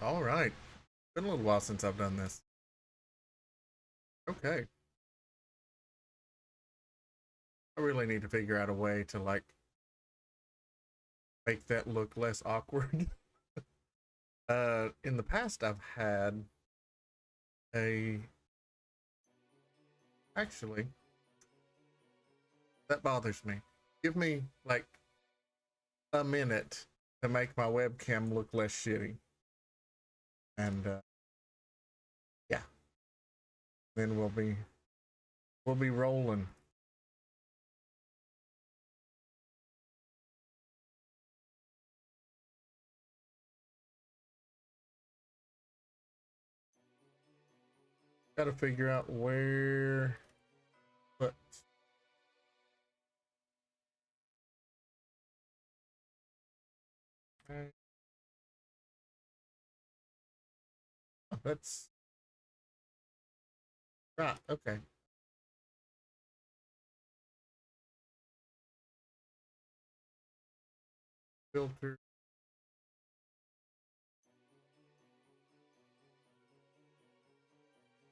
All right. Been a little while since I've done this. Okay. I really need to figure out a way to like make that look less awkward. In the past I've had a actually that bothers me. Give me like a minute to make my webcam look less shitty. And yeah, then we'll be rolling. Got to figure out where but that's right. Okay. Filter.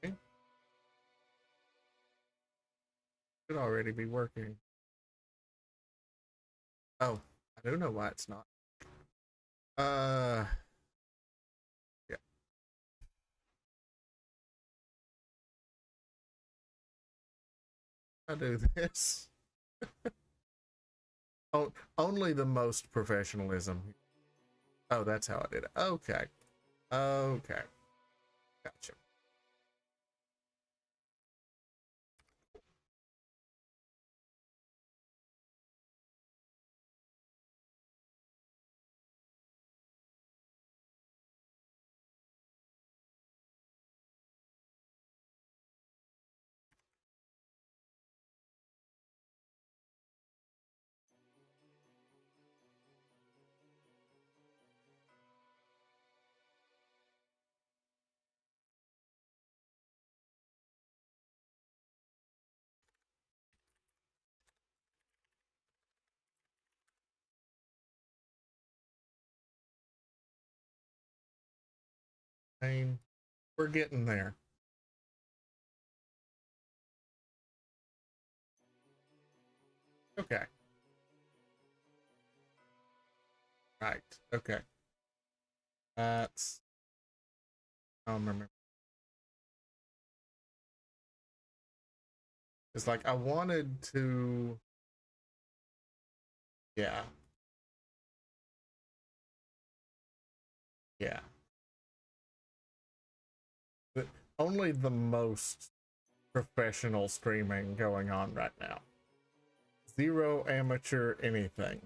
Okay. Should already be working. Oh, I do know why it's not. Uh, yeah, I do this. Oh, only the most professionalism. Oh, that's how I did it. Okay. Okay. Gotcha. Pain. We're getting there. Okay. Right. Okay. That's. I don't remember. It's like I wanted to. Yeah. Yeah. But only the most professional streaming going on right now. Zero amateur anything.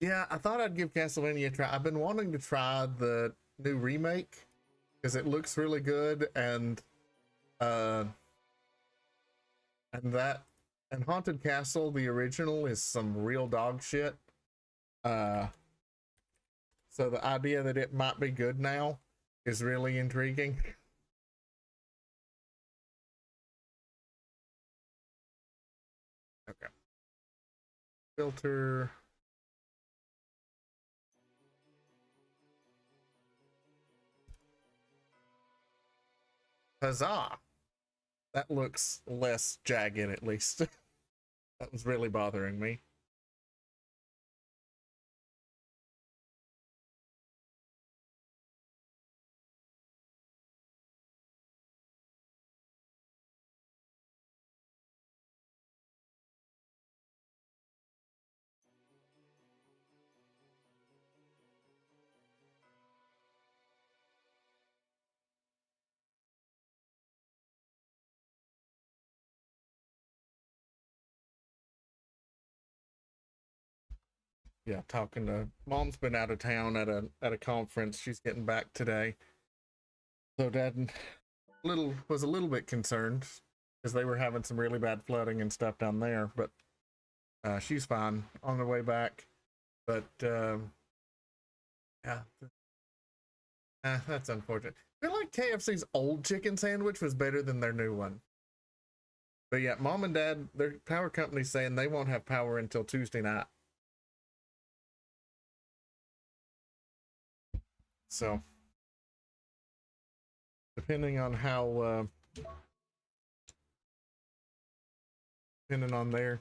Yeah, I thought I'd give Castlevania a try. I've been wanting to try the new remake because it looks really good uh and that and Haunted Castle, the original, is some real dog shit. Uh so the idea that it might be good now is really intriguing. Okay. Filter. Huzzah! That looks less jagged at least. That was really bothering me. Yeah, talking to mom's been out of town at a conference. She's getting back today. So dad was a little bit concerned because they were having some really bad flooding and stuff down there, but she's fine on the way back. But Yeah. That's unfortunate. I feel like KFC's old chicken sandwich was better than their new one. But yeah, mom and dad, their power company's saying they won't have power until Tuesday night. So, depending on how, depending on their.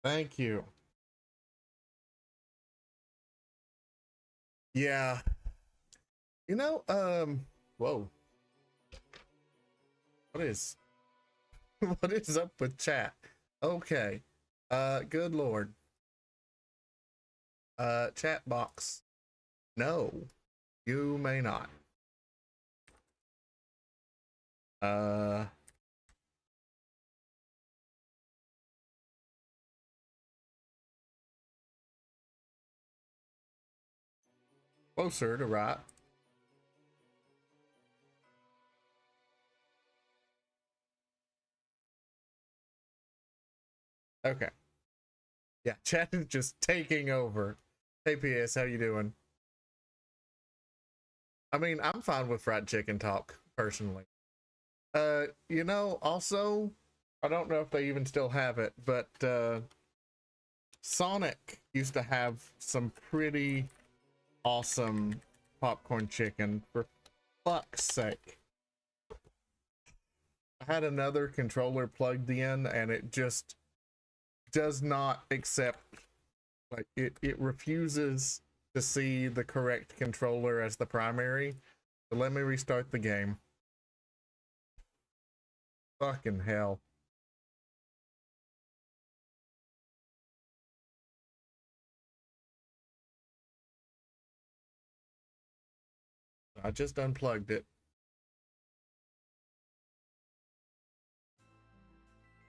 Thank you. Yeah. You know, whoa. What is what is up with chat? Okay. Good lord. Chat box. No, you may not. Uh Closer to right. Okay. Yeah, chat is just taking over. Hey PS, how you doing? I mean, I'm fine with fried chicken talk, personally. You know, also, I don't know if they even still have it, but Sonic used to have some pretty awesome popcorn chicken, for fuck's sake. I had another controller plugged in and it just does not accept, like, it refuses to see the correct controller as the primary. So let me restart the game. Fucking hell. I just unplugged it.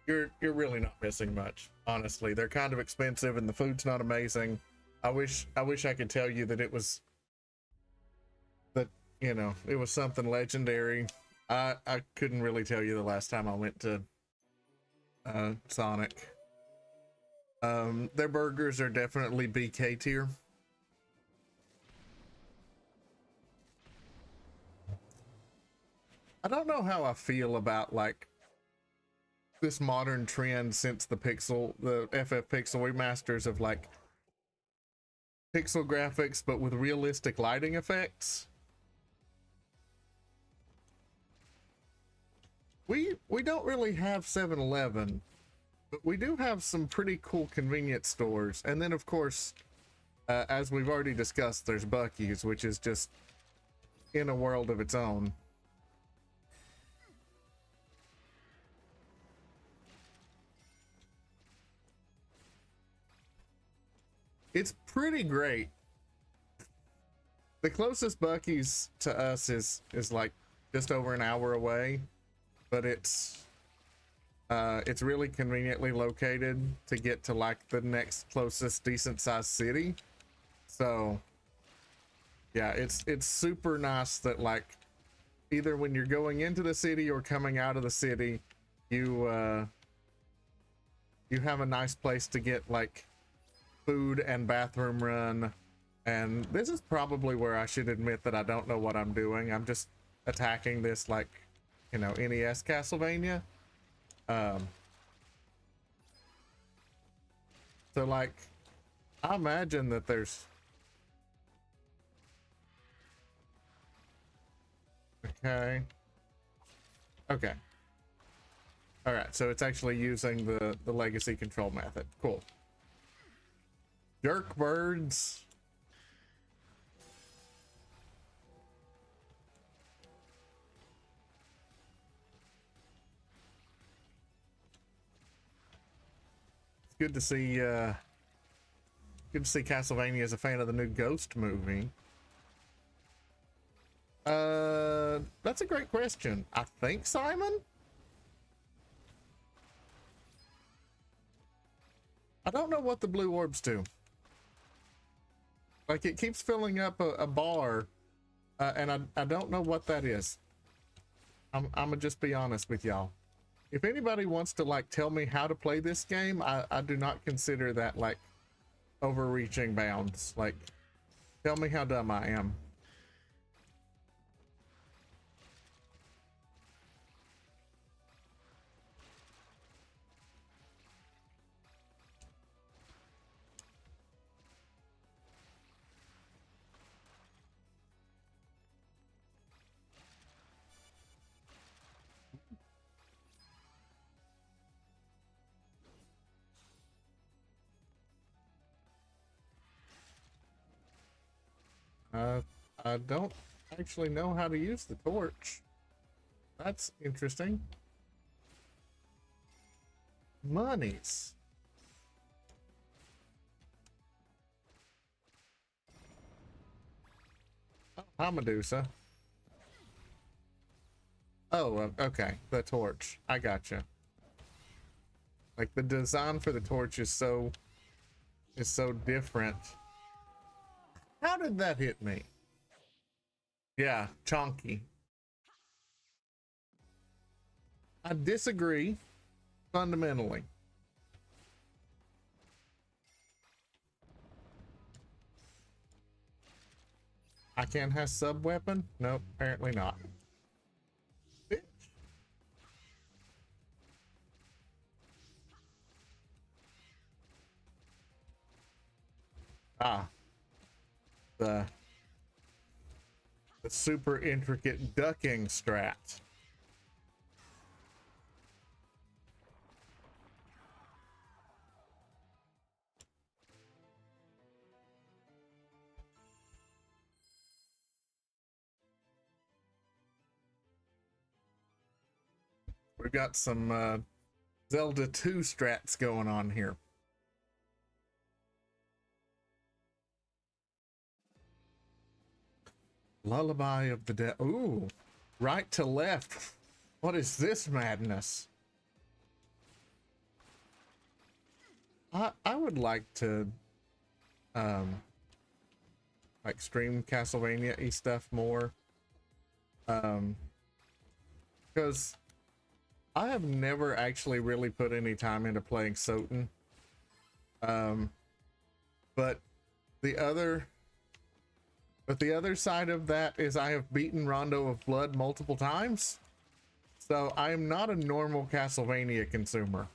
You're really not missing much, honestly. They're kind of expensive and the food's not amazing. I wish I could tell you that it was that, you know, it was something legendary. I couldn't really tell you the last time I went to Sonic. Their burgers are definitely BK tier. I don't know how I feel about like this modern trend since the FF Pixel remasters of like pixel graphics but with realistic lighting effects. We don't really have 7-Eleven, but we do have some pretty cool convenience stores. And then of course, as we've already discussed, there's Buc-ee's, which is just in a world of its own. It's pretty great. The closest Buc-ee's to us is like just over an hour away, but it's really conveniently located to get to like the next closest decent sized city. So yeah, it's super nice that like either when you're going into the city or coming out of the city, you have a nice place to get like food and bathroom run. And this is probably where I should admit that I don't know what I'm doing. I'm just attacking this like, you know, NES Castlevania. So like, I imagine that there's, okay. All right, so it's actually using the legacy control method. Cool. Jerk birds. It's good to see Castlevania as a fan of the new Ghost movie. That's a great question. I think Simon? I don't know what the blue orbs do. Like, it keeps filling up a bar, and I don't know what that is. I'm gonna just be honest with y'all. If anybody wants to like tell me how to play this game, I do not consider that like overreaching bounds. Like, tell me how dumb I am. I don't actually know how to use the torch. That's interesting. Monies. Oh, hi, Medusa. Oh, okay. The torch. I gotcha. Like, the design for the torch is so different. How did that hit me? Yeah, chonky. I disagree fundamentally. I can't have sub weapon? Nope, apparently not. Bitch. Ah, the super intricate ducking strat. We've got some Zelda 2 strats going on here. Lullaby of the Dead. Ooh, right to left. What is this madness? I would like to like stream Castlevania-y stuff more. Because I have never actually really put any time into playing Soten. But the other side of that is I have beaten Rondo of Blood multiple times. So I am not a normal Castlevania consumer.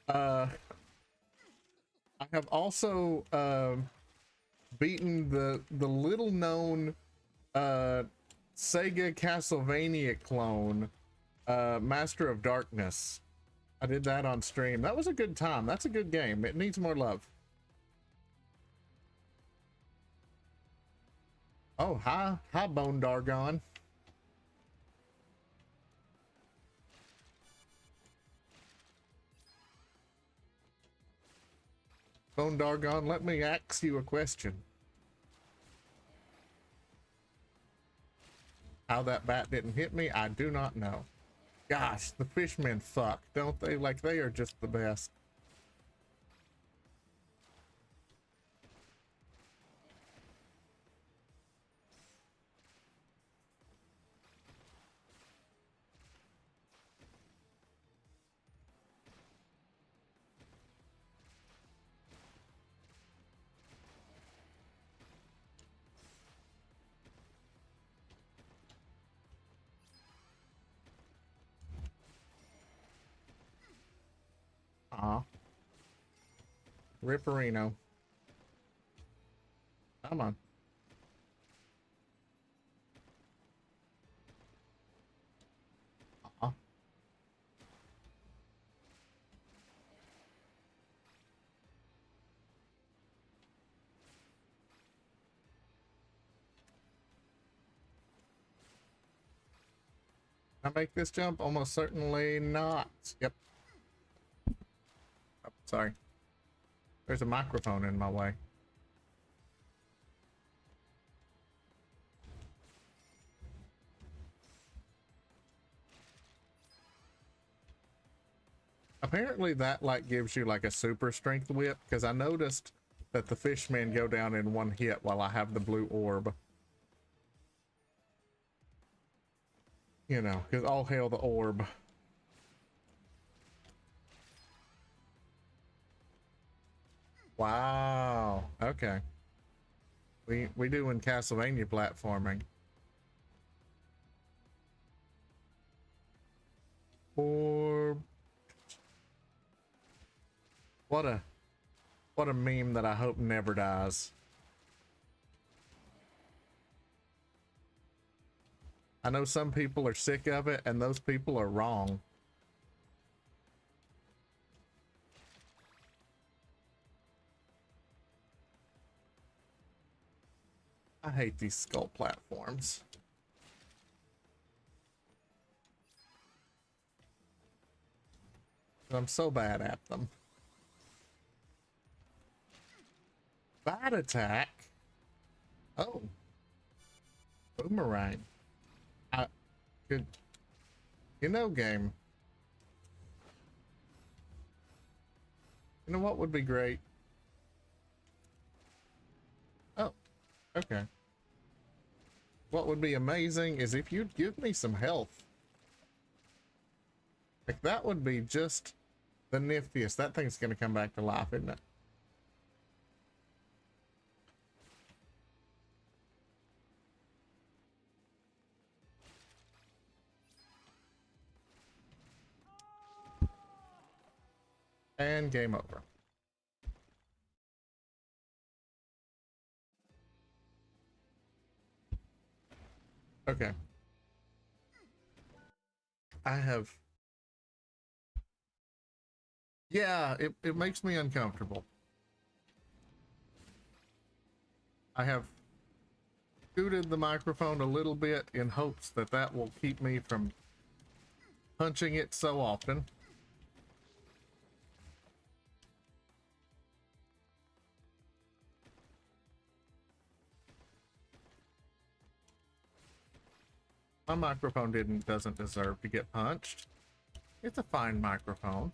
I have also beaten the little known Sega Castlevania clone, Master of Darkness. I did that on stream. That was a good time. That's a good game. It needs more love. Oh, hi Bone Dargon. Bone Dargon, let me ask you a question. How that bat didn't hit me, I do not know. Gosh, the fishmen fuck, don't they? Like, they are just the best. Aw. Ripperino. Come on. Aw. I make this jump? Almost certainly not. Yep. Oh, sorry. There's a microphone in my way. apparently that like gives you like a super strength whip, because I noticed that the fishmen go down in one hit while I have the blue orb. You know, because all hail the orb. Wow. Okay. We do in Castlevania platforming. Orb. What a meme that I hope never dies. I know some people are sick of it, and those people are wrong. I hate these skull platforms. I'm so bad at them. Bad attack? Oh. Boomerang. I could... You know, game. You know what would be great? Oh. Okay. What would be amazing is if you'd give me some health. Like, that would be just the niftiest. That thing's gonna come back to life, isn't it? And game over. Okay. I have... Yeah, it makes me uncomfortable. I have scooted the microphone a little bit in hopes that that will keep me from punching it so often. My microphone doesn't deserve to get punched. It's a fine microphone.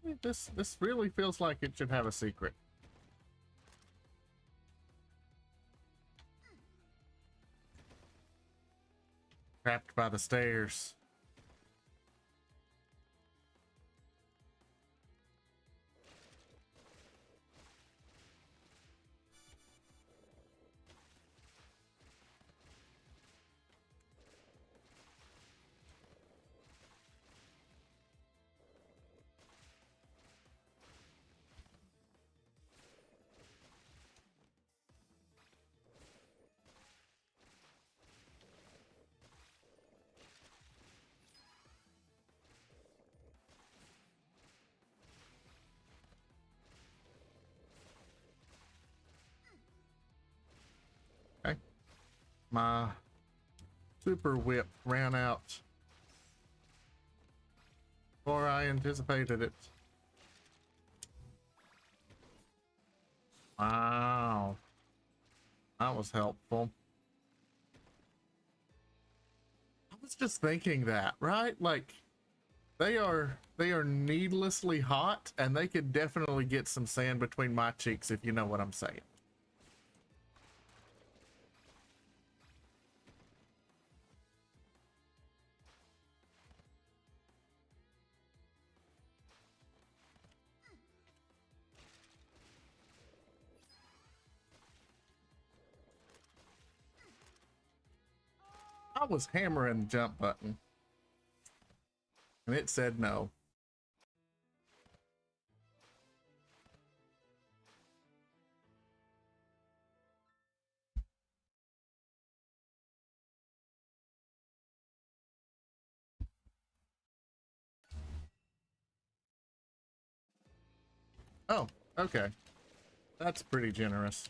Really, this really feels like it should have a secret. Trapped by the stairs. Okay. My super whip ran out before I anticipated it. Wow. That was helpful. I was just thinking that, right? Like, they are needlessly hot, and they could definitely get some sand between my cheeks, if you know what I'm saying. I was hammering the jump button, and it said no. Oh, okay. That's pretty generous.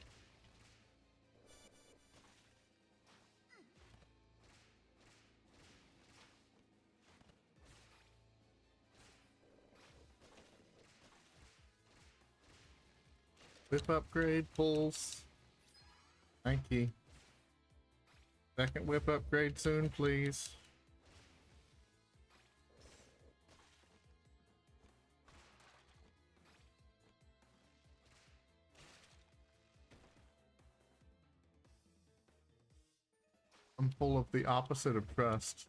Whip upgrade pulls. Thank you. Second whip upgrade soon, please. I'm full of the opposite of trust.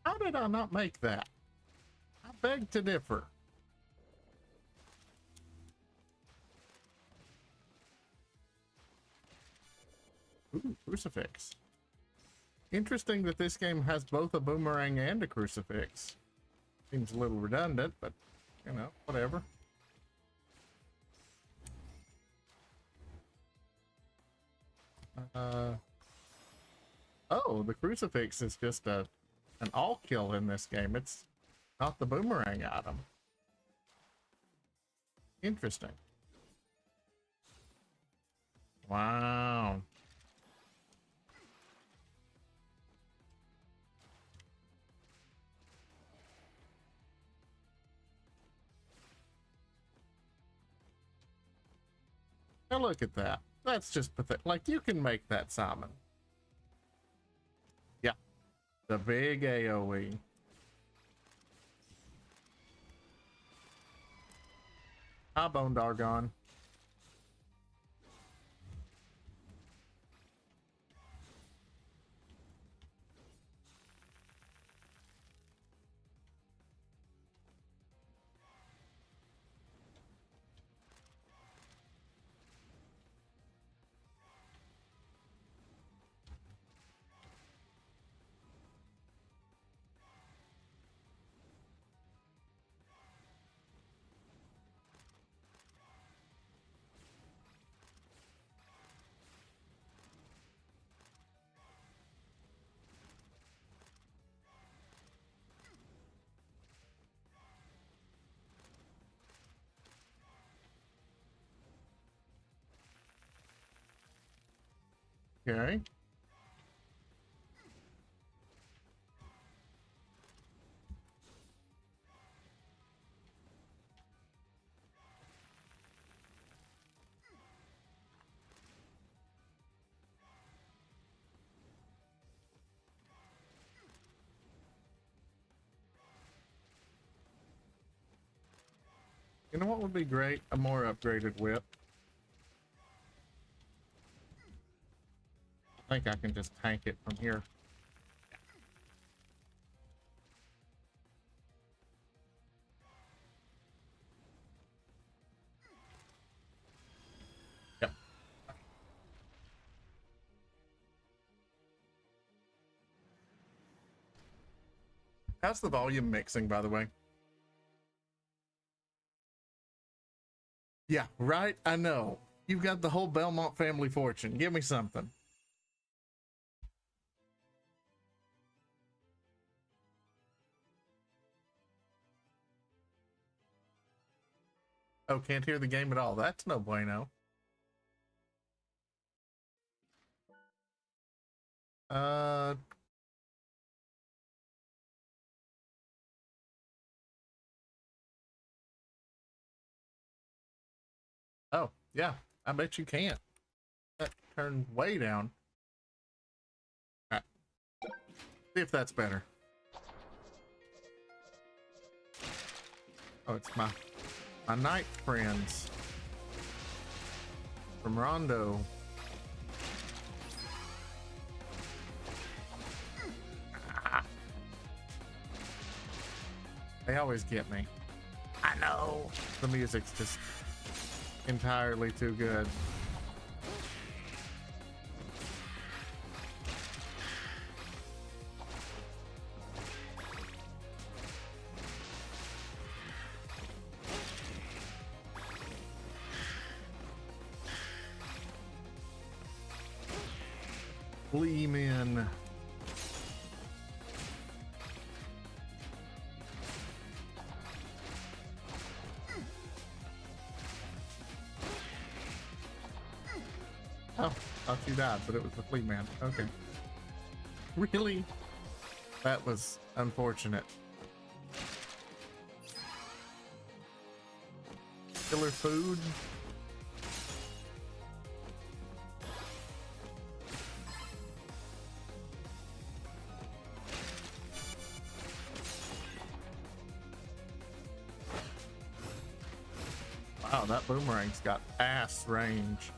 How did I not make that? I beg to differ. Ooh, crucifix. Interesting that this game has both a boomerang and a crucifix. Seems a little redundant, but, you know, whatever. Oh, the crucifix is just an all kill in this game. It's not the boomerang item. Interesting. Wow. Now look at that. That's just pathetic. Like, you can make that, Simon. Yeah. The big AoE. Hi, Bone Dargon. Okay. You know what would be great? A more upgraded whip. I think I can just tank it from here. Yep. How's the volume mixing, by the way? Yeah, right? I know. You've got the whole Belmont family fortune. Give me something. Oh, can't hear the game at all. That's no bueno. Uh... Oh, yeah. I bet you can't. That turned way down. All right. See if that's better. Oh, it's my night friends from Rondo. Ah. They always get me. I know. The music's just entirely too good. Gleeman. Oh, thought you died, but it was the flea man. Okay. Really? That was unfortunate. Killer food. Wow, that boomerang's got ass range.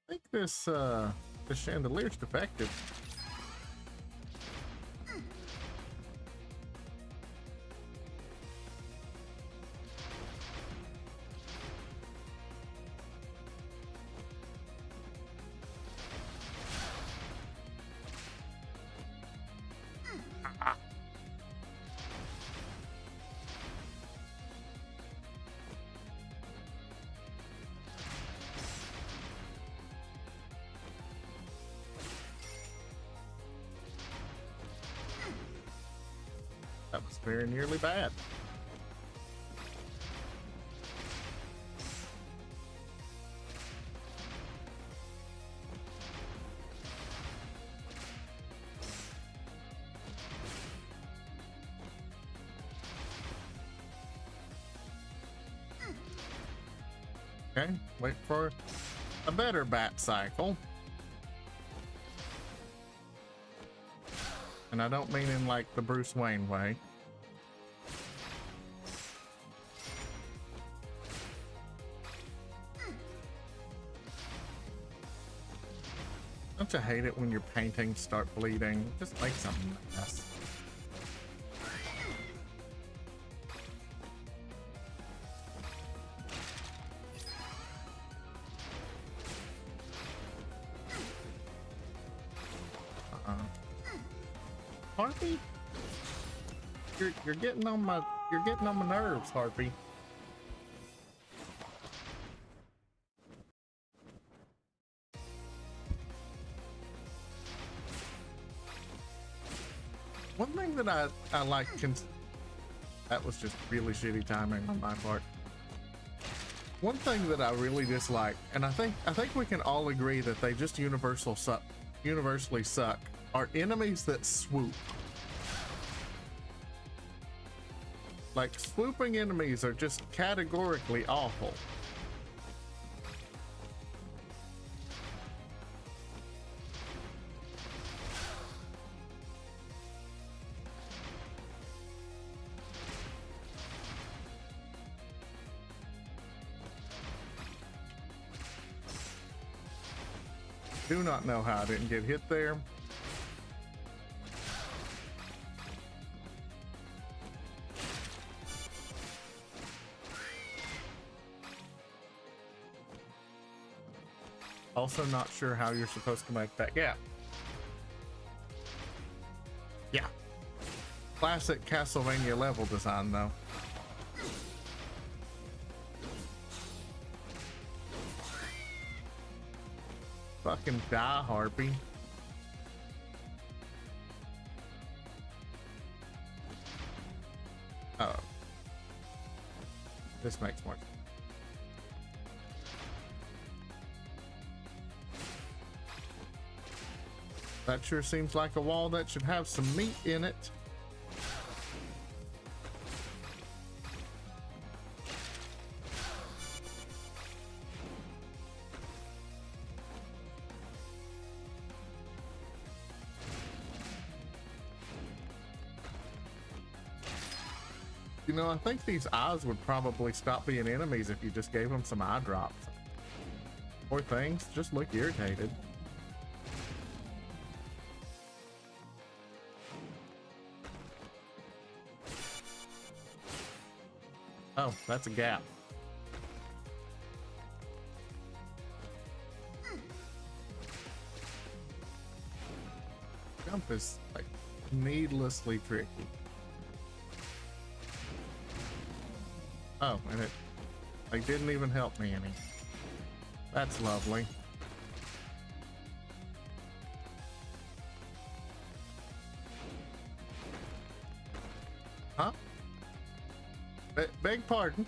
I think this chandelier's defective. That was very nearly bad. Okay, wait for a better bat cycle. And I don't mean in like the Bruce Wayne way. Don't you hate it when your paintings start bleeding? Just make something nice. Harpy? You're getting on my nerves, Harpy. One thing that I like, that was just really shitty timing on my part. One thing that I really dislike, and I think we can all agree that they just universally suck, are enemies that swoop. Like, swooping enemies are just categorically awful. Do not know how I didn't get hit there. Also not sure how you're supposed to make that gap. Yeah. Classic Castlevania level design though. Fucking die, Harpy. Oh. This makes more sense. That sure seems like a wall that should have some meat in it. You know, I think these eyes would probably stop being enemies if you just gave them some eye drops. Poor things, just look irritated. Oh, that's a gap. Jump is like needlessly tricky. Oh, and it like didn't even help me any. That's lovely. beg pardon.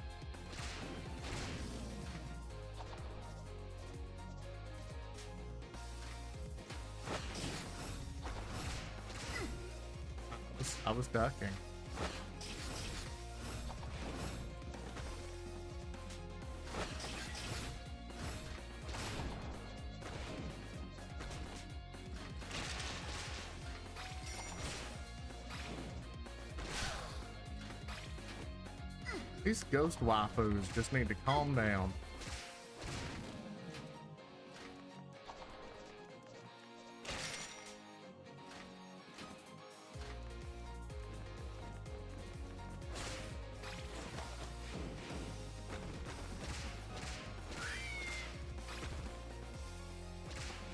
I was ducking. These ghost waifus just need to calm down.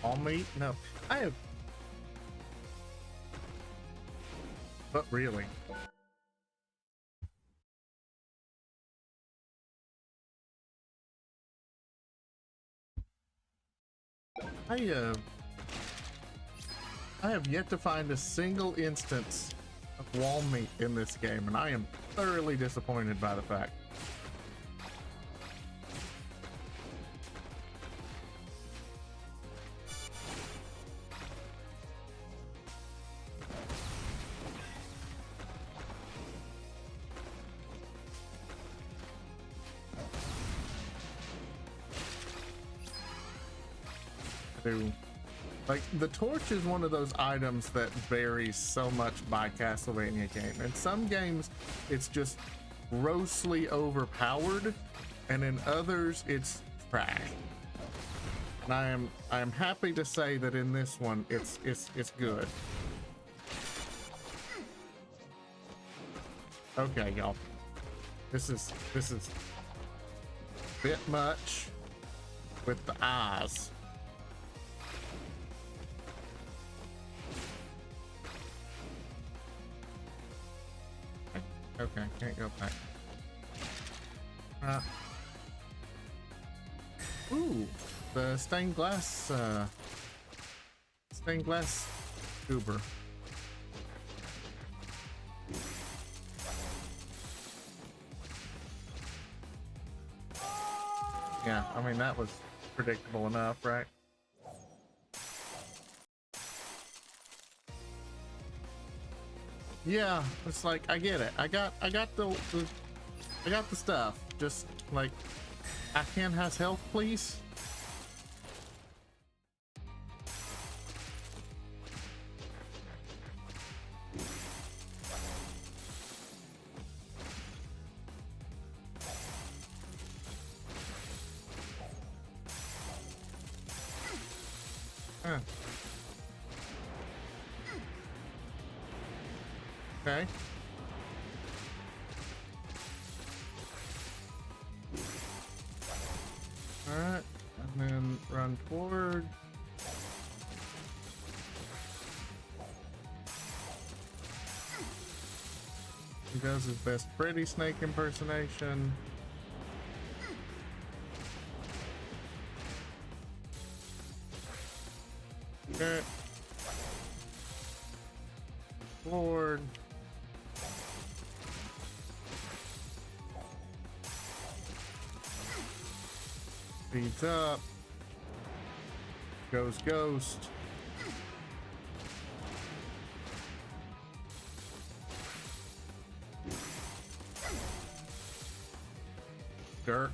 All meat? No. I have... But really... I have yet to find a single instance of wall meat in this game, and I am thoroughly disappointed by the fact. Like, the torch is one of those items that varies so much by Castlevania game. In some games, it's just grossly overpowered, and in others, it's trash. And I am happy to say that in this one, it's good. Okay, y'all. This is a bit much with the eyes. Okay, can't go back. Ooh, the stained glass tuber. Yeah, I mean, that was predictable enough, right? Yeah, it's like, I get it. I got the stuff. Just like, Afghan has health, please. Huh. Okay. All right, and then run forward. He does his best Freddy Snake impersonation. Okay. Forward. Speeds up. Goes ghost. Dirk.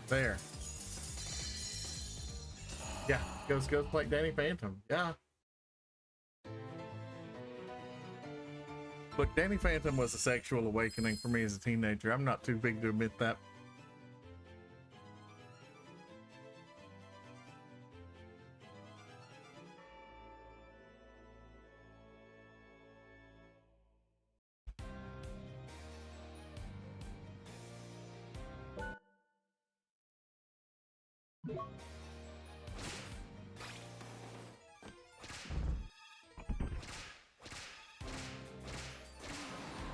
There. Yeah, goes like Danny Phantom. Yeah. Look, Danny Phantom was a sexual awakening for me as a teenager. I'm not too big to admit that.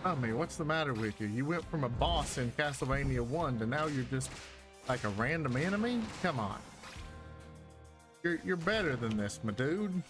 I mean, what's the matter with you? You went from a boss in Castlevania 1 to now you're just like a random enemy? Come on. You're better than this, my dude.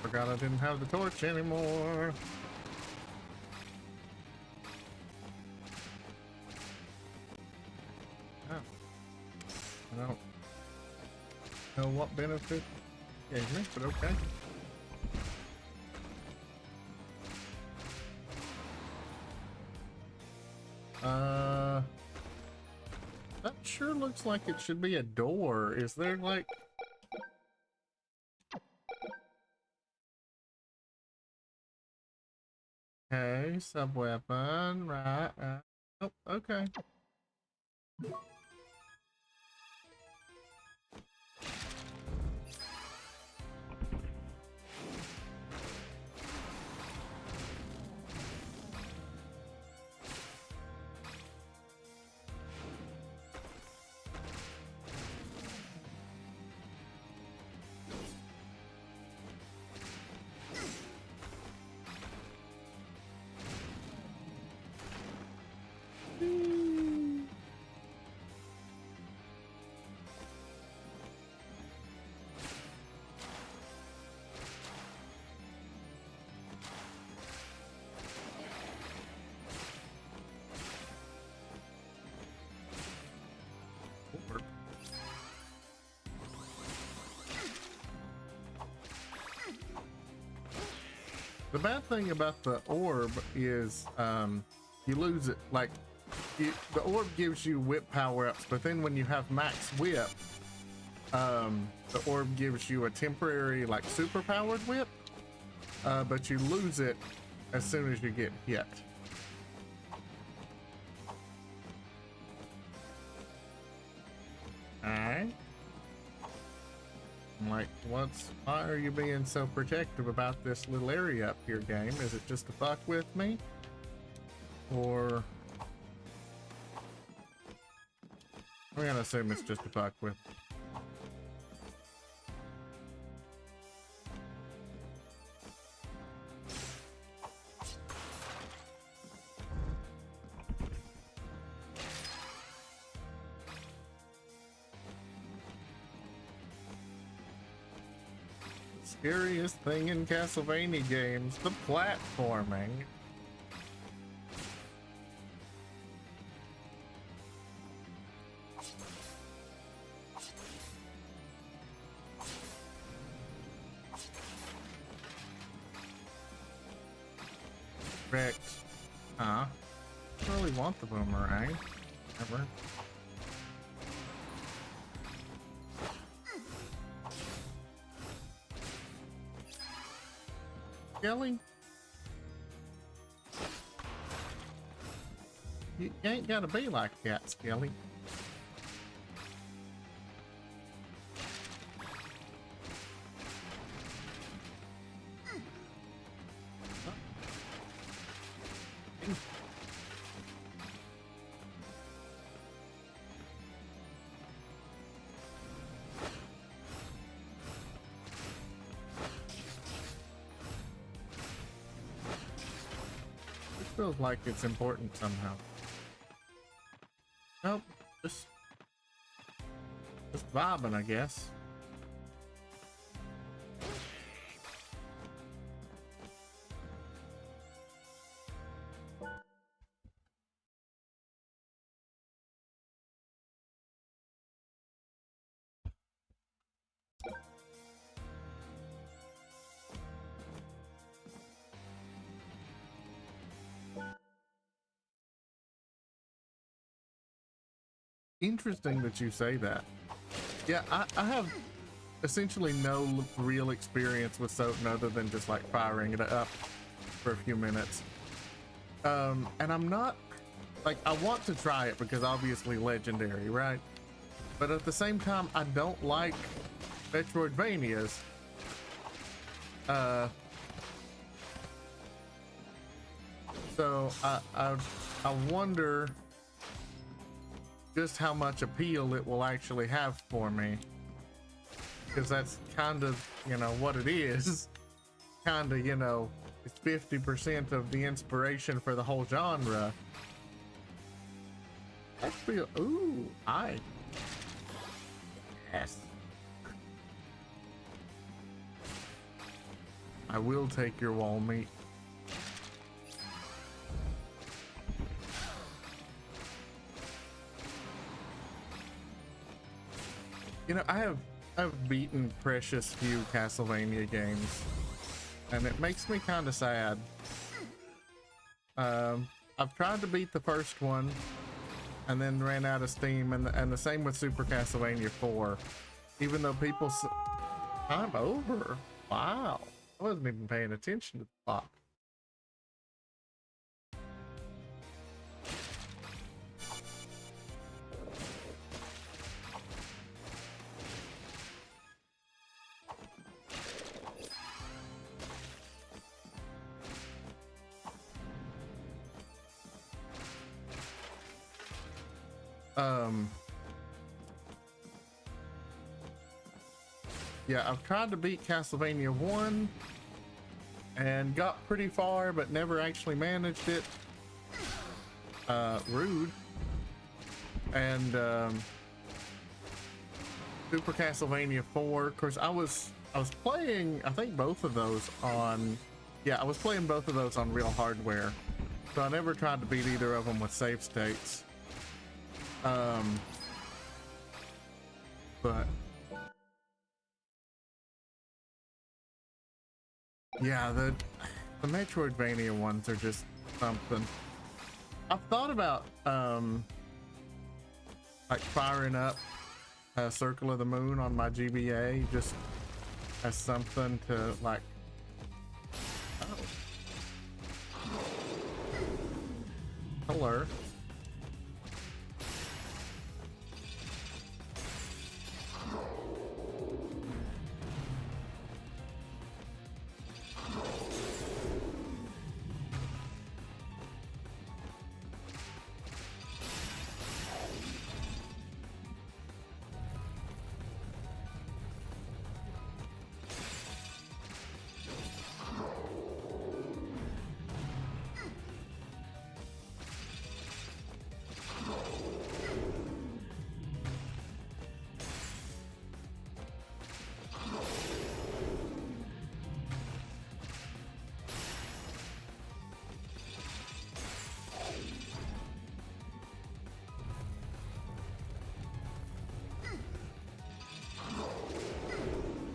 forgot I didn't have the torch anymore. Oh. I don't know what benefit it gave me, but okay. That sure looks like it should be a door. Is there like... Okay, sub-weapon, right. Oh, okay. The bad thing about the orb is you lose it. Like the orb gives you whip power-ups, but then when you have max whip, the orb gives you a temporary like super powered whip, but you lose it as soon as you get hit. Alright. I'm like, why are you being so protective about this little area up here, game? Is it just to fuck with me? Or... I'm gonna assume it's just to fuck with. Scariest thing in Castlevania games, the platforming. Correct. Huh? I don't really want the boomerang. Ever. Skelly? You ain't gotta be like that, Skelly. Feels like it's important somehow. Nope, just vibing, I guess. Interesting that you say that. Yeah, I have essentially no real experience with Soten other than just like firing it up for a few minutes. And I'm not like, I want to try it because obviously legendary, right? But at the same time, I don't like Metroidvanias. So I wonder just how much appeal it will actually have for me, because that's kind of, you know, what it is. Kind of, you know, it's 50% of the inspiration for the whole genre. I feel, ooh, yes. I will take your wall meat. You know, I've beaten precious few Castlevania games, and it makes me kind of sad. I've tried to beat the first one, and then ran out of steam, and the same with Super Castlevania 4. Even though people time over. Wow, I wasn't even paying attention to the clock. Yeah, I've tried to beat Castlevania 1 and got pretty far, but never actually managed it. Rude. And Super Castlevania 4. Of course, I was playing, I think both of those on, yeah, I was playing both of those on real hardware. So I never tried to beat either of them with save states. But yeah, the Metroidvania ones are just something. I've thought about like firing up Circle of the Moon on my GBA just as something to like. Oh. Hello.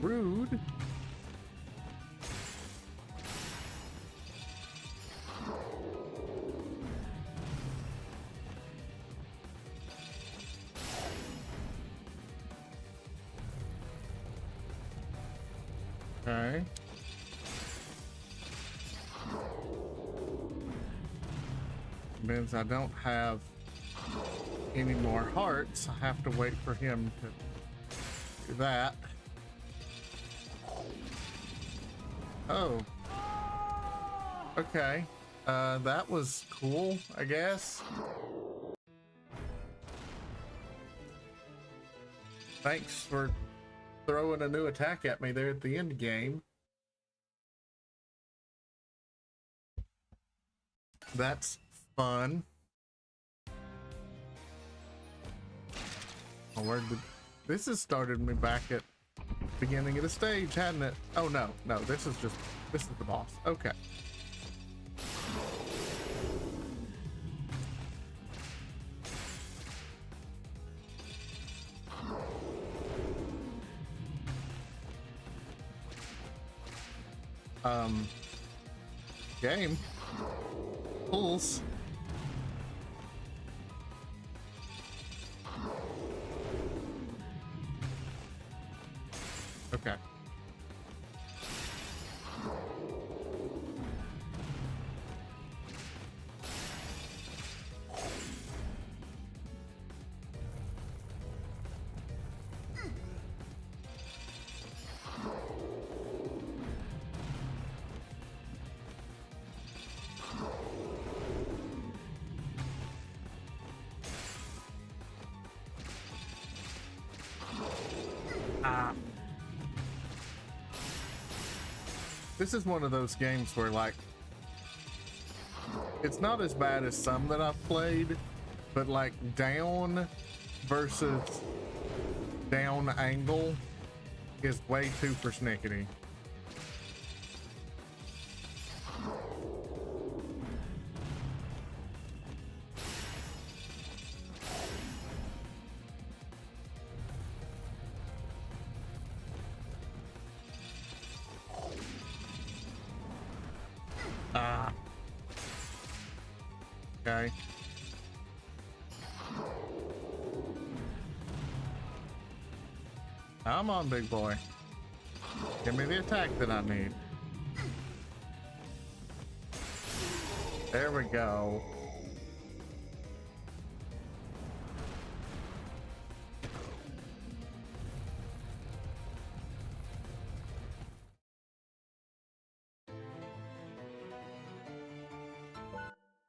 Rude. Okay. Means I don't have any more hearts. I have to wait for him to do that. Oh. Okay. That was cool, I guess. Thanks for throwing a new attack at me there at the end game. That's fun. Oh, where did this has started me back at beginning of the stage, hadn't it? Oh no, this is the boss. Okay. Game pulls. Okay. This is one of those games where, like, it's not as bad as some that I've played, but like down versus down angle is way too persnickety. Ah. Okay. Come on, big boy. Give me the attack that I need. There we go.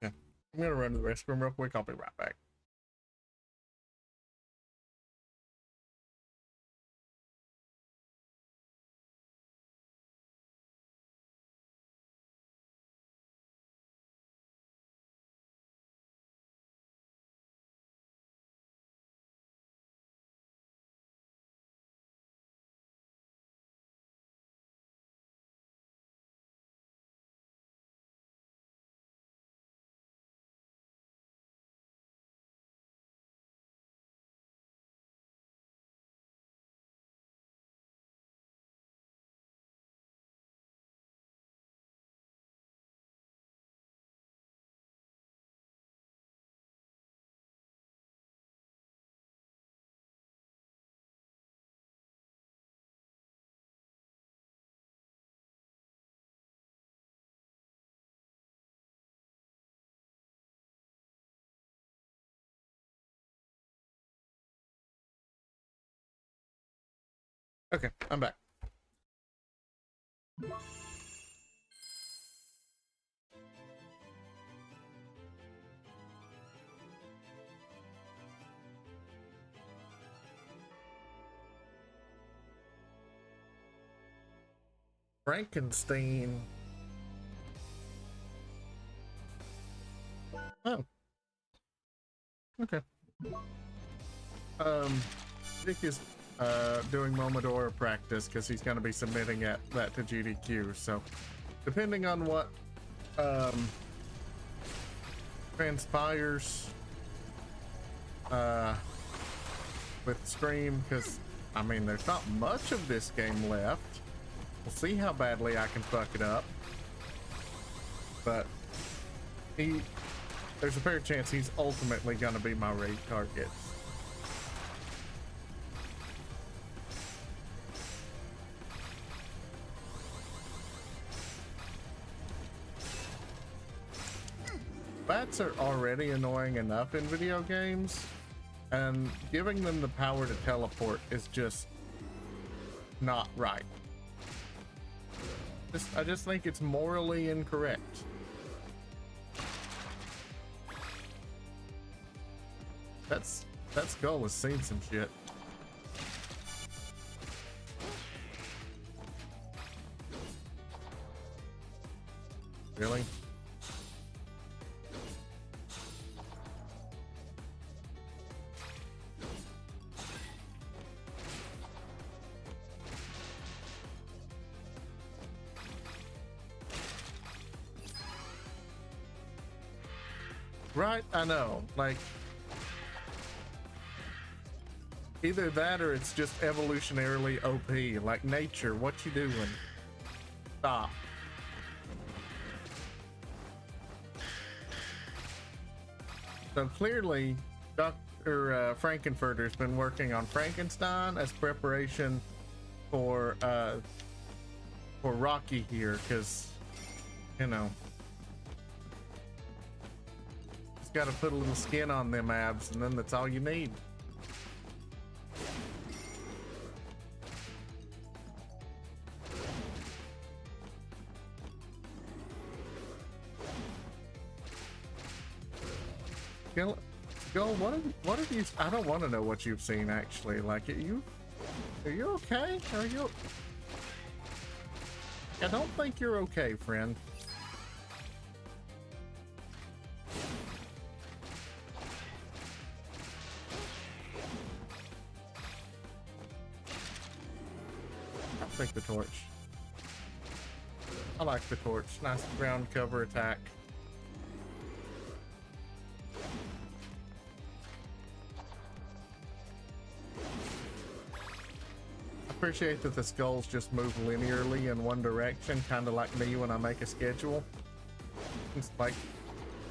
Yeah. I'm gonna run to the restroom real quick. I'll be right back. Okay, I'm back. Frankenstein. Oh. Okay. Dick is doing Momodora practice because he's going to be submitting that to GDQ. So, depending on what transpires with Scream, because I mean, there's not much of this game left. We'll see how badly I can fuck it up. But there's a fair chance he's ultimately going to be my raid target. Bats are already annoying enough in video games, and giving them the power to teleport is just not right. I just think it's morally incorrect. That skull has seen some shit. Really? Right, I know. Like, either that or it's just evolutionarily OP. Like nature, what you doing? Stop. So clearly, Dr. Frankenfurter's been working on Frankenstein as preparation for Rocky here, because, you know, he's got to put a little skin on them abs, and then that's all you need. Go, what have you, I don't want to know what you've seen actually. Like, are you okay? Are you? I don't think you're okay, friend. I'll take the torch. I like the torch. Nice ground cover attack. Appreciate that the skulls just move linearly in one direction, kind of like me when I make a schedule. It's like,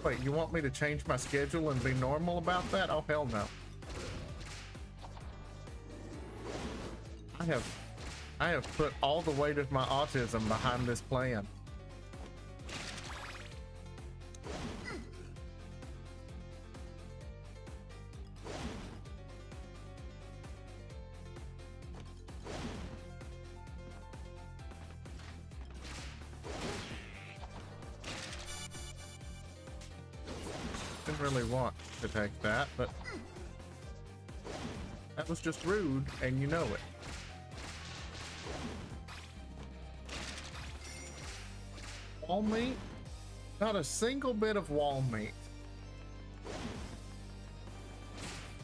wait, you want me to change my schedule and be normal about that? Oh, hell no. I have put all the weight of my autism behind this plan. Didn't really want to take that, but that was just rude, and you know it. Wall meat? Not a single bit of wall meat.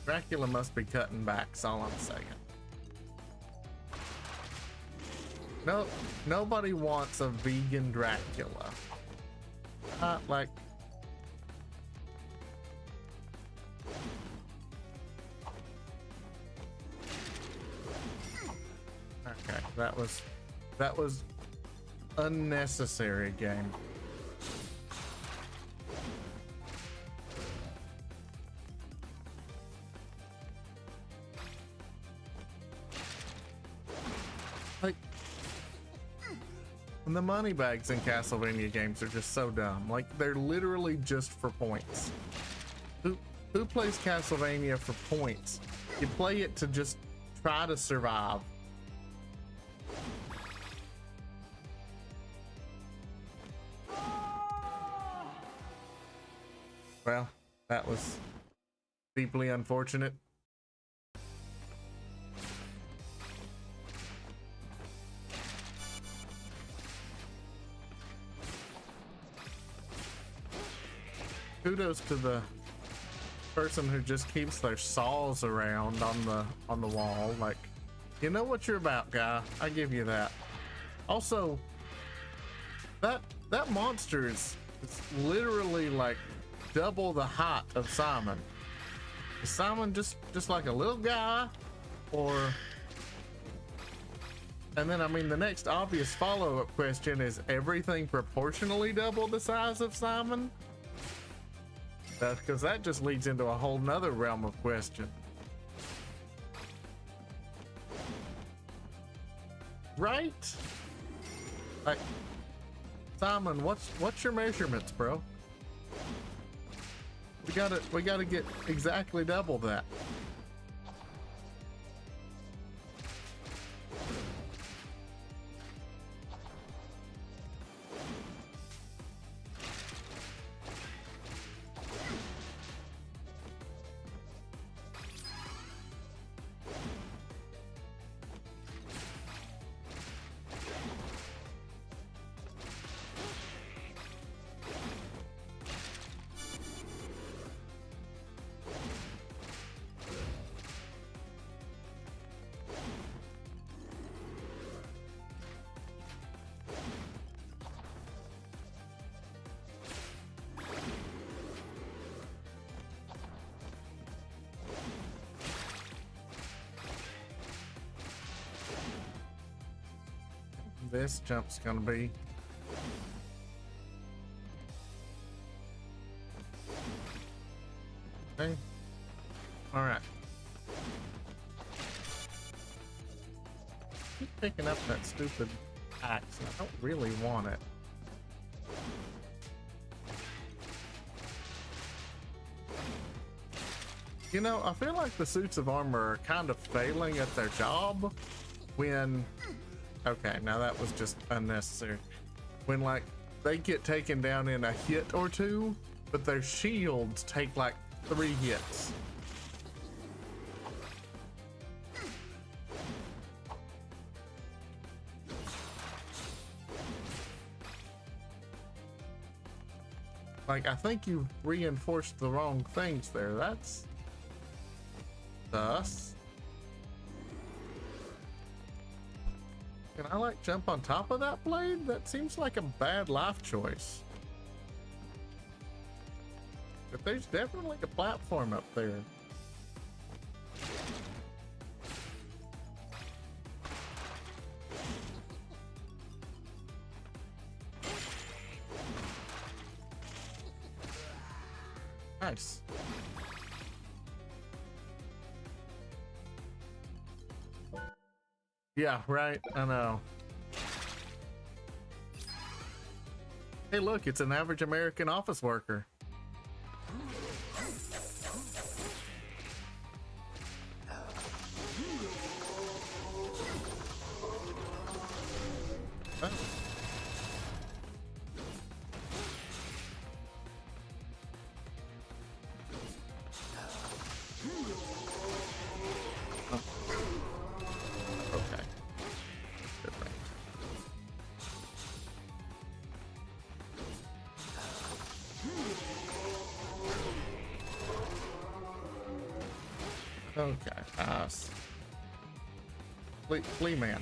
Dracula must be cutting back, that's all I'm saying. No, nobody wants a vegan Dracula. Not like... Okay, that was unnecessary, game. Like, the money bags in Castlevania games are just so dumb. Like, they're literally just for points. Who plays Castlevania for points? You play it to just try to survive. Well, that was deeply unfortunate. Kudos to the person who just keeps their saws around on the wall. Like, you know what you're about, guy. I give you that. Also, that monster is literally like double the height of Simon. Is Simon just like a little guy, or? And then I mean, the next obvious follow-up question is: everything proportionally double the size of Simon? Because that just leads into a whole nother realm of question. Right? Like, Simon, what's your measurements, bro? We gotta get exactly double that. This jump's gonna be okay. All right. Keep picking up that stupid axe. I don't really want it. You know, I feel like the suits of armor are kind of failing at their job when... Okay, now that was just unnecessary. When, like, they get taken down in a hit or two, but their shields take, like, 3 hits. Like, I think you've reinforced the wrong things there. That's... sus. Can I, like, jump on top of that blade? That seems like a bad life choice. But there's definitely a platform up there. Nice. Yeah, right. I know. Hey, look, it's an average American office worker. Oh. Okay. Good range. Okay, nice. Flea man.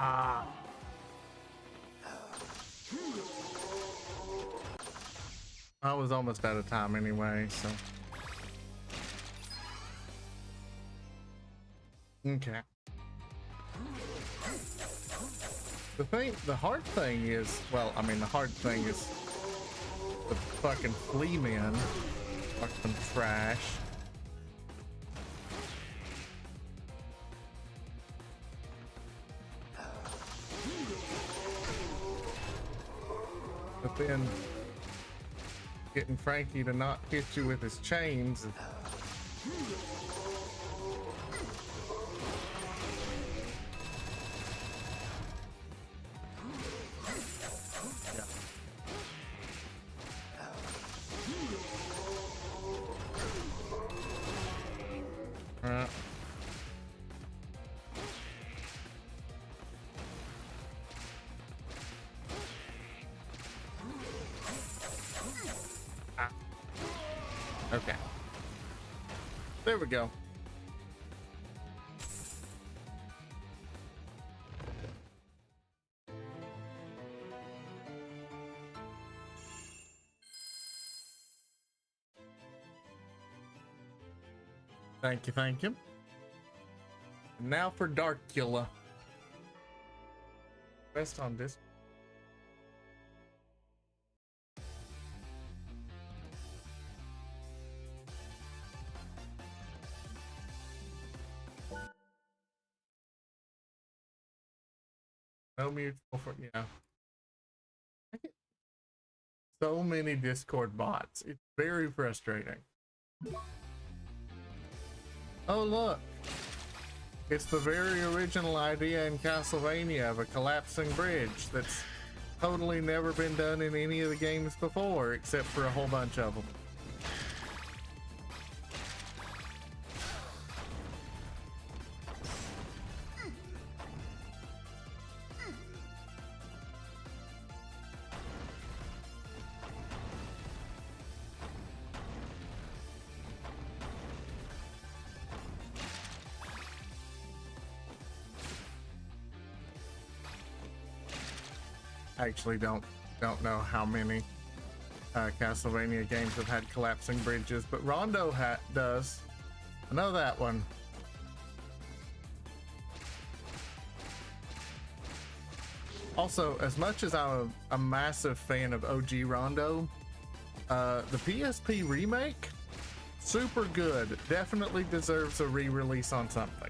Ah. I was almost out of time anyway, so. Okay. The hard thing is, well, I mean, the hard thing is the fucking flea men. Fucking trash. But then getting Frankie to not hit you with his chains. Yeah. Okay. There we go. Thank you, thank you. And now for Darkula. Best on this. No mutual for, yeah. I get so many Discord bots. It's very frustrating. Oh, look. It's the very original idea in Castlevania of a collapsing bridge that's totally never been done in any of the games before, except for a whole bunch of them. I actually don't know how many Castlevania games have had collapsing bridges, but Rondo does. I know that one. Also, as much as I'm a massive fan of OG Rondo, the PSP remake, super good. Definitely deserves a re-release on something.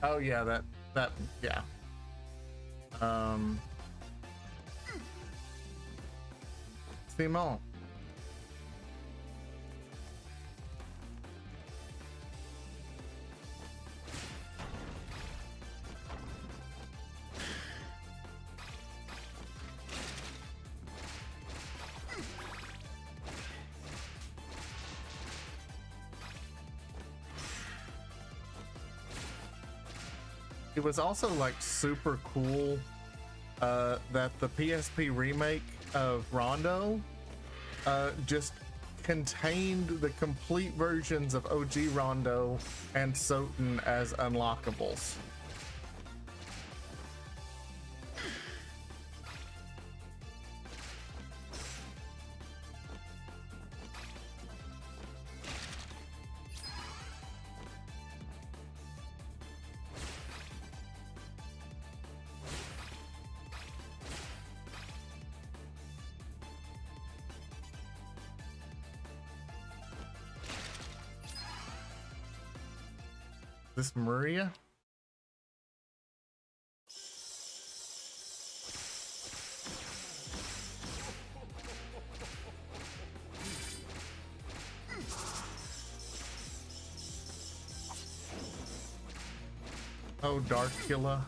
Oh yeah, that yeah. Simon. it was also like super cool that the PSP remake of Rondo just contained the complete versions of OG Rondo and Soten as unlockables. This Maria? Oh, Dark Killer.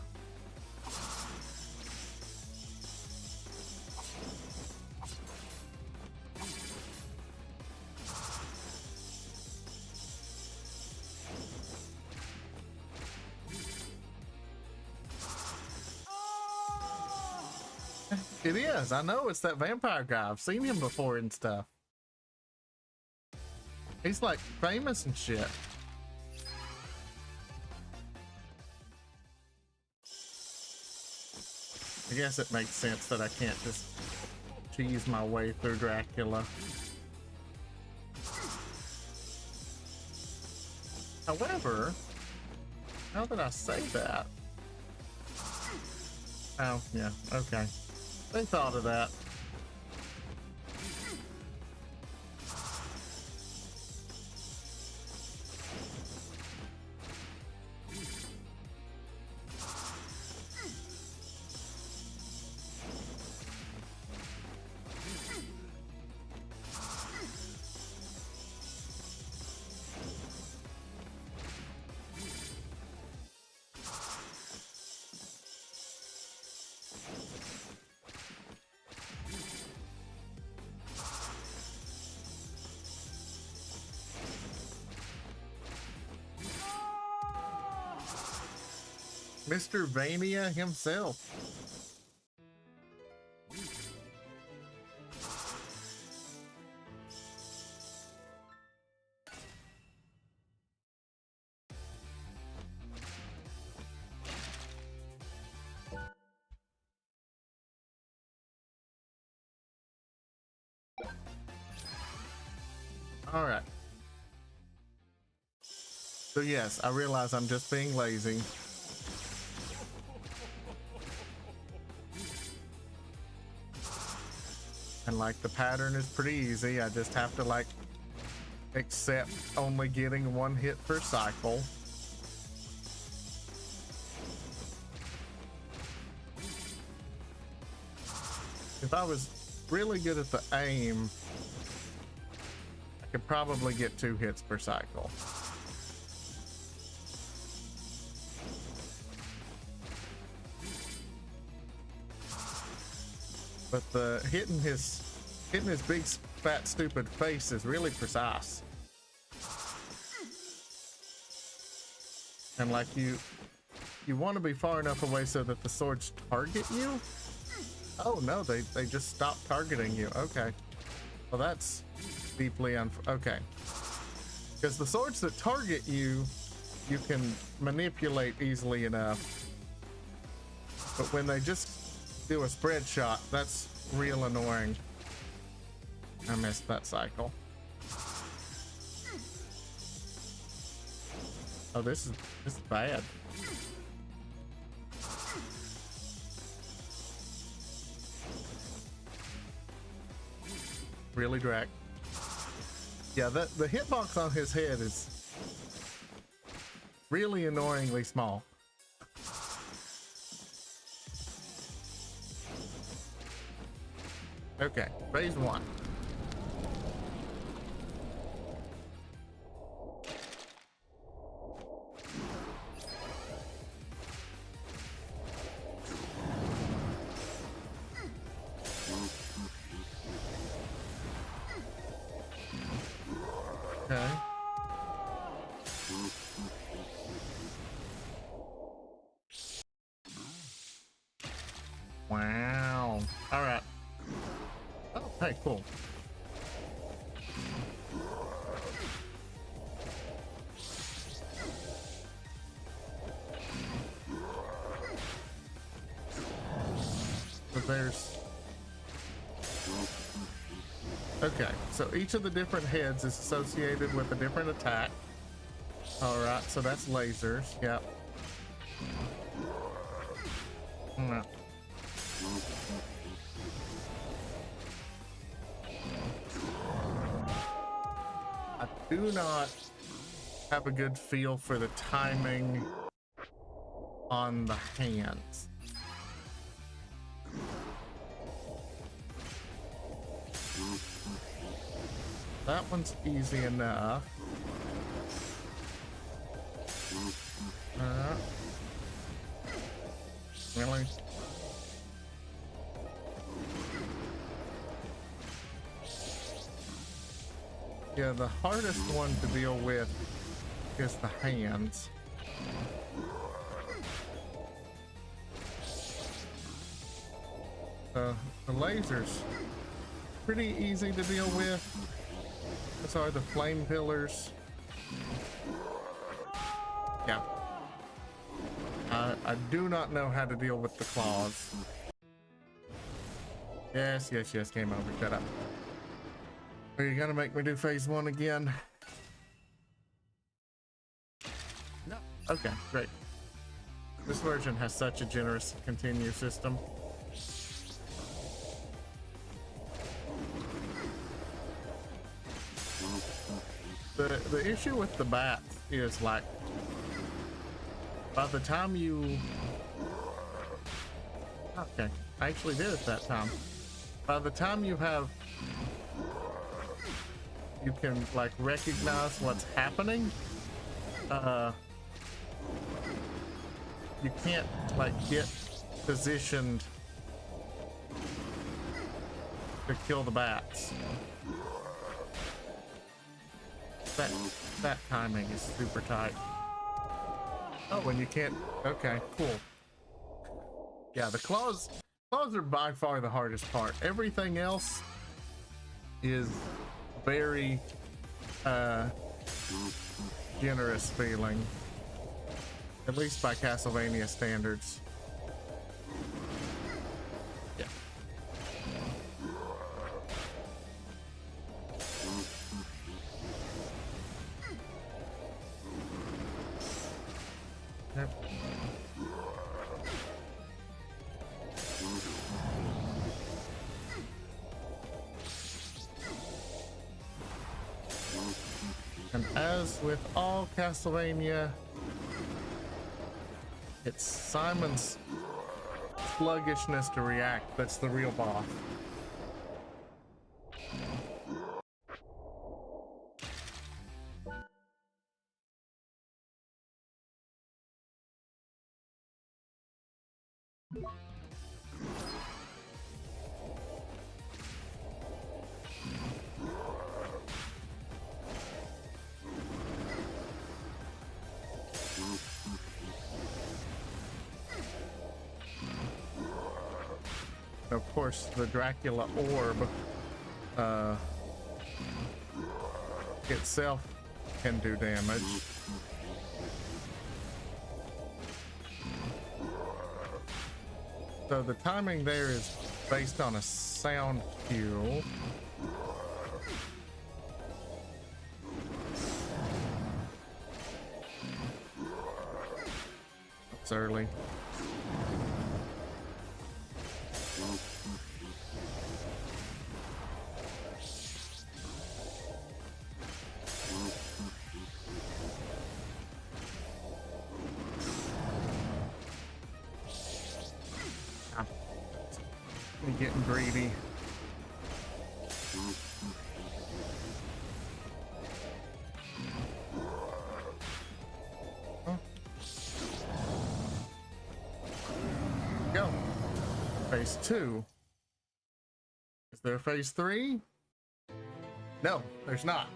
It is. I know it's that vampire guy. I've seen him before and stuff. He's like famous and shit. I guess it makes sense that I can't just cheese my way through Dracula. However, now that I say that, oh yeah, okay. They thought of that. Mr. Vania himself. All right. So yes, I realize I'm just being lazy. And like the pattern is pretty easy. I just have to like accept only getting one hit per cycle. If I was really good at the aim, I could probably get 2 hits per cycle. But the hitting his big fat stupid face is really precise. And like you want to be far enough away so that the swords target you. Oh no, they just stop targeting you. Okay, well that's deeply okay. Because the swords that target you, you can manipulate easily enough. But when they just do a spread shot, that's real annoying. I missed that cycle. Oh, this is bad. Really, Drac? Yeah, the hitbox on his head is really annoyingly small. Okay, phase 1. Okay. Wow. All right. Oh, hey, cool. So there's... Okay, so each of the different heads is associated with a different attack. All right, so that's lasers. Yep. All right. I do not have a good feel for the timing on the hands. That one's easy enough. Really? Yeah, the hardest one to deal with is the hands. The lasers, pretty easy to deal with. Those are the flame pillars. Yeah. I do not know how to deal with the claws. Yes, yes, yes, game over. Shut up. Are you gonna make me do phase 1 again? No. Okay, great. This version has such a generous continue system. The issue with the bats is, like, by the time you... Okay, I actually did it that time. By the time you have... You can, like, recognize what's happening. You can't, like, get positioned to kill the bats. That timing is super tight. Oh, and you can't... Okay, cool. Yeah, the claws are by far the hardest part. Everything else is very generous feeling, at least by Castlevania standards. Yeah. Yep. And as with all Castlevania, it's Simon's sluggishness to react that's the real boss. Of course, the Dracula orb itself can do damage. So the timing there is based on a sound cue. It's early. Getting greedy. Huh? Go. Phase 2. Is there a phase 3? No, there's not.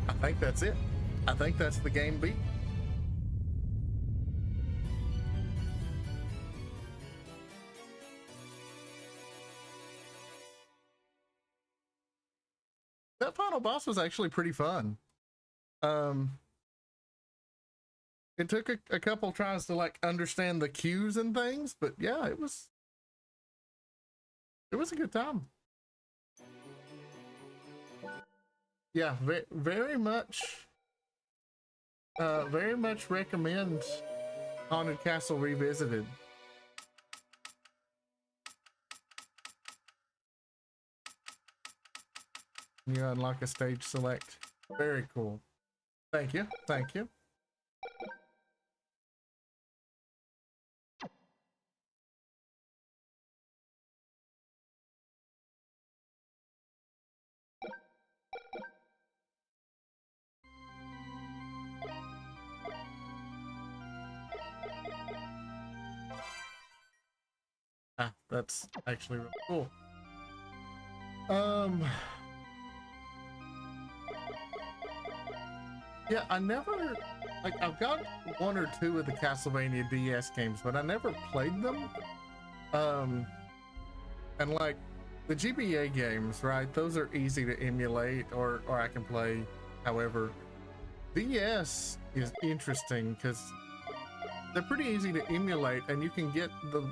I think that's it. I think that's the game beat. That final boss was actually pretty fun. It took a couple tries to like understand the cues and things, but yeah, it was a good time. Yeah, very much recommend Haunted Castle Revisited. You unlock a stage select. Very cool. Thank you. Thank you. Ah, that's actually really cool. Yeah, I never, like, I've got one or two of the Castlevania DS games, but I never played them. And like the GBA games, right? Those are easy to emulate, or I can play. However, DS is interesting because they're pretty easy to emulate, and you can get the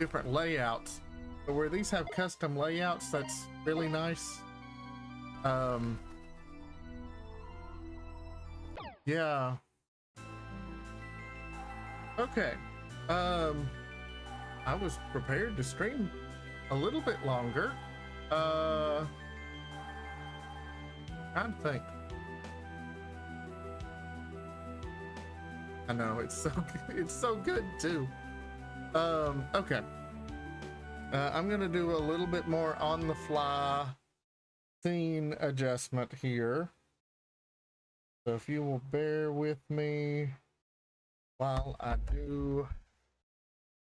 different layouts. But where these have custom layouts, that's really nice. Yeah. Okay. I was prepared to stream a little bit longer. Trying to think. I know it's so good too. Okay. I'm gonna do a little bit more on the fly scene adjustment here. So if you will bear with me while I do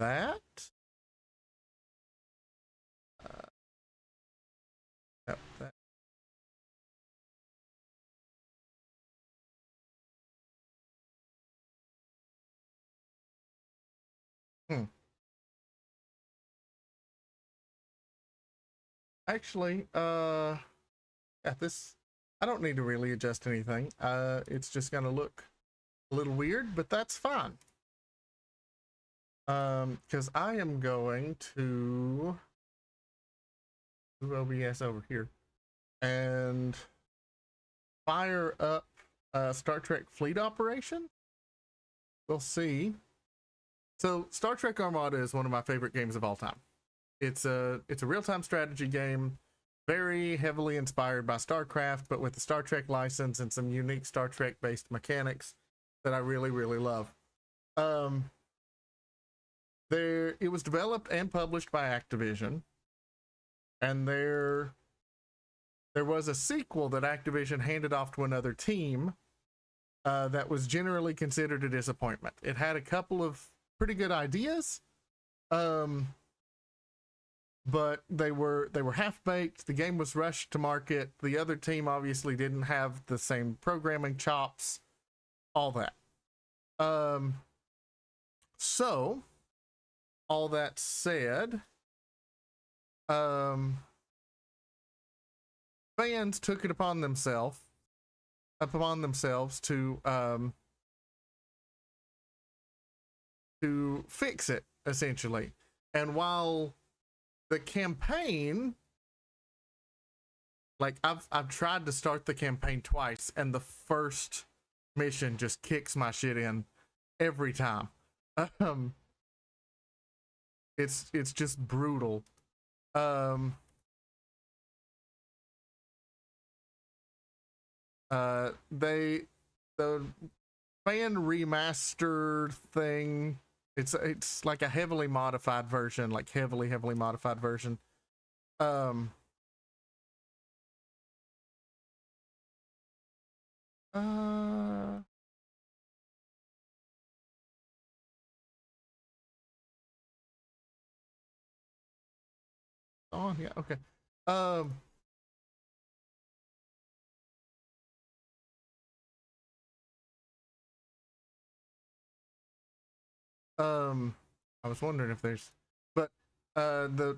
that. Yep, that. Actually, yeah, this, I don't need to really adjust anything. It's just gonna look a little weird, but that's fine. Because I am going to do OBS over here and fire up Star Trek Fleet Operation. We'll see. So Star Trek Armada is one of my favorite games of all time. It's a real-time strategy game, very heavily inspired by StarCraft, but with the Star Trek license and some unique Star Trek based mechanics that I really, really love. It was developed and published by Activision, and there was a sequel that Activision handed off to another team that was generally considered a disappointment. It had a couple of pretty good ideas, but they were half-baked. The game was rushed to market. The other team obviously didn't have the same programming chops, all that. So all that said, fans took it upon themselves to fix it, essentially. And while the campaign, like, I've tried to start the campaign twice, and the first mission just kicks my shit in every time. It's just brutal. The fan remaster thing, it's like a heavily modified version, like heavily modified version. Oh yeah, okay. um I was wondering if there's, but the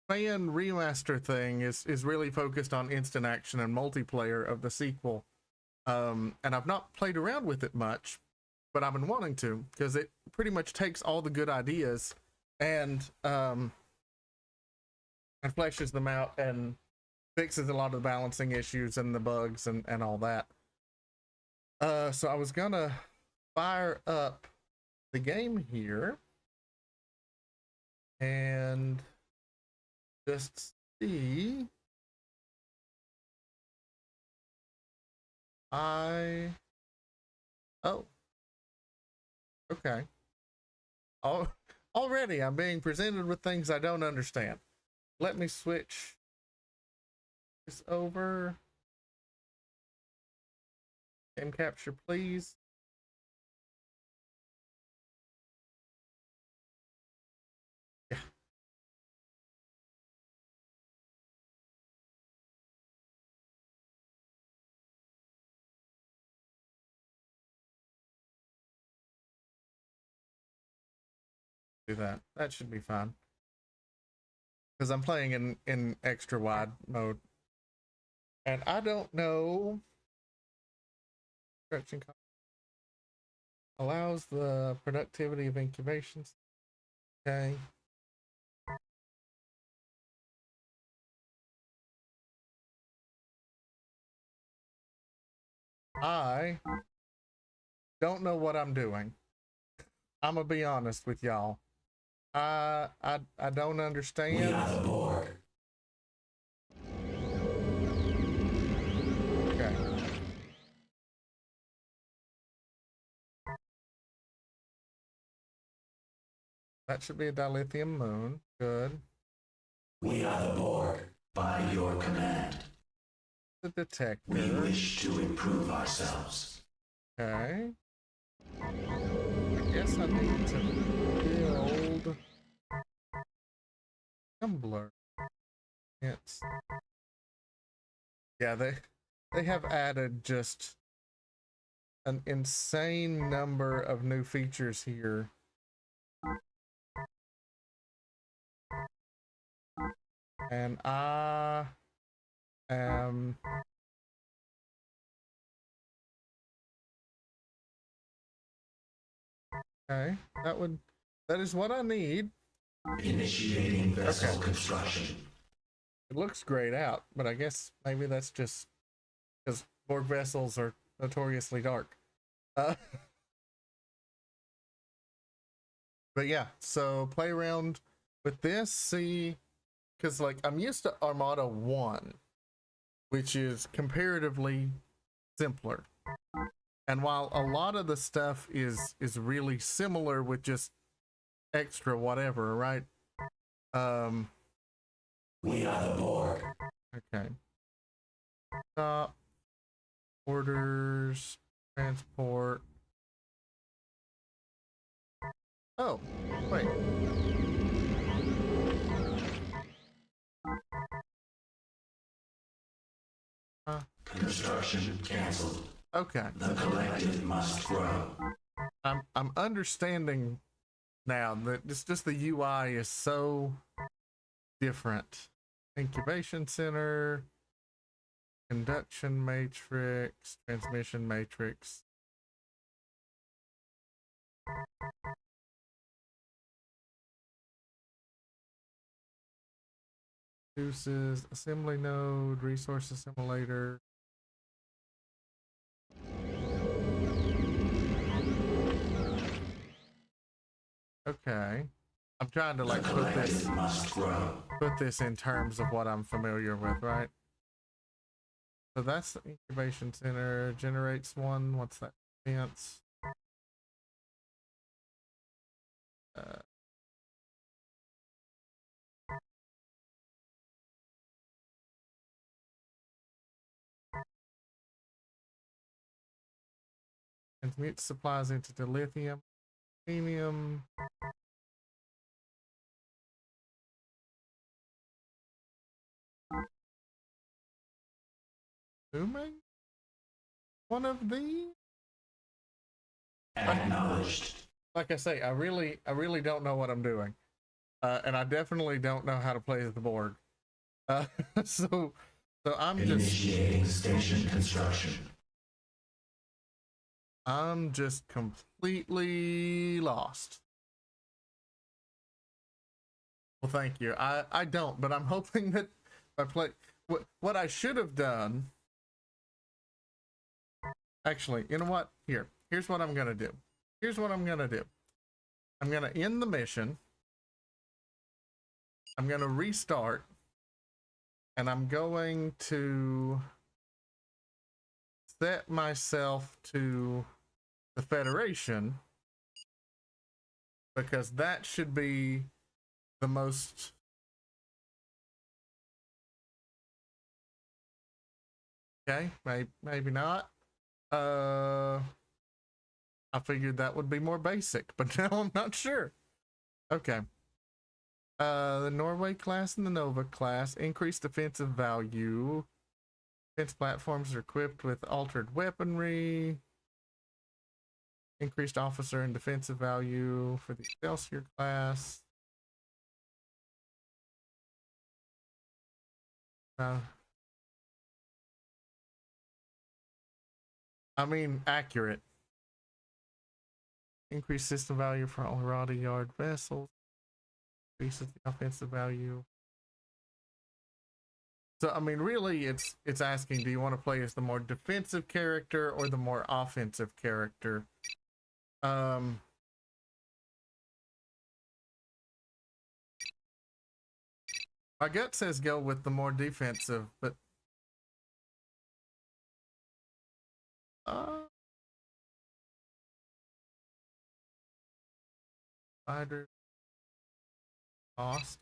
fan remaster thing is really focused on instant action and multiplayer of the sequel. And I've not played around with it much, but I've been wanting to, because it pretty much takes all the good ideas and fleshes them out and fixes a lot of the balancing issues and the bugs and all that. So I was gonna fire up the game here and just see. Oh, okay. Oh, already I'm being presented with things I don't understand. Let me switch this over. Game capture, please. Yeah. Do that. That should be fine. Because I'm playing in extra wide mode. And I don't know. Stretching allows the productivity of incubations. Okay. I don't know what I'm doing. I'm gonna be honest with y'all. I don't understand. We are the Borg. Okay. That should be a dilithium moon. Good. We are the Borg, by your command. The detector. We wish to improve ourselves. Okay. I guess I need to build tumbler. It's yeah, they have added just an insane number of new features here. And I am okay. That is what I need. Initiating vessel construction. It looks grayed out, but I guess maybe that's just because Borg vessels are notoriously dark. But yeah, so play around with this, see, because like I'm used to Armada 1, which is comparatively simpler. And while a lot of the stuff is really similar with just extra whatever, right? We are the Borg. Okay. Stop. Orders. Transport. Oh, wait. Construction canceled. Okay. The collective must grow. I'm understanding now that just the UI is so different. Incubation center, conduction matrix, transmission matrix. Uses assembly node, resource assimilator. Okay. I'm trying to like put this in terms of what I'm familiar with, right? So that's the incubation center, generates one. What's that? Chance. Transmute supplies into dilithium, premium. Assuming one of these. Acknowledged. like I say, I really don't know what I'm doing, and I definitely don't know how to play the board. Uh, so Initiating station construction. I'm just completely lost. Well, thank you. I don't, but I'm hoping that I play what I should have done. Actually, you know what? Here's what I'm gonna do. Here's what I'm gonna do. I'm gonna end the mission. I'm gonna restart, and I'm going to set myself to the Federation because that should be the most. Okay, maybe not. I figured that would be more basic, but now I'm not sure. Okay. The Norway class and the Nova class increased defensive value. Defense platforms are equipped with altered weaponry. Increased officer and defensive value for the Excelsior class. I mean, accurate. Increased system value for all Rada Yard vessels. Increases the offensive value. So I mean, really, it's asking, do you want to play as the more defensive character or the more offensive character? My gut says go with the more defensive, but spider cost.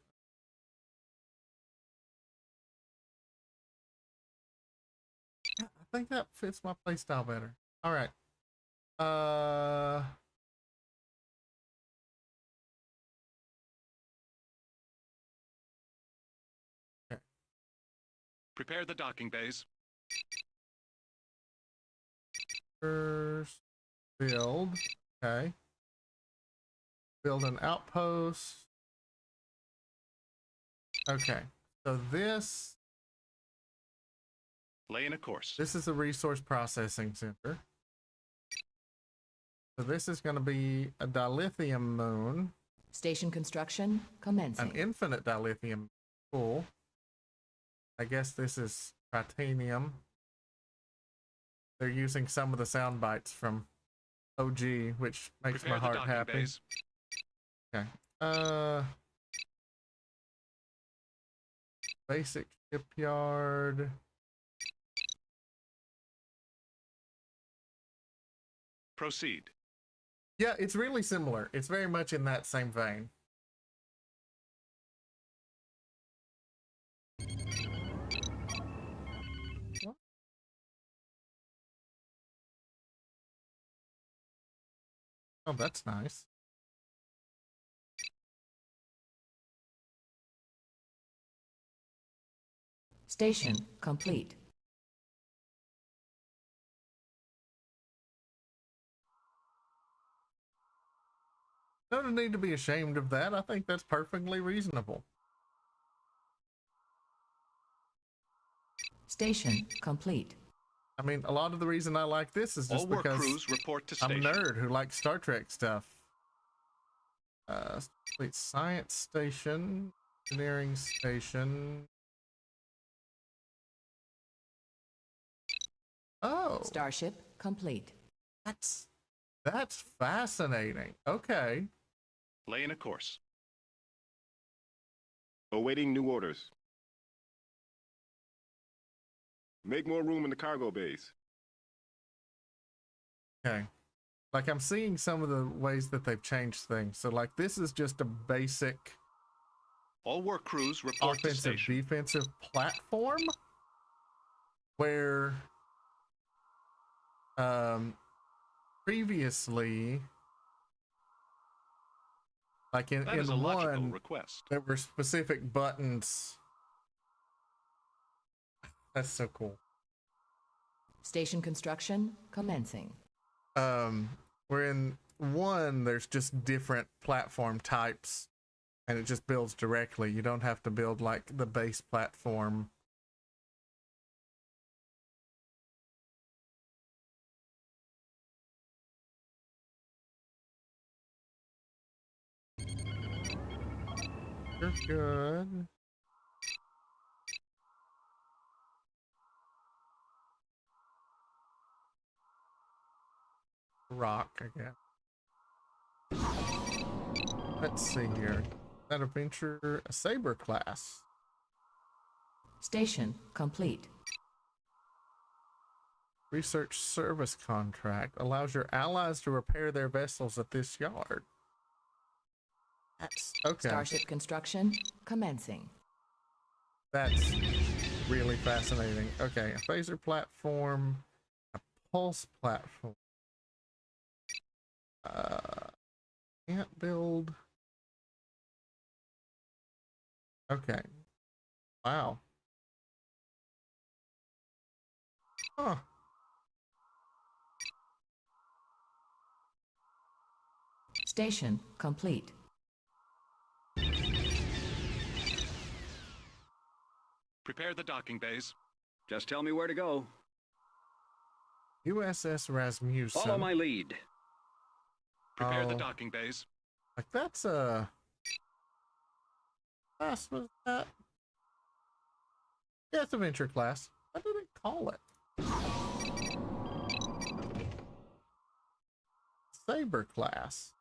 Yeah, I think that fits my playstyle better. All right. Okay. Prepare the docking bays. First build. Okay. Build an outpost. Okay. So this Lay in a course. This is a resource processing center. So this is going to be a dilithium moon. Station construction commencing. An infinite dilithium. Cool. I guess this is titanium. They're using some of the sound bites from OG, which makes Prepare my heart docking happy. bays. Okay. Basic shipyard. Proceed. Yeah, it's really similar. It's very much in that same vein. Oh, that's nice. Station complete. No need to be ashamed of that. I think that's perfectly reasonable. Station complete. I mean, a lot of the reason I like this is just All work because crews report to I'm station. a nerd who likes Star Trek stuff. Complete science station, engineering station. Oh, Starship complete. that's fascinating. Okay. Lay in a course. Awaiting new orders. Make more room in the cargo bays. Okay. Like I'm seeing some of the ways that they've changed things. So like this is just a basic All work crews report to offensive station. defensive platform where previously like in That is a logical one request. there were specific buttons. That's so cool. Station construction commencing. Where in one, there's just different platform types, and it just builds directly. You don't have to build like the base platform. You're good. Rock, I guess. Let's see here. That adventure, a saber class. Station complete. Research service contract allows your allies to repair their vessels at this yard. That's okay. Starship construction commencing. That's really fascinating. Okay, a phaser platform, a pulse platform. Can't build. Okay. Wow. Huh. Station complete. Prepare the docking bays. Just tell me where to go. USS Rasmussen. Follow my lead. Prepare the Oh. docking bays. Like that's a class, was that? Yeah, it's a venture class. What did it call it? Saber class.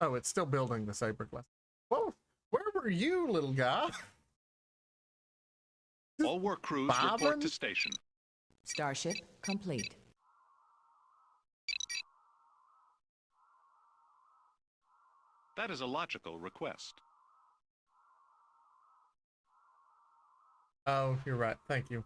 Oh, it's still building the saber class. Whoa, where were you, little guy? All work crews report Bobbin? to station. Starship complete. That is a logical request. Oh, you're right. Thank you.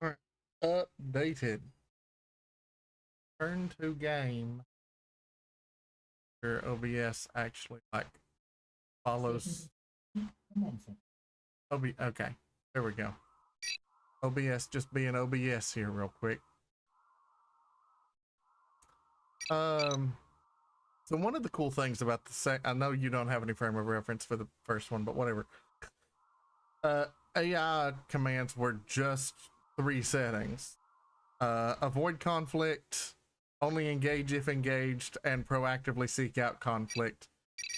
All right. Updated. Turn to game. Your OBS actually like follows. Okay. There we go. OBS just being OBS here real quick. So one of the cool things about the I know you don't have any frame of reference for the first one, but whatever. AI commands were just 3 settings. Avoid conflict, only engage if engaged, and proactively seek out conflict.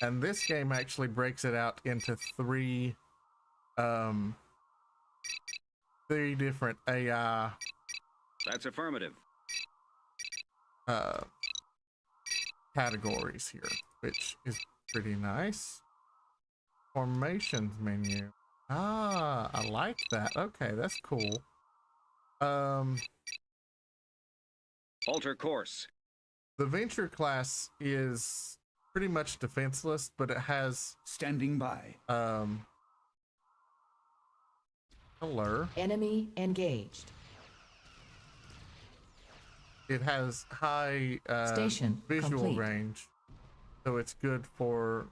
And this game actually breaks it out into 3 different AI That's affirmative. categories here, which is pretty nice. Formations menu. Ah, I like that. Okay, that's cool. Alter course. The venture class is pretty much defenseless, but it has Standing by. color. Enemy engaged. It has high Station visual complete. range, so it's good for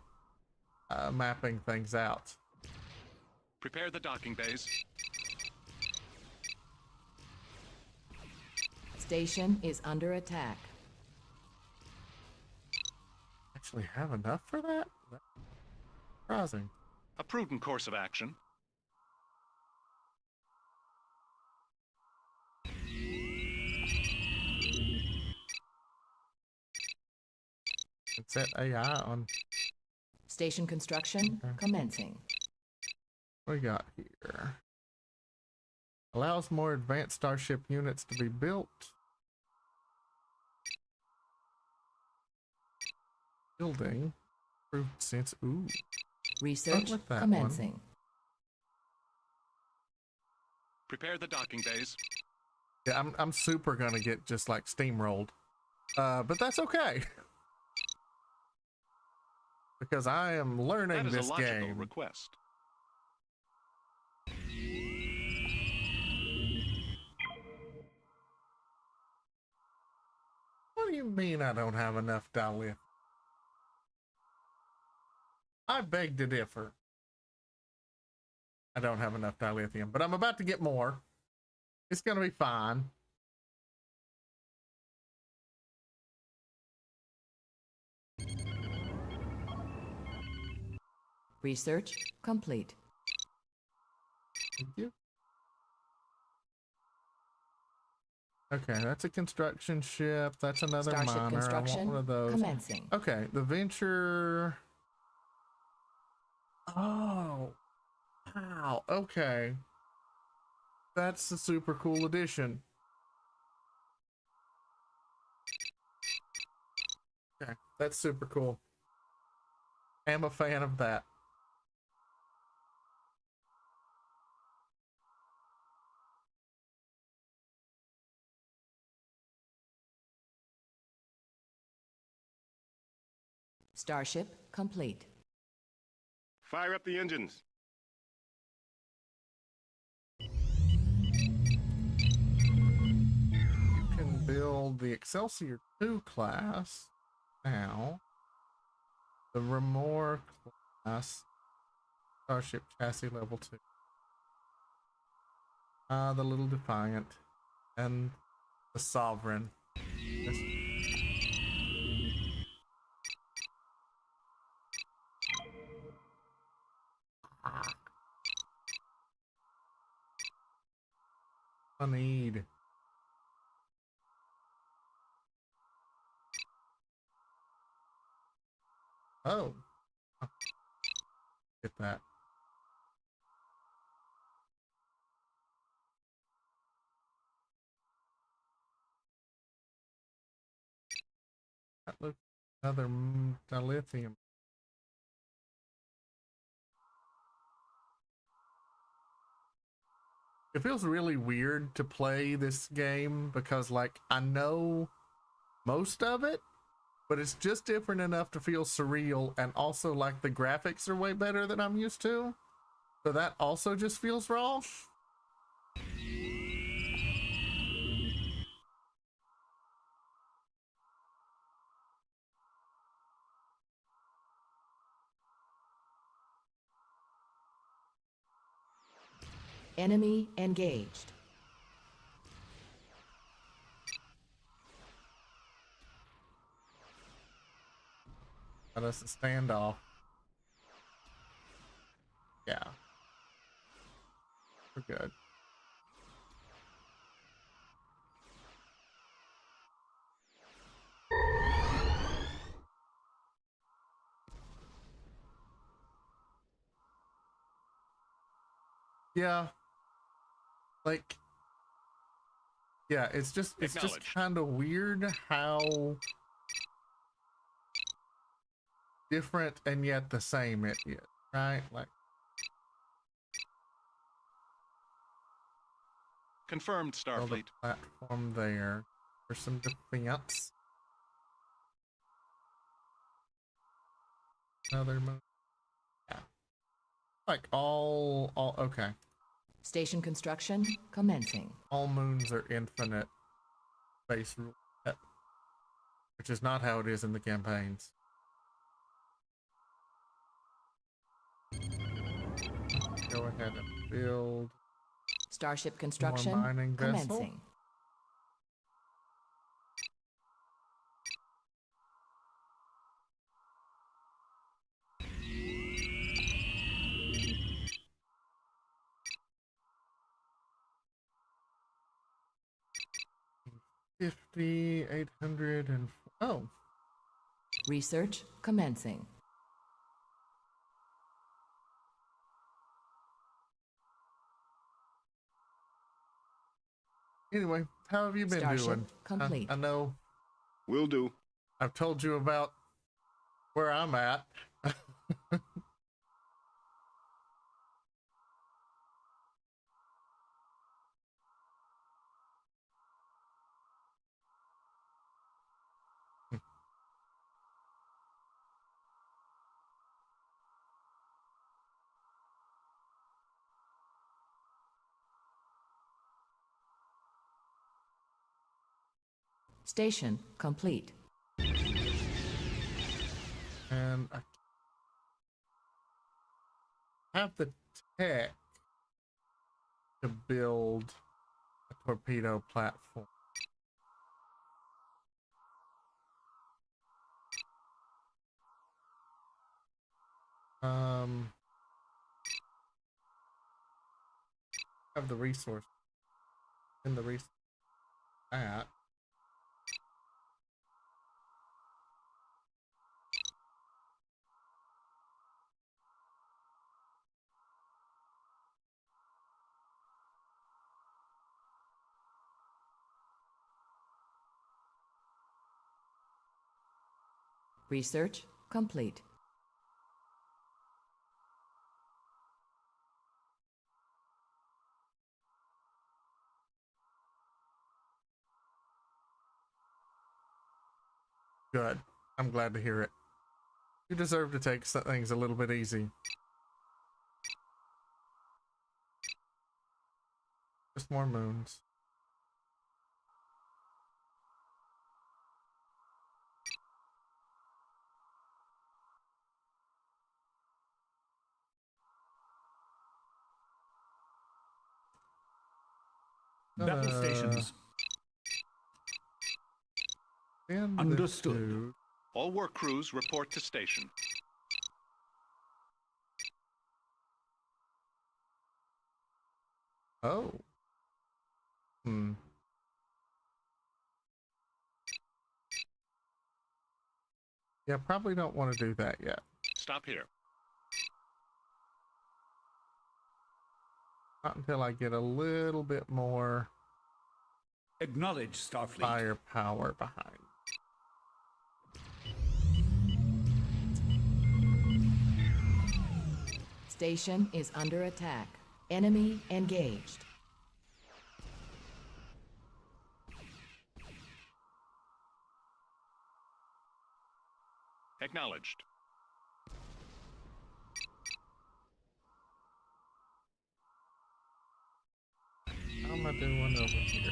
mapping things out. Prepare the docking bays. Station is under attack. Actually have enough for that? That's surprising. A prudent course of action. Let's set AI on. Station construction commencing. What we got here? Allows more advanced starship units to be built. Building. Improved sense. Ooh. Research with that one. commencing. Prepare the docking bays. Yeah, I'm super gonna get just like steamrolled. But that's okay. Because I am learning That is a this logical game. request. What do you mean I don't have enough dilithium? I beg to differ. I don't have enough dilithium, but I'm about to get more. It's gonna be fine. Research complete. Thank you. Okay, that's a construction ship. That's another Starship miner. I want construction one of those. commencing. Okay, the Venture. Oh, wow. Okay. That's a super cool addition. Okay, that's super cool. I'm a fan of that. Starship complete. Fire up the engines. You can build the Excelsior 2 class now. The Remor class. Starship chassis level 2. The Little Defiant. And the Sovereign. This- I need. Oh. Get that. That looks another dilithium. It feels really weird to play this game because like I know most of it, but it's just different enough to feel surreal, and also like the graphics are way better than I'm used to. So that also just feels wrong. Enemy engaged. But it's a standoff. Yeah. We're good. Yeah. Like yeah, it's just Acknowledged. kind of weird how different and yet the same it is, right? Like Confirmed, build a Starfleet. platform there for some defense. Another moon. Yeah. Like all okay. Station construction commencing. All moons are infinite base rule, which is not how it is in the campaigns. Go ahead and build Starship construction mining vessel. commencing. $50, 800, and oh, Research commencing. anyway, how have you been Starship doing? complete. I know Will do. I've told you about where I'm at. Station complete. And I have the tech to build a torpedo platform. Have the resource in the resource at Research complete. good. I'm glad to hear it. You deserve to take things a little bit easy. Just more moons. Battle stations. And Understood. All work crews report to station. Oh. Yeah, probably don't want to do that yet. Stop here. Not until I get a little bit more Acknowledge, Starfleet. firepower behind. Station is under attack. Enemy engaged. Acknowledged. How am I doing over here?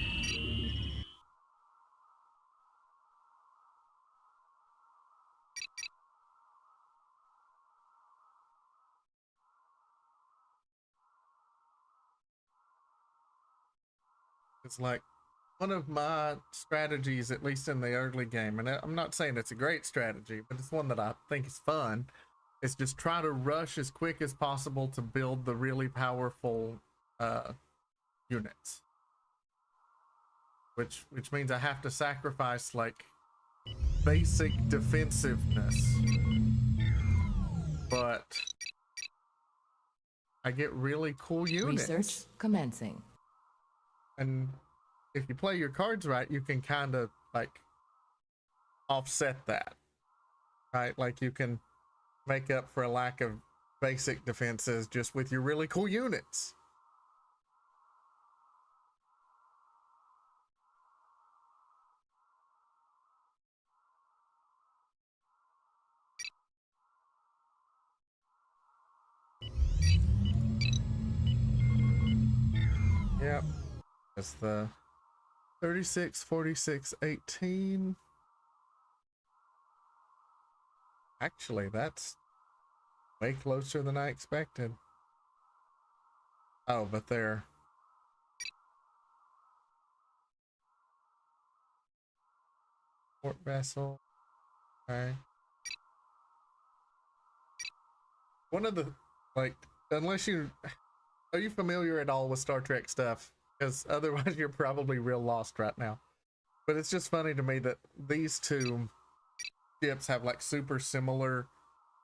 It's like one of my strategies, at least in the early game, and I'm not saying it's a great strategy, but it's one that I think is fun, is just try to rush as quick as possible to build the really powerful units. Which means I have to sacrifice like basic defensiveness. But I get really cool units. Research commencing. And if you play your cards right, you can kind of like offset that, right? Like you can make up for a lack of basic defenses just with your really cool units. Yep. That's the 36, 46, 18. Actually, that's way closer than I expected. Oh, but they're port vessel. Okay. One of the, like, unless you, are you familiar at all with Star Trek stuff? Because otherwise you're probably real lost right now. But it's just funny to me that these two ships have like super similar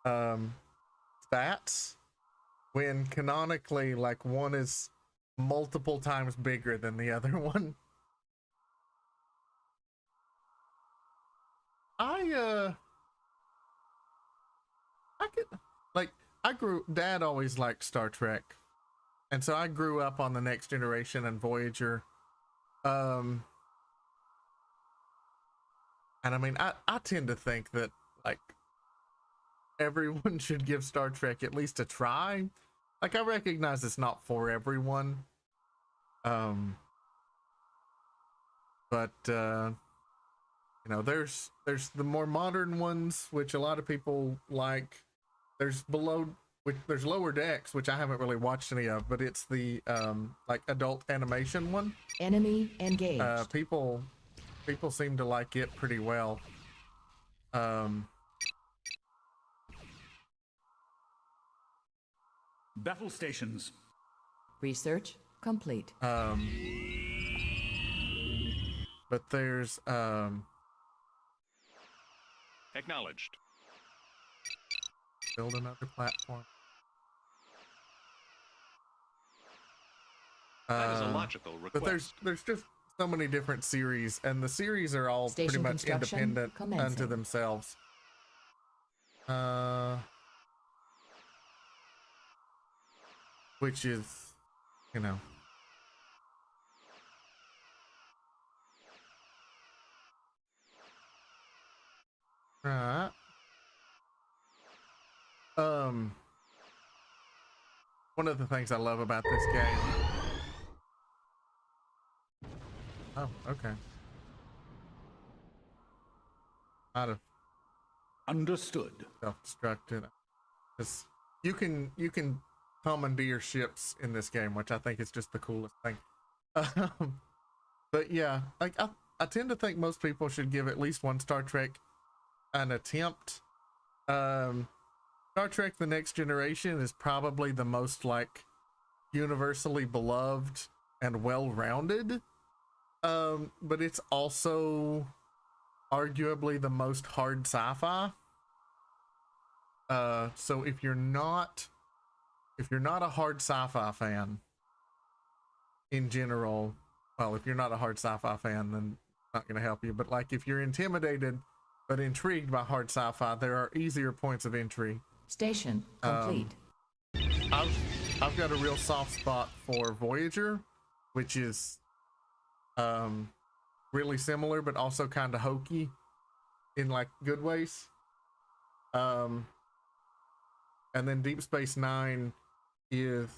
stats, when canonically like one is multiple times bigger than the other one. I could like, Dad always liked Star Trek, and so I grew up on the Next Generation and Voyager. And I mean, I tend to think that like everyone should give Star Trek at least a try. Like, I recognize it's not for everyone. But you know, there's the more modern ones, which a lot of people like. There's there's Lower Decks, which I haven't really watched any of, but it's the like adult animation one. Enemy engaged. People seem to like it pretty well. Battle stations. Research complete. But there's Acknowledged. build another platform. That is a logical request. But there's just so many different series, and the series are all Station pretty much construction independent commencing. unto themselves. Which is, you know. Right. One of the things I love about this game. Oh, okay. Out of Understood. self-destructed. Because you can commandeer ships in this game, which I think is just the coolest thing. But yeah, like I tend to think most people should give at least one Star Trek an attempt. Star Trek: The Next Generation is probably the most like universally beloved and well-rounded, but it's also arguably the most hard sci-fi. So if you're not a hard sci-fi fan in general, well, if you're not a hard sci-fi fan, then it's not going to help you. But like if you're intimidated but intrigued by hard sci-fi, there are easier points of entry. Station complete. I've got a real soft spot for Voyager, which is really similar but also kind of hokey in like good ways. And then Deep Space Nine is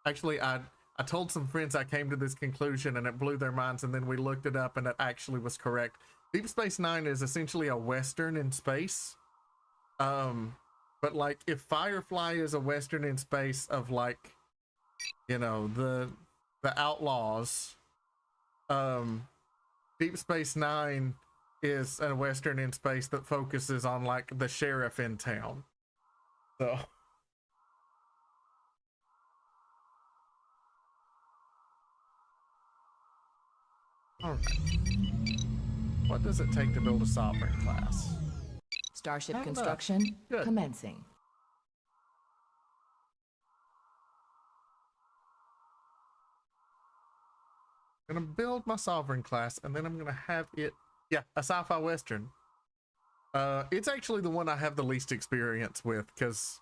actually, I told some friends I came to this conclusion and it blew their minds, and then we looked it up and it actually was correct. Deep Space Nine is essentially a Western in space. But like if Firefly is a Western in space of like, you know, the Outlaws, Deep Space Nine is a Western in space that focuses on like the sheriff in town. So all right. What does it take to build a sovereign class? Starship Not enough. construction Good. commencing. I'm gonna build my sovereign class, and then I'm gonna have it, yeah, a sci-fi western. It's actually the one I have the least experience with because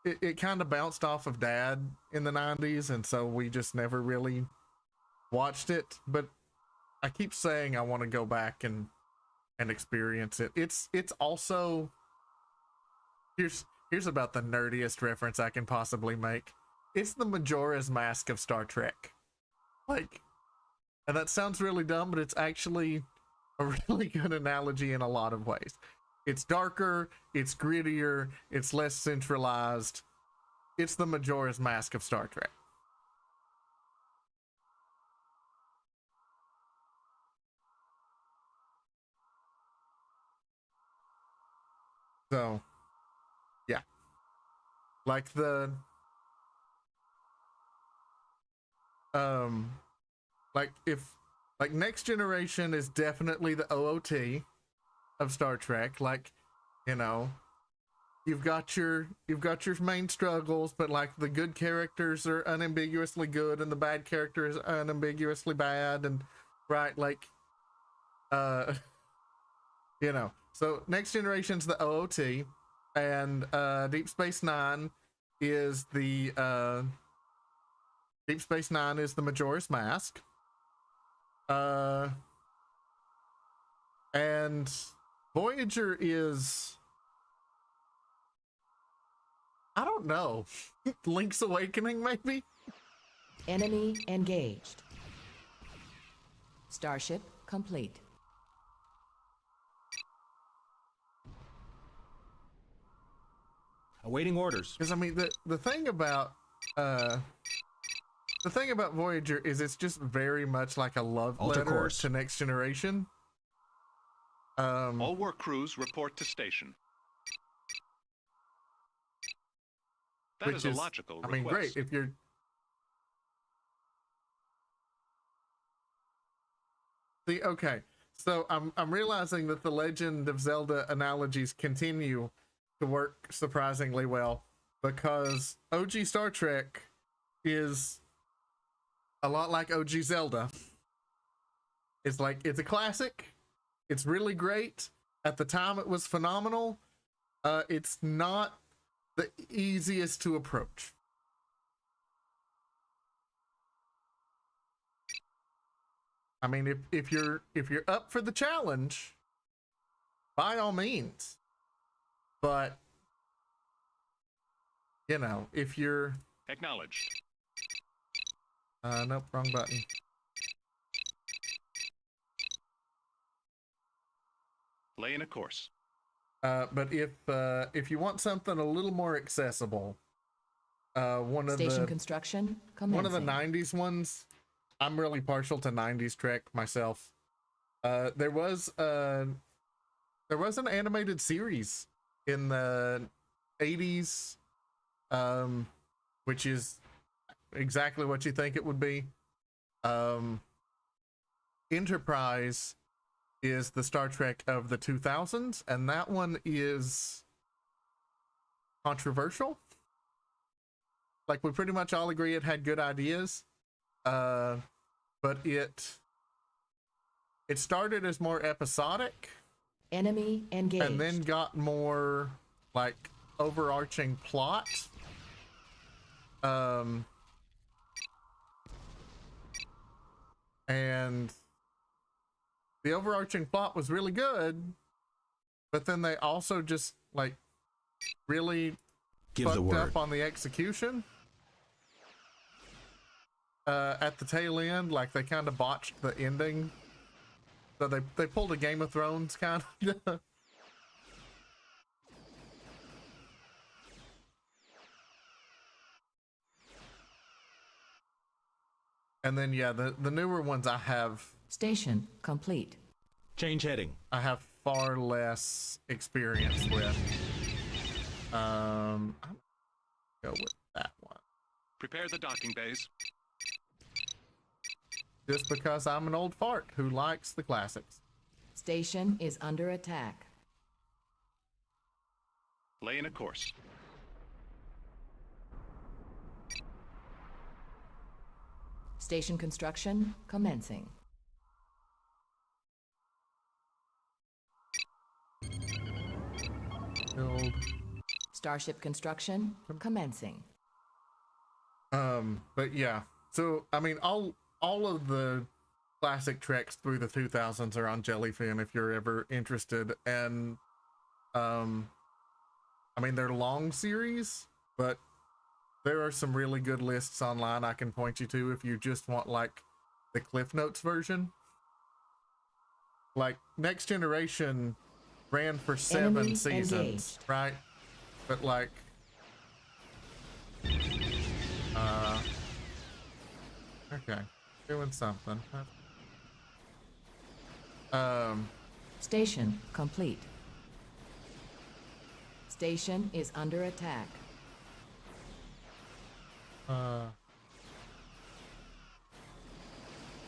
it kind of bounced off of Dad in the 90s, and so we just never really watched it. But I keep saying I want to go back and experience it. It's also, here's about the nerdiest reference I can possibly make. It's the Majora's Mask of Star Trek. Like, and that sounds really dumb, but it's actually a really good analogy in a lot of ways. It's darker, it's grittier, it's less centralized. It's the Majora's Mask of Star Trek. So, yeah. Like like if, like Next Generation is definitely the OOT of Star Trek. Like, you know, you've got your main struggles, but like the good characters are unambiguously good and the bad characters are unambiguously bad, and right, like you know, so Next Generation's the OOT, and Deep Space Nine is the Majora's Mask. And Voyager is, I don't know, Link's Awakening maybe? Enemy engaged. Starship complete. Awaiting orders. Because I mean, the thing about Voyager is it's just very much like a love Alter letter course. to Next Generation. All work crews report to station. That Which is a is, logical I request. mean, great if you're. See, okay, so I'm realizing that the Legend of Zelda analogies continue to work surprisingly well, because OG Star Trek is a lot like OG Zelda. It's like, it's a classic. It's really great. At the time, it was phenomenal. It's not the easiest to approach. I mean, if you're up for the challenge, by all means. But you know, if you're Acknowledged. nope, wrong button. Laying a course. But if you want something a little more accessible, one of Station the construction commencing. one of the 90s ones, I'm really partial to 90s Trek myself. There was an animated series in the 80s, which is exactly what you think it would be. Enterprise is the Star Trek of the 2000s, and that one is controversial. Like, we pretty much all agree it had good ideas, but it started as more episodic Enemy engaged. and then got more like overarching plot. And the overarching plot was really good, but then they also just like really Give the fucked word. up on the execution at the tail end. Like, they kind of botched the ending, so they pulled a Game of Thrones kind of. And then yeah, the newer ones I have Station complete. Change heading. far less experience with. I'm gonna go with that one. Prepare the docking bays. Just because I'm an old fart who likes the classics. Station is under attack. Laying a course. Station construction commencing. Build. Starship construction commencing. But yeah. So I mean, all of the classic treks through the 2000s are on Jellyfin if you're ever interested. And I mean, they're long series, but there are some really good lists online I can point you to if you just want like the Cliff Notes version. Like, Next Generation ran for 7 Enemy seasons, engaged. right? But like, okay, doing something. Station complete. Station is under attack.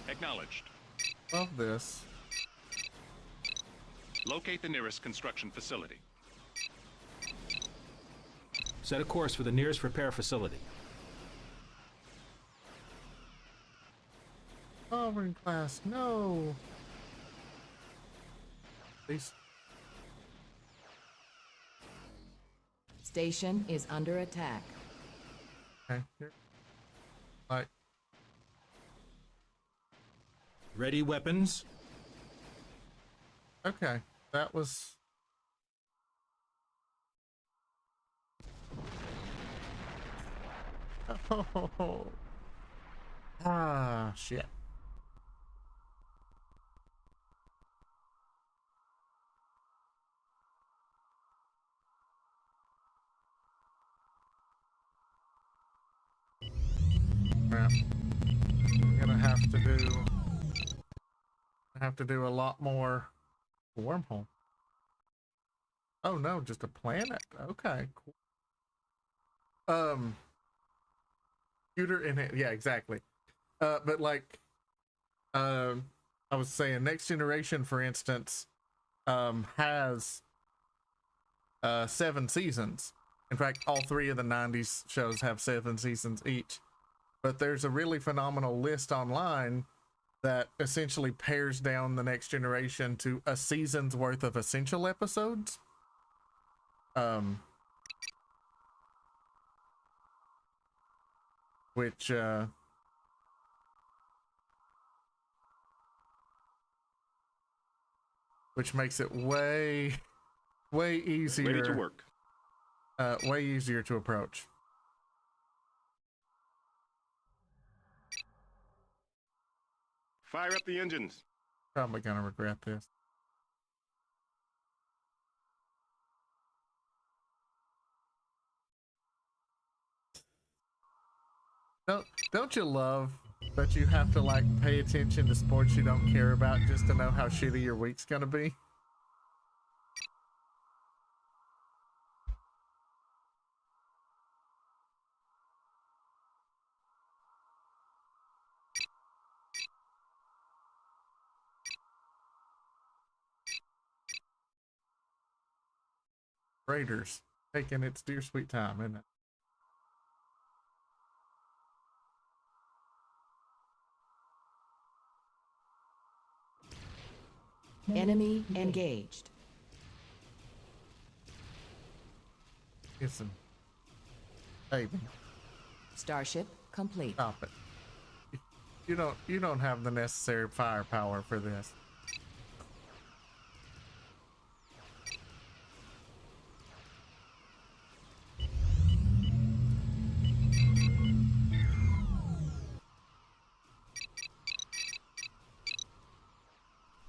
Acknowledged. Love this. Locate the nearest construction facility. Set a course for the nearest repair facility. Sovereign class, no. These. Station is under attack. Okay, here. Like, Ready weapons. okay, that was. Oh. Ah, shit. crap. I'm gonna have to do a lot more wormhole. Oh no, just a planet. Okay, cool. Computer in it. Yeah, exactly. But like, I was saying, Next Generation, for instance, has 7 seasons. In fact, all 3 of the 90s shows have 7 seasons each. But there's a really phenomenal list online that essentially pares down the Next Generation to a season's worth of essential episodes. Which makes it way easier. Ready to work. Way easier to approach. Fire up the engines. Probably gonna regret this. Don't you love that you have to like pay attention to sports you don't care about just to know how shitty your week's gonna be? Raiders taking its dear sweet time, isn't it? Enemy engaged. Listen. Baby, Starship complete. stop it. You don't have the necessary firepower for this.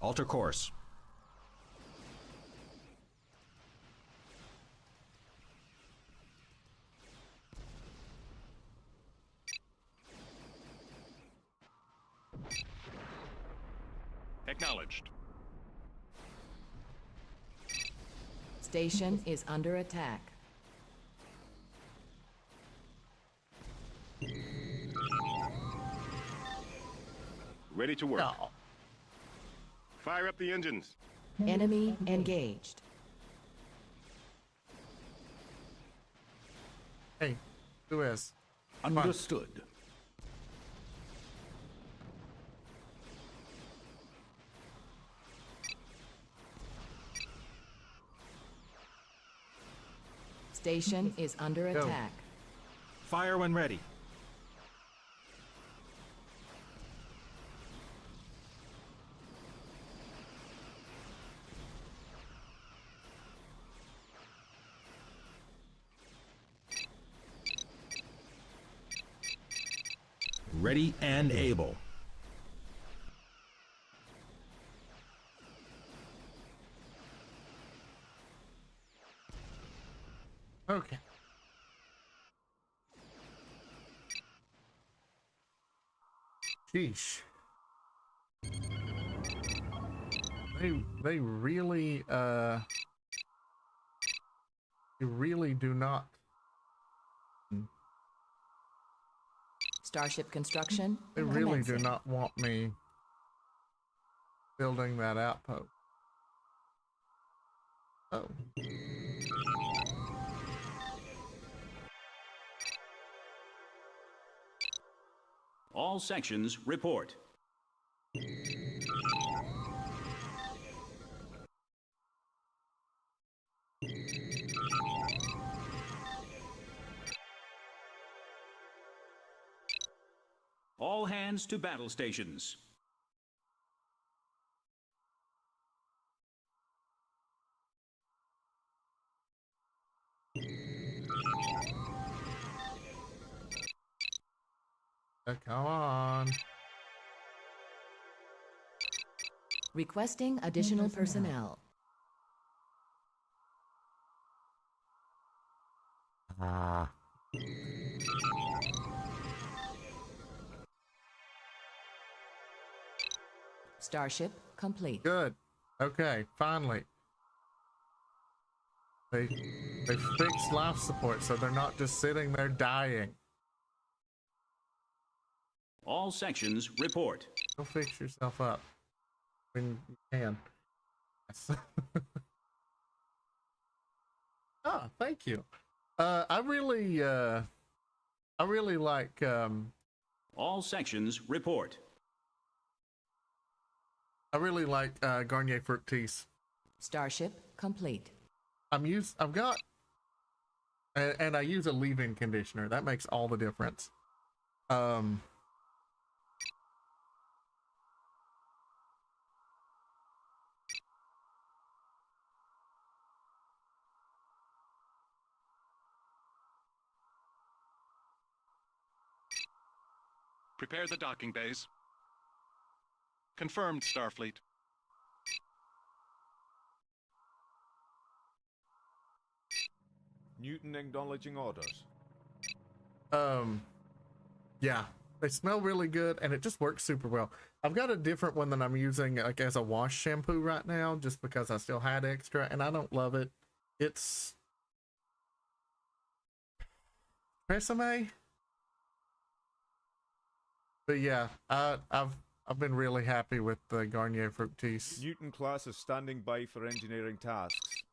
Alter course. Acknowledged. Station is under attack. Ready to work. No. Fire up the engines. Enemy engaged. Hey, who is? Understood. Station is under Go. attack. Fire when ready. Ready and able. Okay. Sheesh. They really you really do not. Starship construction They really do commencing. not want me building that outpost. Oh. All sections report. All hands to battle stations. Come on. Requesting additional personnel. Starship complete. Good. Okay, finally. They fixed life support so they're not just sitting there dying. All sections report. Go fix yourself up when you can. Yes. Ah, thank you. I really like All sections report. Garnier Fructis. Starship complete. I've got and I use a leave-in conditioner. That makes all the difference. Prepare the docking bays. Confirmed, Starfleet. Newton acknowledging orders. Yeah, they smell really good and it just works super well. I've got a different one that I'm using like as a wash shampoo right now just because I still had extra and I don't love it. It's Tresemme. But yeah, I've been really happy with the Garnier Fructis. Newton class is standing by for engineering tasks.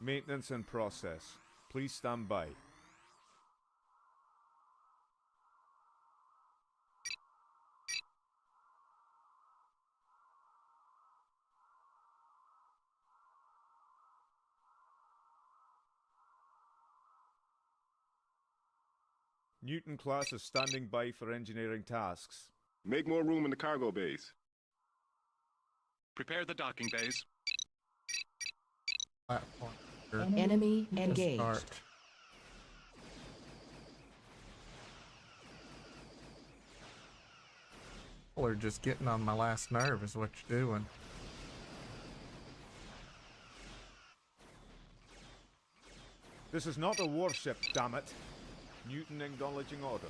Maintenance in process. Please stand by. Newton class is standing by for engineering tasks. Make more room in the cargo bays. Prepare the docking bays. Platform. Enemy engaged. Start. People are just getting on my last nerve is what you're doing. This is not a warship, damn it. Newton acknowledging orders.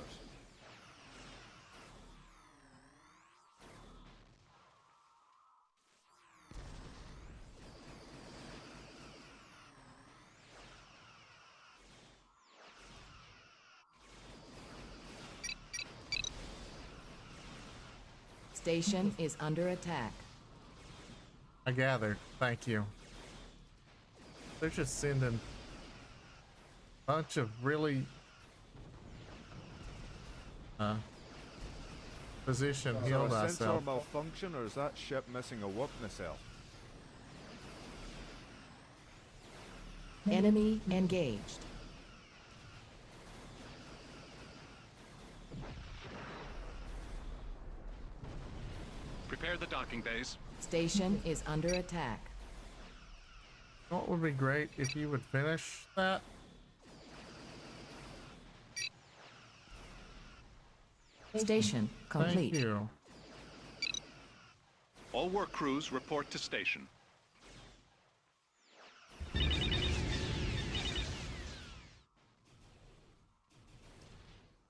Station is under attack. I gathered. Thank you. They're just sending a bunch of really position Is heal there a sensor thyself. malfunction or is that ship missing a warp nacelle? Enemy engaged. Prepare the docking bays. Station is under attack. You know what would be great if you would finish that? Station complete. Thank you. All work crews report to station.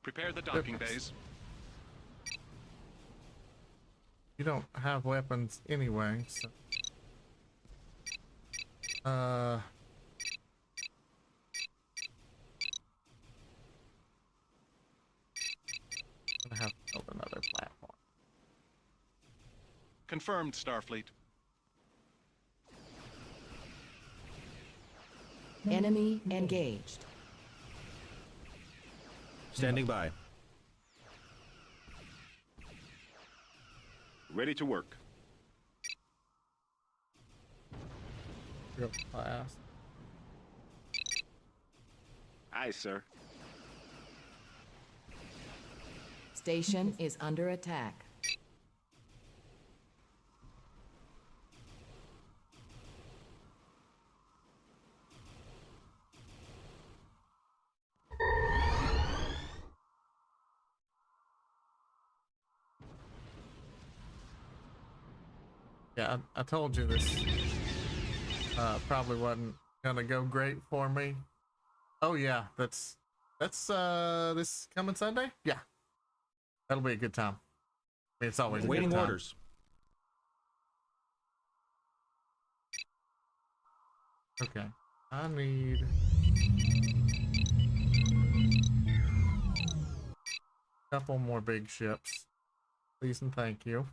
Prepare the docking bays. You don't have weapons anyway, so gonna have to build another platform. Confirmed, Starfleet. Enemy engaged. Standing by. Ready to work. Real class. Aye, sir. Station is under attack. Yeah, I told you this probably wasn't gonna go great for me. Oh yeah, that's this coming Sunday. Yeah, that'll be a good time. I mean, it's always a Waiting good time. orders. Okay. I need a couple more big ships. Please and thank you.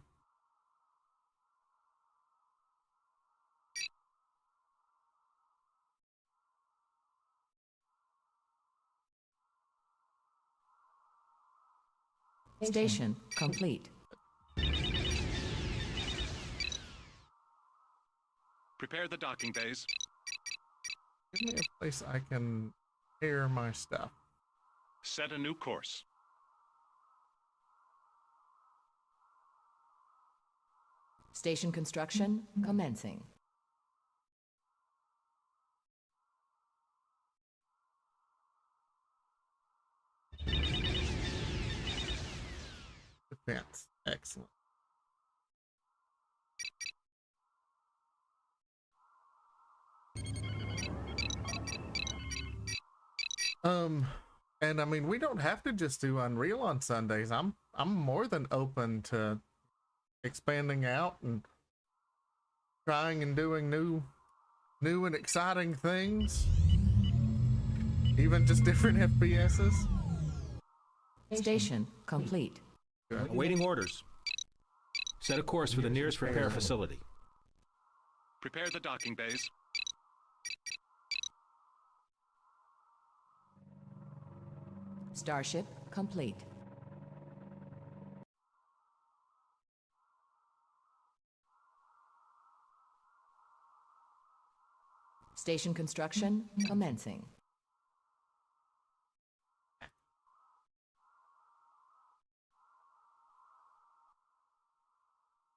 Station complete. Prepare the docking bays. Give me a place I can air my stuff. Set a new course. Station construction commencing. Defense. Excellent. And I mean, we don't have to just do Unreal on Sundays. I'm more than open to expanding out and trying and doing new and exciting things. Even just different FPSs. Station complete. Good. Awaiting orders. Set a course for the nearest repair facility. Prepare the docking bays. Starship complete. Station construction commencing.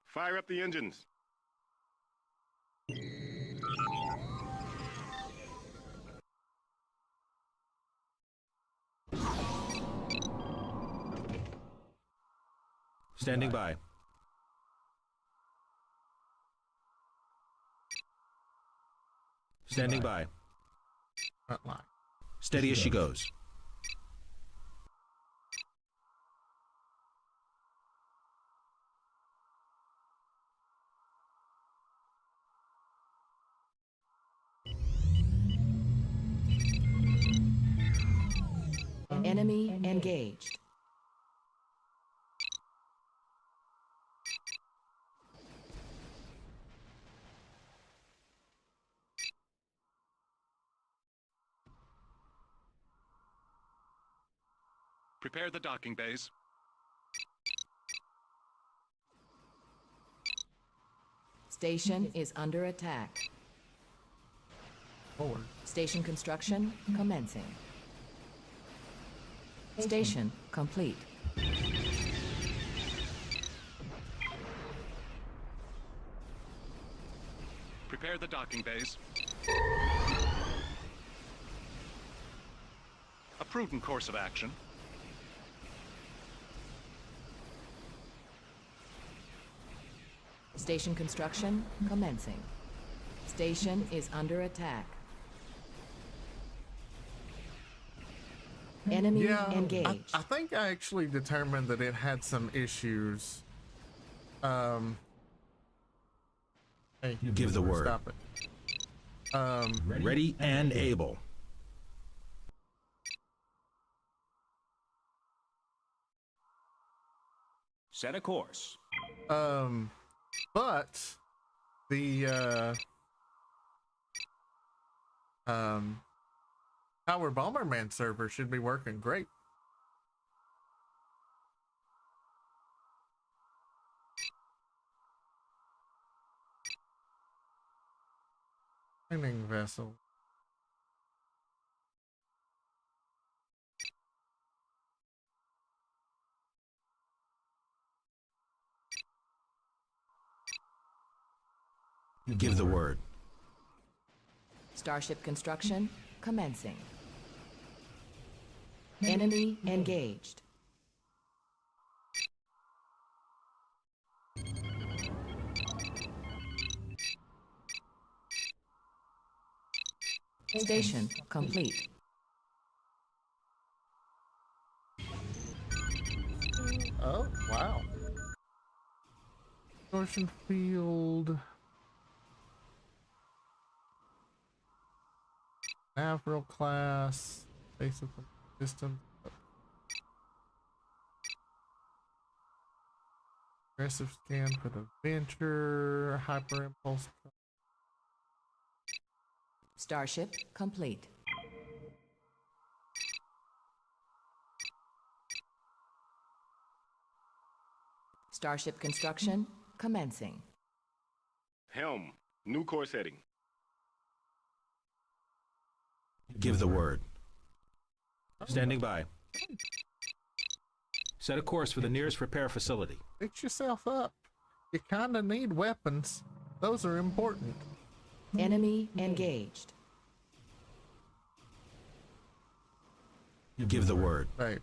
Fire up the engines. Standing by. Standing by. Front line. Steady as she goes. Enemy engaged. Prepare the docking bays. Station is under attack. Forward. Station construction commencing. Station complete. Prepare the docking bays. A prudent course of action. Station construction commencing. Station is under attack. Enemy Yeah, engaged. I think I actually determined that it had some issues. Hey, Give the word. Stop it. Ready and able. Set a course. But the Power Bomberman server should be working great. Mining vessel. Give the word. Starship construction commencing. Enemy engaged. Station complete. Oh, wow. Ocean field. Avril class, basic system, aggressive scan for the venture, hyper impulse. Starship complete. Starship construction commencing. Helm. New course heading. Give the word. Standing by. Set a course for the nearest repair facility. Fix yourself up. You kind of need weapons. Those are important. Enemy engaged. Give the word. Right.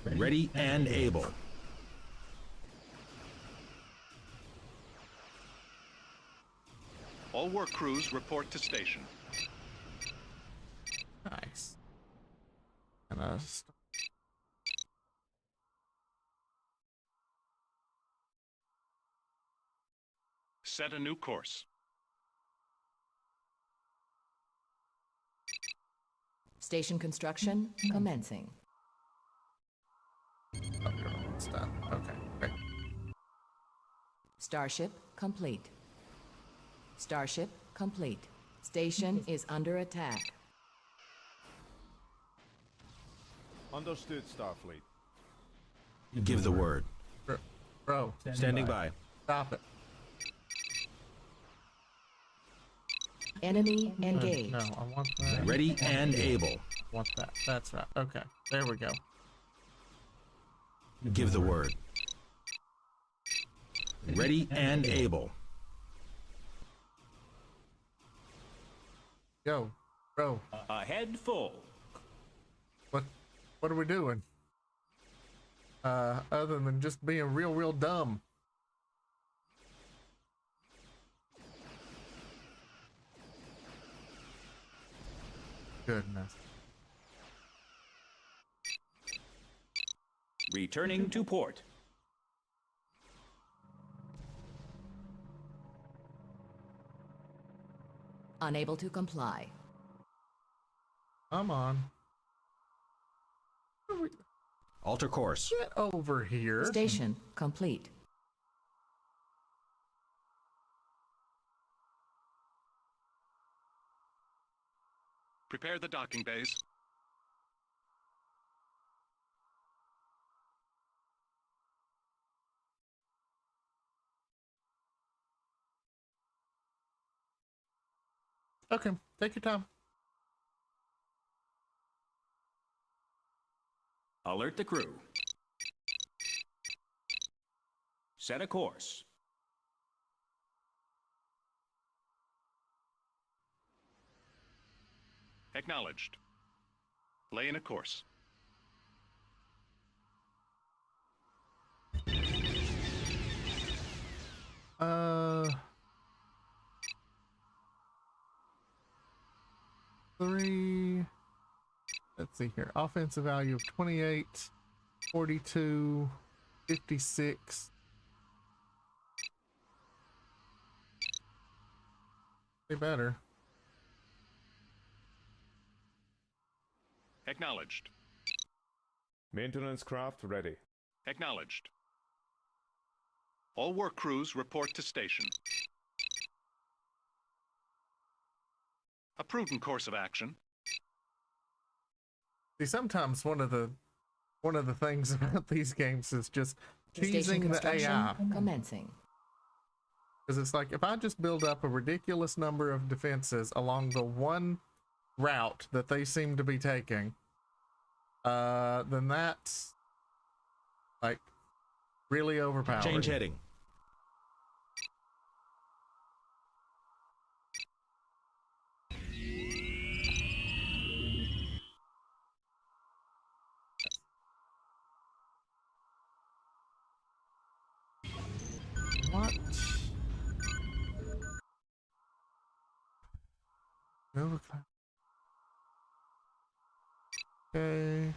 Ready and able. All work crews report to station. Nice. And Set a new course. Station construction commencing. stuff. Okay. Great. Starship complete. Starship complete. Station is under attack. Understood, Starfleet. Give the word. Bro, Standing by. stop it. Enemy engaged. No, I want that. Ready and able. I want that. That's right. Okay. There we go. Give the word. Ready and able. Yo, bro, Ahead full. what are we doing? Other than just being real dumb. Goodness. Returning to port. Unable to comply. Come on. Alter course. Get over here. Station complete. Prepare the docking bays. Okay, take your time. Alert the crew. Set a course. Acknowledged. Lay in a course. Three. Let's see here. Offensive value of 28, 42, 56. They better. Acknowledged. Maintenance craft ready. Acknowledged. All work crews report to station. A prudent course of action. See, sometimes one of the things about these games is just Station teasing the construction AI. commencing. Because it's like, if I just build up a ridiculous number of defenses along the one route that they seem to be taking, then that's like really overpowered. Change heading. What? Overclock. Okay.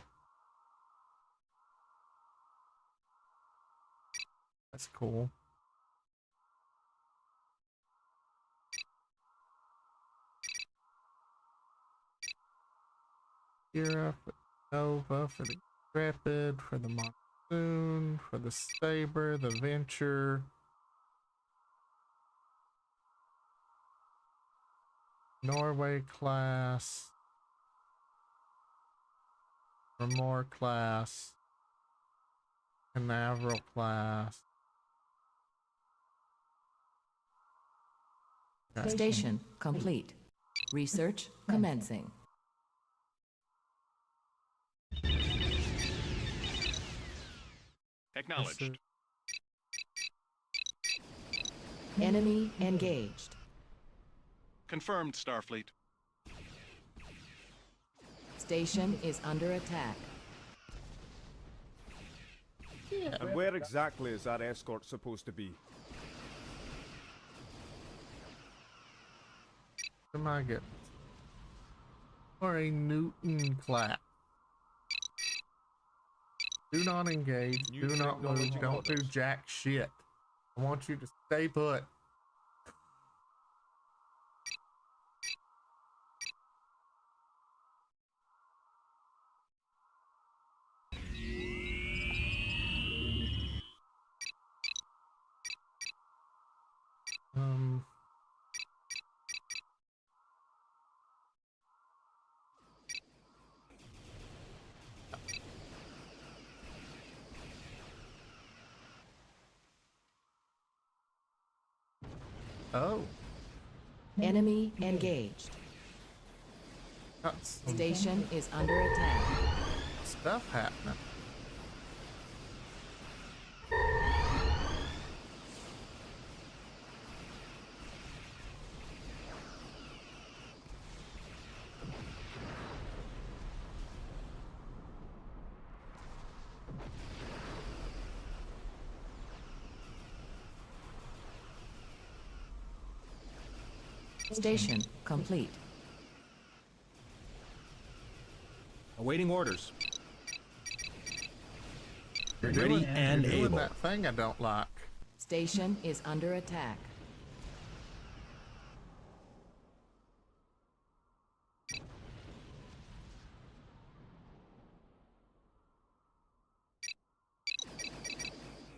That's cool. Kira, for the Nova, for the Intrepid, for the Monsoon, for the Saber, the Venture, Norway class, Remor class, Canaveral class. Okay. Station complete. Research commencing. Acknowledged. Enemy engaged. Confirmed, Starfleet. Station is under attack. And where exactly is that escort supposed to be? What am I getting? For a Newton class. Do not engage. New Do not move. technology Don't do orders. jack shit. I want you to stay put. Um. Oh, Enemy engaged. got some Station is under attack. stuff happening. Station complete. Awaiting orders. You're Ready doing, and you're doing able. that thing I don't like. Station is under attack.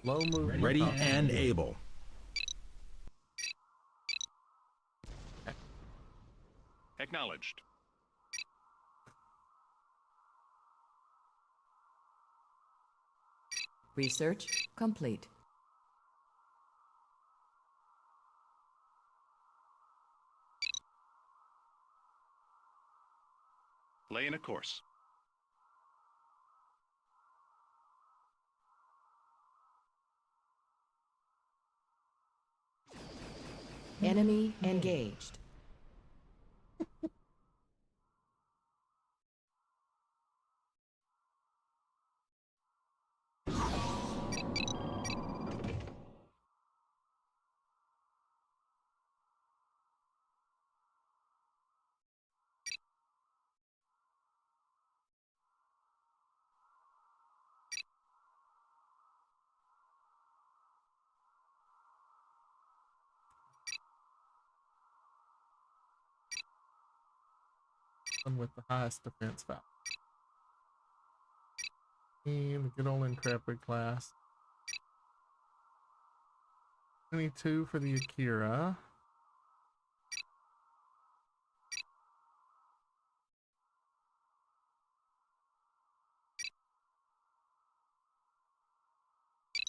Low movement. Ready up. and able. Acknowledged. Research complete. Laying a course. Enemy engaged. One with the highest defense value. And the good old Intrepid class. 22 for the Akira.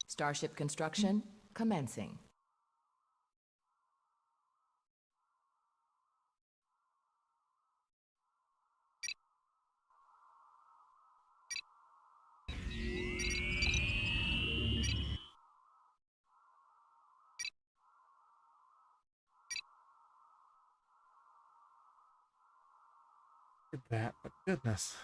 Starship construction commencing. Look at that, but goodness.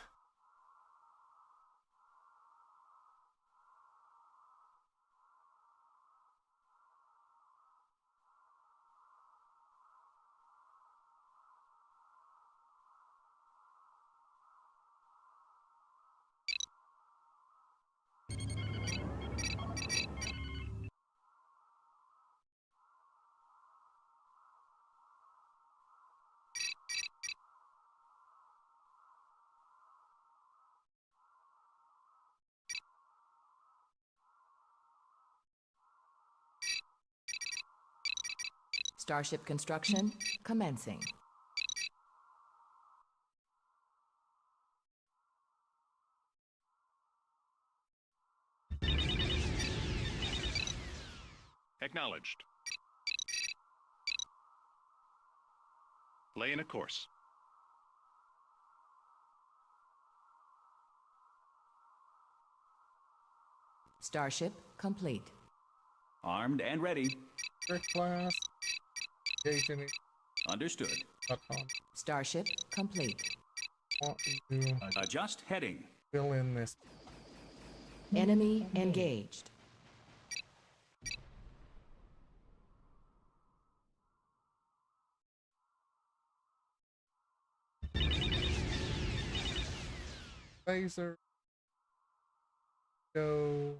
Starship construction commencing. Acknowledged. Laying a course. Starship complete. Armed and ready. First class. Engaging Understood. Starship complete. want to Adjust heading. fill in this. Enemy engaged. Phaser. Go.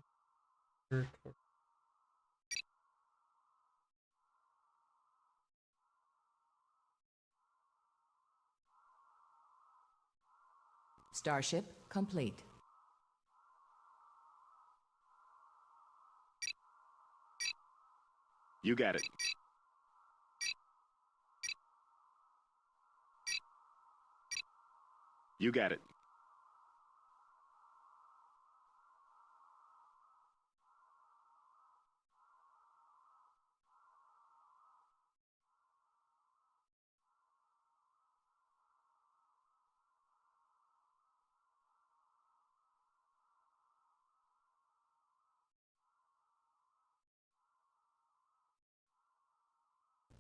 Starship complete. You got it. You got it.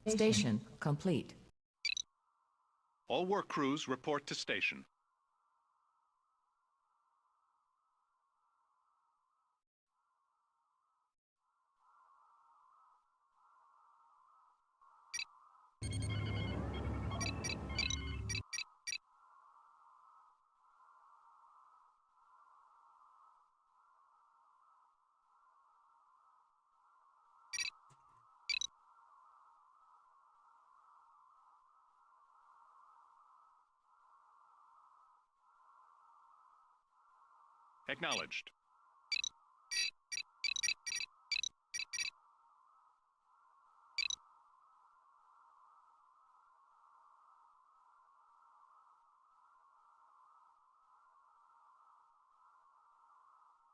Station complete. All work crews report to station. Acknowledged.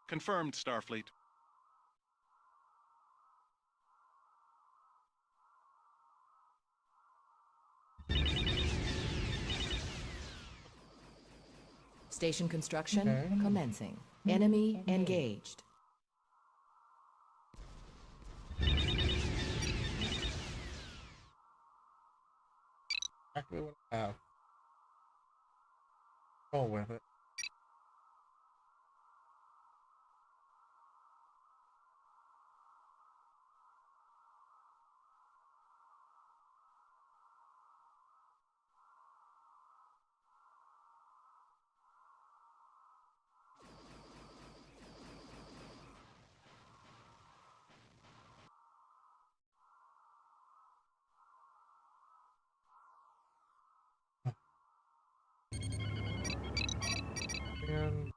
Confirmed, Starfleet. Station construction Okay. commencing. Enemy engaged. Exactly what I have. Go with it. And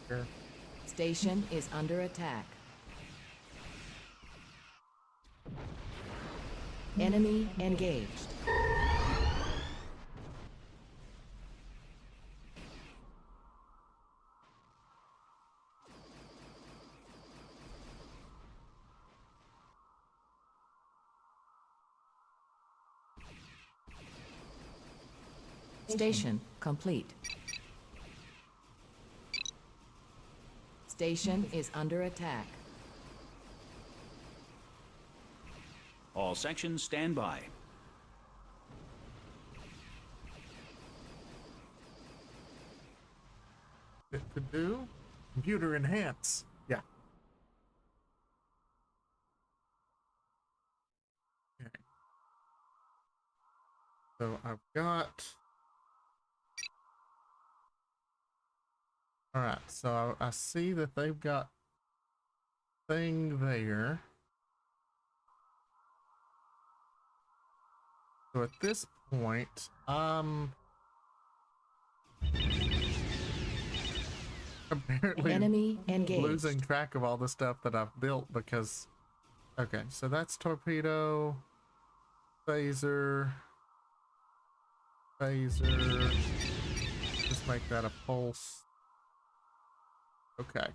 here. Station is under attack. Enemy engaged. Station complete. Station is under attack. All sections stand by. It to do. Computer enhance. Yeah. Okay. So I've got. All right. So I see that they've got thing there. So at this point, apparently Enemy engaged. losing track of all the stuff that I've built because... Okay, so that's torpedo, phaser, phaser. Just make that a pulse. Okay.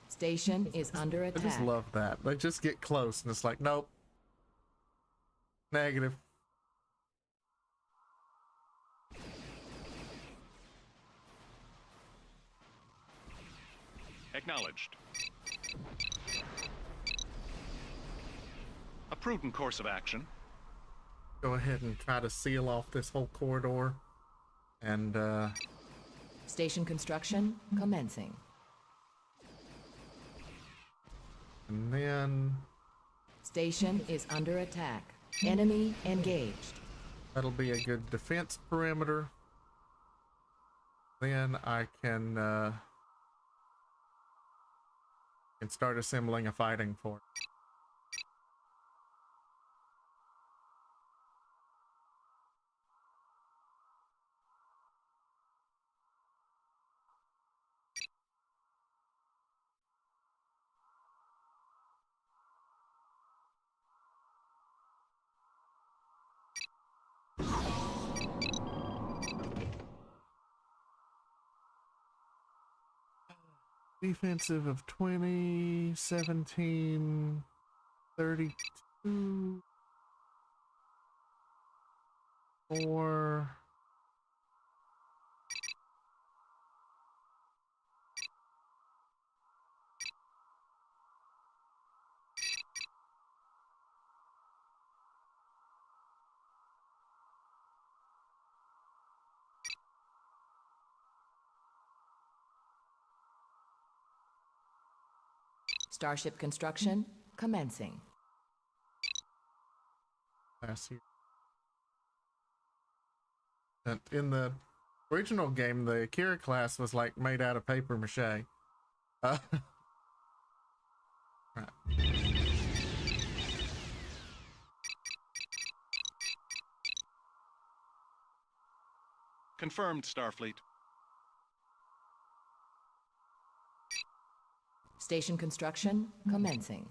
Station is under I just attack. love that. They just get close and it's like, nope. Negative. Acknowledged. A prudent course of action. Go ahead and try to seal off this whole corridor. And, Station construction commencing. and then Station is under attack. Enemy engaged. that'll be a good defense perimeter. Then I can start assembling a fighting force. Defensive of 20, 17, 32, 4. Starship construction commencing. Pass here. And in the original game, the Akira class was like made out of paper mache. Right. Confirmed, Starfleet. Station construction commencing.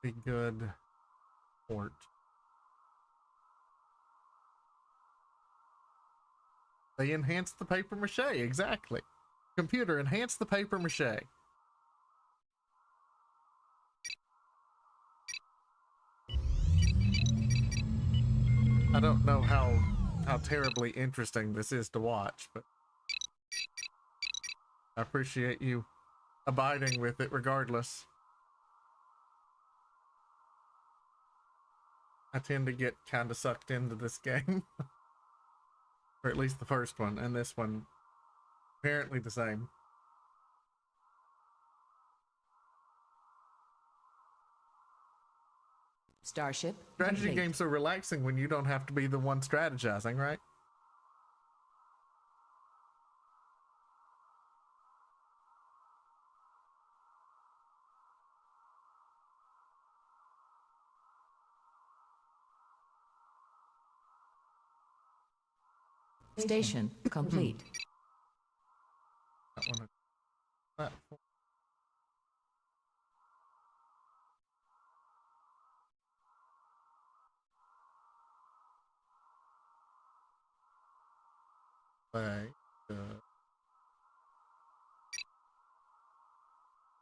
Be good port. They enhanced the paper mache, exactly. Computer, enhance the paper mache. I don't know how terribly interesting this is to watch, but I appreciate you abiding with it regardless. I tend to get kind of sucked into this game. Or at least the first one, and this one apparently the same. Starship Strategy complete. games are relaxing when you don't have to be the one strategizing, right? Station complete. That one. That.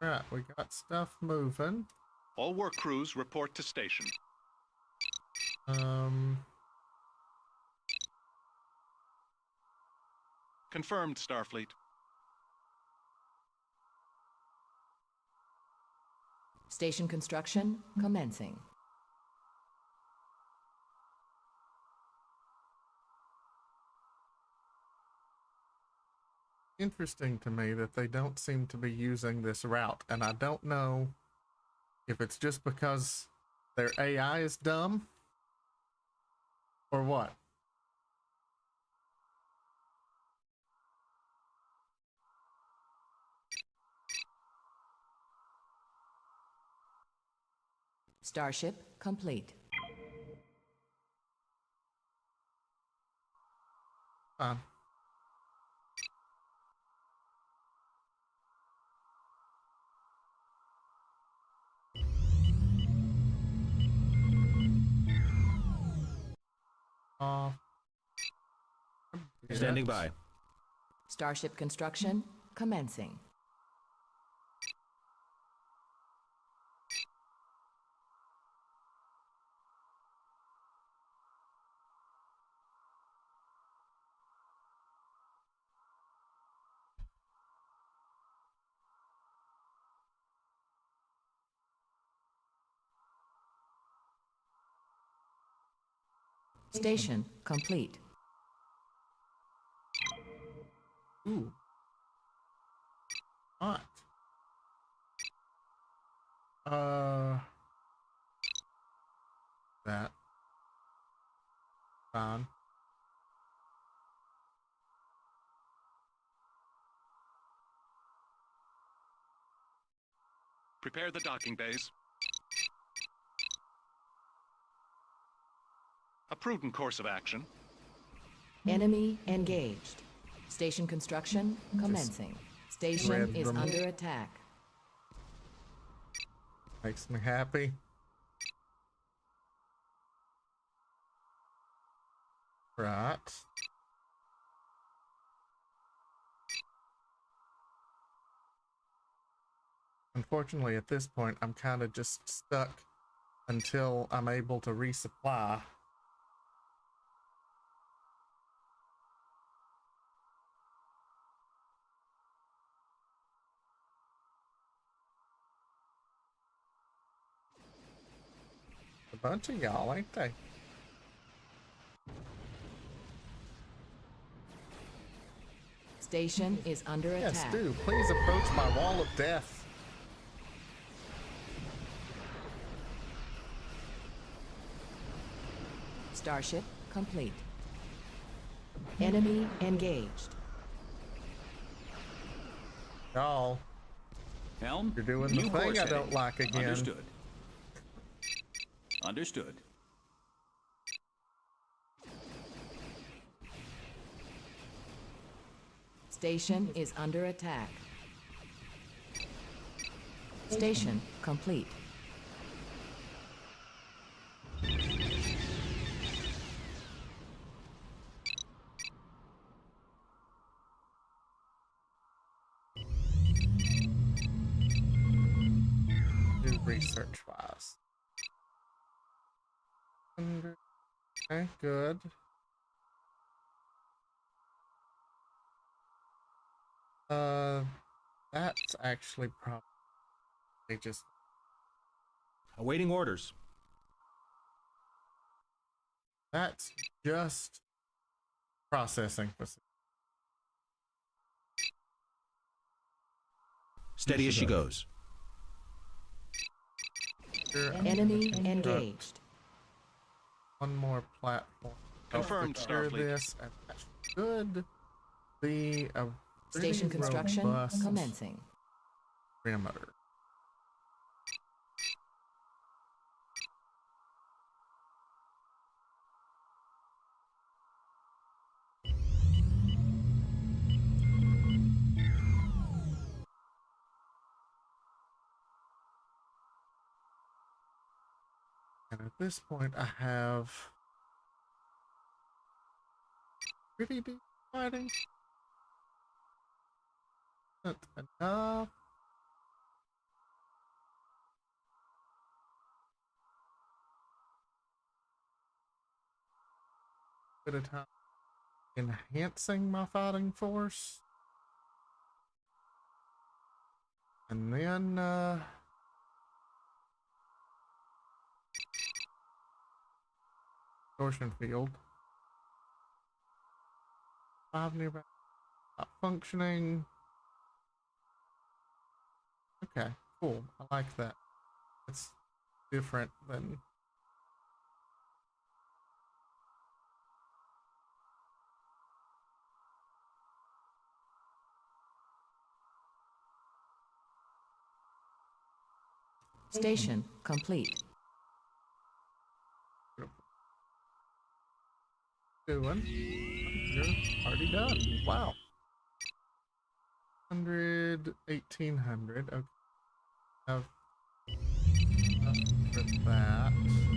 Right, we got stuff moving. All work crews report to station. Confirmed, Starfleet. Station construction commencing. Interesting to me that they don't seem to be using this route, and I don't know if it's just because their AI is dumb or what. Starship complete. Fine. Uh, Standing by. Starship construction commencing. Station complete. Ooh. Hot. That. Fine. Prepare the docking bays. A prudent course of action. Enemy engaged. Station construction commencing. Station is random. under attack. Makes me happy. Right. Unfortunately, at this point, I'm kind of just stuck until I'm able to resupply. A bunch of y'all, ain't they? Station is under Yes, attack. do. Please approach my wall of death. Starship complete. Enemy engaged. Y'all, Helm? you're doing new the course thing I heading. don't like again. Understood. Understood. Station is under attack. Station complete. Do research wise. Okay, good. That's actually probably just Awaiting orders. that's just processing. Steady as she goes. Enemy engaged. One more platform. Confirmed, Secure Starfleet. this, and that should be a pretty Station construction robust commencing. perimeter. And at this point, I have pretty deep fighting. Not enough. Bit of time enhancing my fighting force. And then, torsion field. 5 nearby. Not functioning. Okay, cool. I like that. It's different than. Station complete. doing? You're already done. Wow. 100, 1800. Okay. Have enough for that.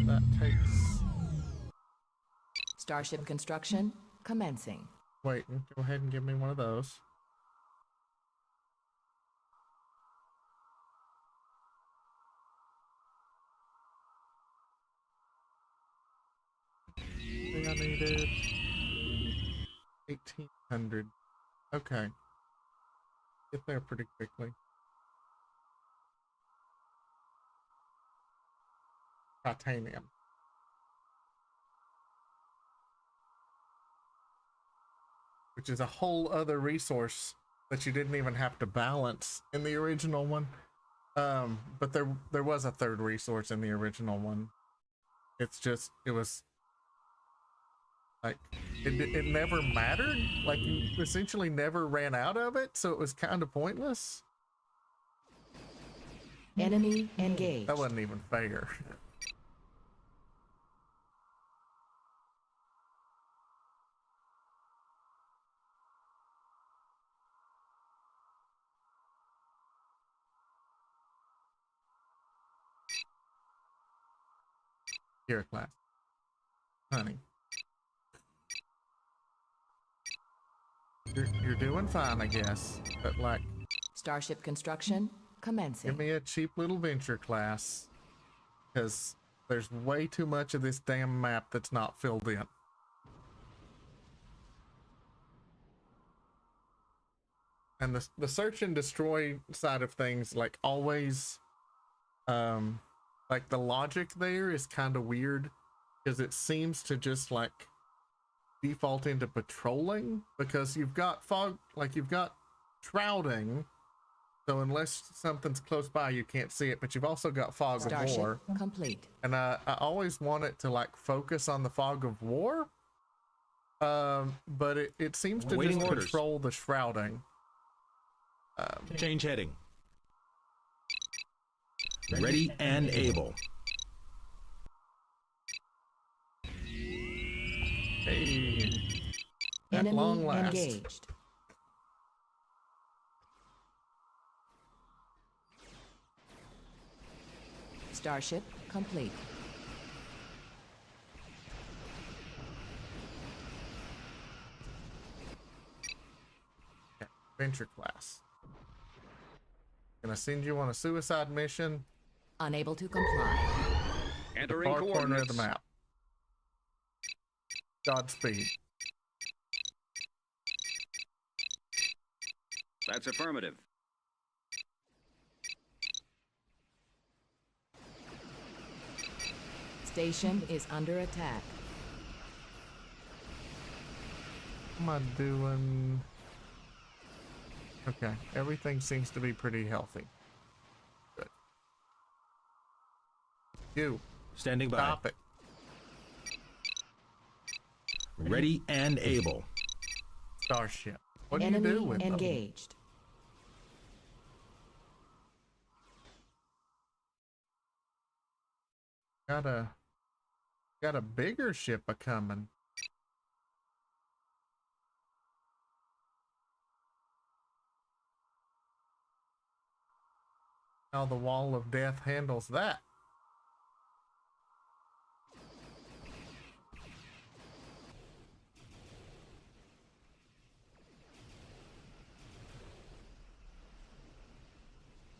That takes. Starship construction commencing. Wait, go ahead and give me one of those. Thing I needed 1800. Okay, get there pretty quickly. Titanium, which is a whole other resource that you didn't even have to balance in the original one. But there was a third resource in the original one. It's just it was like it never mattered. Like you essentially never ran out of it, so it was kind of pointless. Enemy engaged. That wasn't even fair. Here, class. Honey. You're doing fine, I guess. But like, Starship construction commencing. give me a cheap little venture class. Because there's way too much of this damn map that's not filled in. And the search and destroy side of things, like always, like the logic there is kind of weird. Because it seems to just like default into patrolling, because you've got fog, like you've got shrouding, so unless something's close by you can't see it, but you've also got fog of Starship war, complete. and I always want it to like focus on the fog of war, but it seems to Awaiting just orders. control the shrouding. Change heading. Ready and able. Hey, at Enemy long last. engaged. Starship complete. Okay, venture class. Gonna send you on a suicide mission. Unable to comply. Entering Far corner of coordinates. the map. Godspeed. That's affirmative. Station is under attack. What am I doing? Okay, everything seems to be pretty healthy. Good. You, Standing by. stop it. Ready and able. Starship. What do Enemy you do with them? engaged. Got a bigger ship a coming. How the wall of death handles that.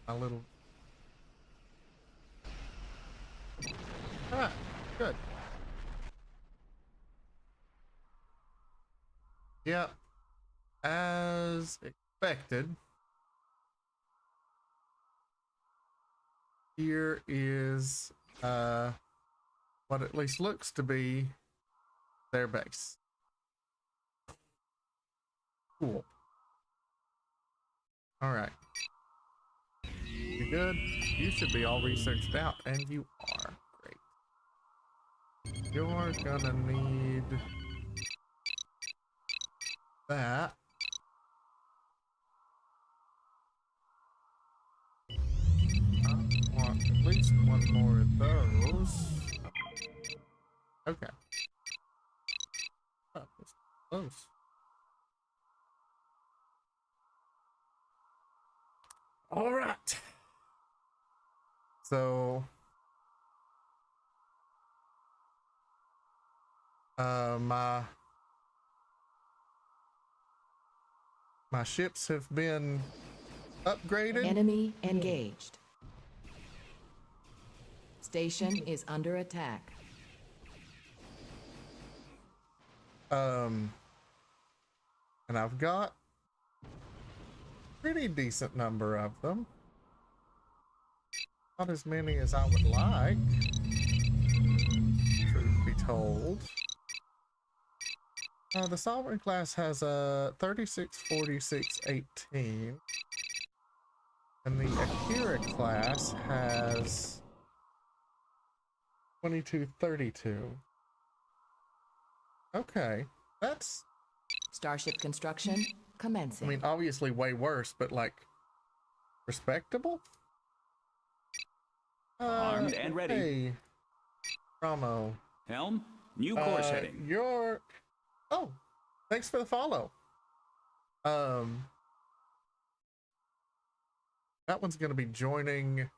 A little. Ah, good. Yeah, as expected. Here is what at least looks to be their base. Cool. All right. You good? You should be all researched out, and you are. Great. You're gonna need that. I want at least one more of those. Okay. Oh. Close. All right. So, my ships have been upgraded. Enemy engaged. Station is under attack. And I've got pretty decent number of them. Not as many as I would like, truth be told. The Sovereign class has a 36, 46, 18. And the Akira class has 22, 32. Okay, that's, Starship construction commencing. I mean, obviously way worse, but like, respectable? Armed and ready. Hey, Ramo. Helm, new course heading. Oh, thanks for the follow. That one's gonna be joining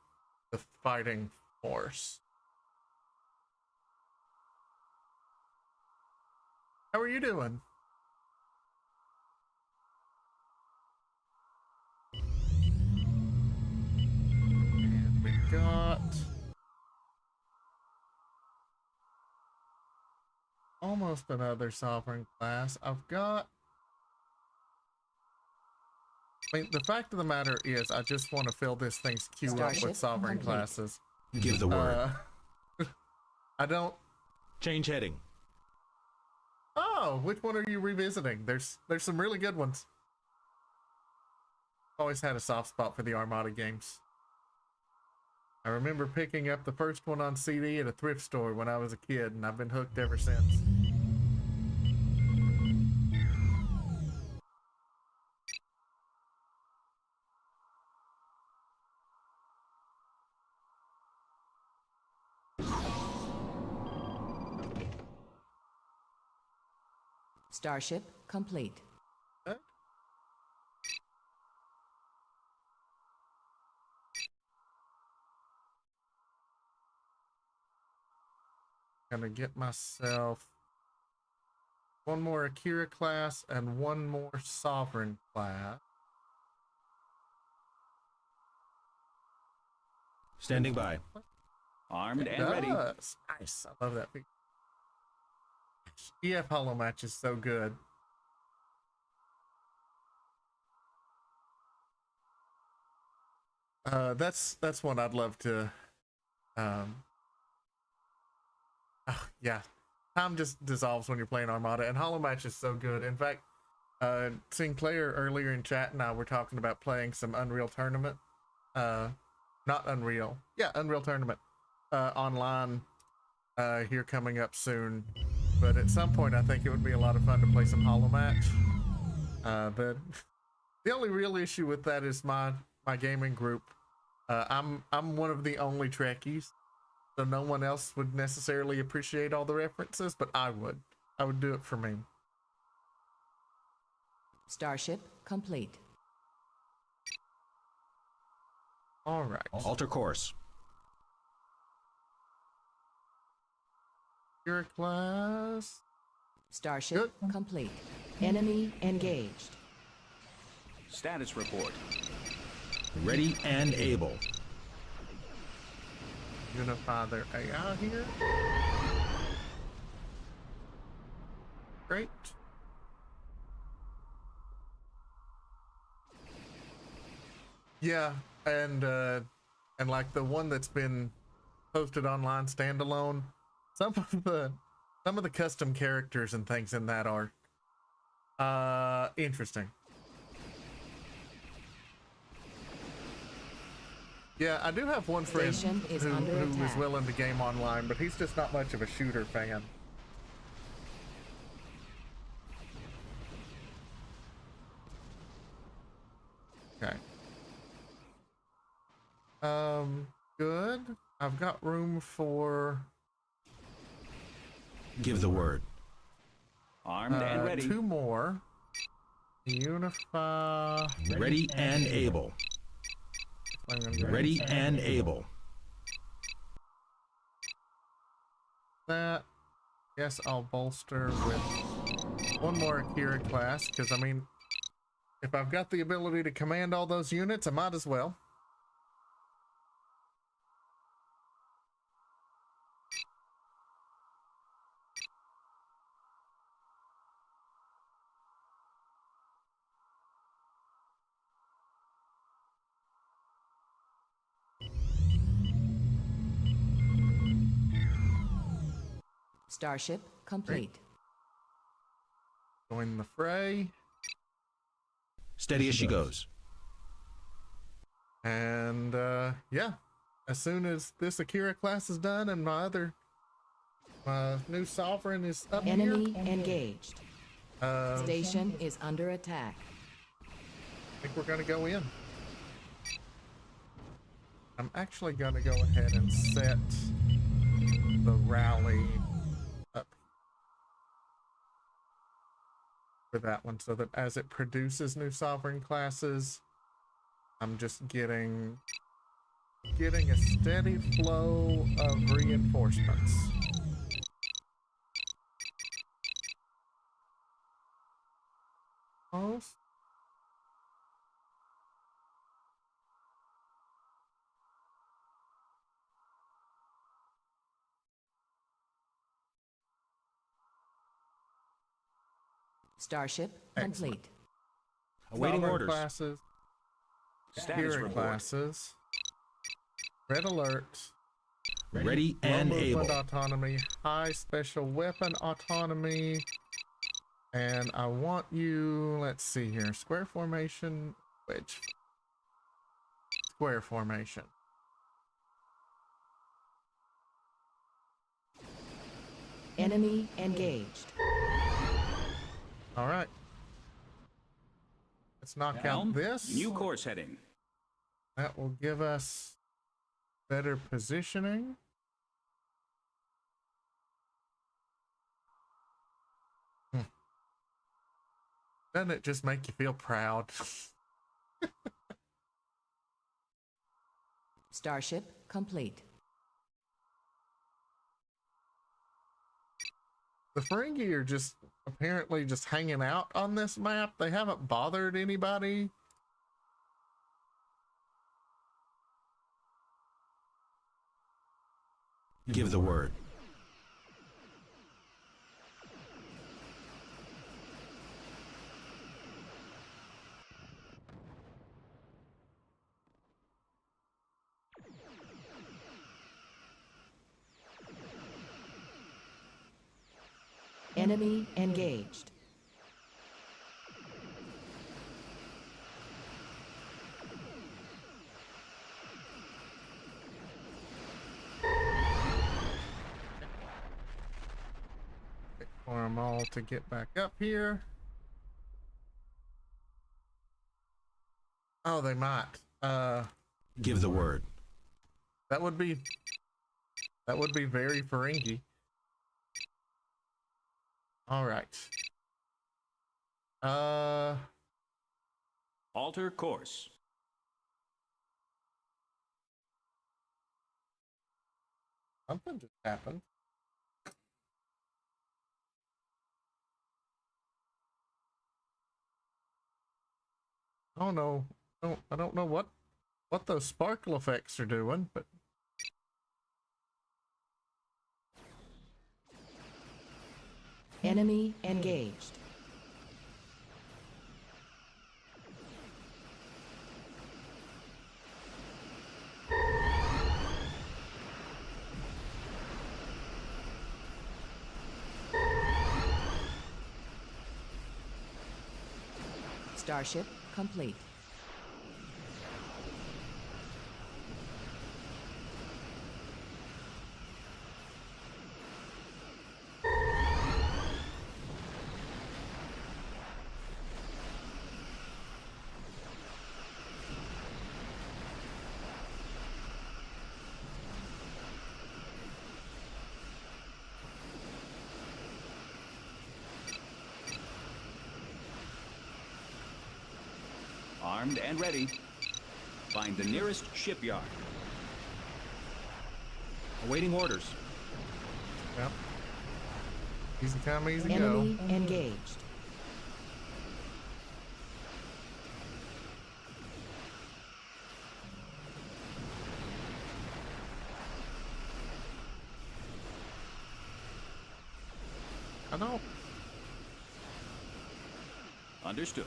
the fighting force. How are you doing? And we've got almost another sovereign class. I mean, the fact of the matter is, I just want to fill this thing's queue up Starship with sovereign complete. classes. Give the word. I don't. Change heading. Oh, which one are you revisiting? There's some really good ones. Always had a soft spot for the Armada games. I remember picking up the first one on CD at a thrift store when I was a kid, and I've been hooked ever since. Starship complete. Okay. Gonna get myself one more Akira class and one more Sovereign class. Standing by. Armed It and ready. does. Nice. I love that feature. EF Hollow Match is so good. That's one I'd love to. Oh, yeah, time just dissolves when you're playing Armada, and Hollow Match is so good. In fact, Sinclair earlier in chat and I were talking about playing some Unreal Tournament. Not Unreal. Yeah, Unreal Tournament online here coming up soon. But at some point, I think it would be a lot of fun to play some Hollow Match. But the only real issue with that is my gaming group. I'm one of the only Trekkies, so no one else would necessarily appreciate all the references, but I would. I would do it for me. Starship complete. All right. Alter course. Your class. Starship Good. complete. Enemy engaged. Status report. Ready and able. Unify their AI here. Great. Yeah, and like the one that's been posted online standalone, some of the custom characters and things in that are interesting. Yeah, I do have one friend Station is who under is attack. willing to game online, but he's just not much of a shooter fan. Okay. Good. I've got room for Give the word. Armed and ready. 2 more. Unify. Ready and able. I'm gonna go Ready and able. that. Guess I'll bolster with 1 more Akira class, because I mean, if I've got the ability to command all those units, I might as well. Starship complete. Join the fray. Steady as she goes. And yeah, as soon as this Akira class is done and my new sovereign is up Enemy here, engaged. Station is under attack. I think we're gonna go in. I'm actually gonna go ahead and set the rally up for that one, so that as it produces new sovereign classes, I'm just getting a steady flow of reinforcements. Almost. Starship Excellent. complete. Awaiting Sovereign orders. classes, Status Akira report. classes, red alert, Ready low and movement able. autonomy, high special weapon autonomy, and I want you, let's see here, square formation, wedge, square formation. Enemy engaged. All right. Let's knock Helm, out this. new course heading. That will give us better positioning. Doesn't it just make you feel proud? Starship complete. The Ferengi are just apparently just hanging out on this map. They haven't bothered anybody. Give the word. Enemy engaged. Wait for them all to get back up here. Oh, they might. Give the word. That would be very Ferengi. All right. Alter course. Something just happened. Oh no. I don't know what those sparkle effects are doing, but Enemy engaged. Starship complete. Armed and ready. Find the nearest shipyard. Awaiting orders. Yep. Easy come, easy go. Enemy engaged. I don't. Understood.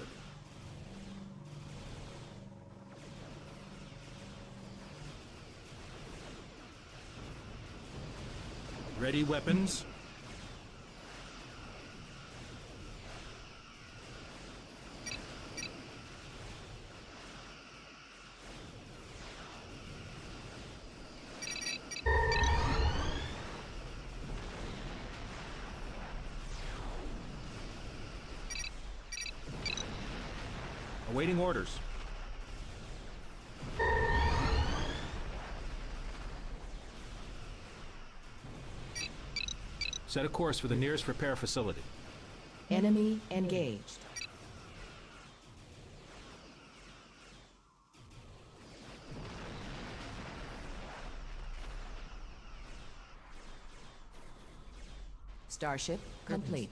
Ready weapons. Awaiting orders. Set a course for the nearest repair facility. Enemy engaged. Starship complete.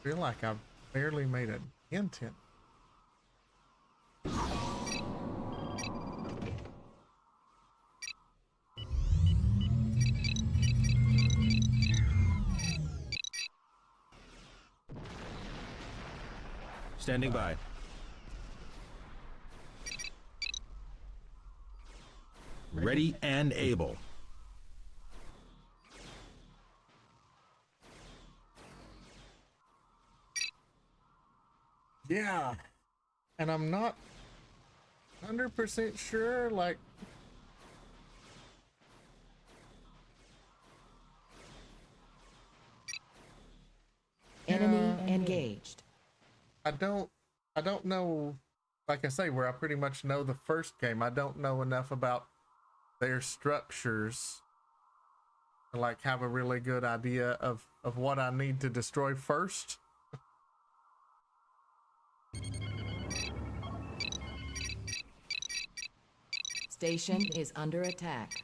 Feel like I've barely made an intent. Standing by. Ready and able. Yeah. And I'm not 100% sure, like, Enemy Yeah. engaged. I don't know, like I say, where I pretty much know the first game. I don't know enough about their structures to like have a really good idea of what I need to destroy first. Station is under attack.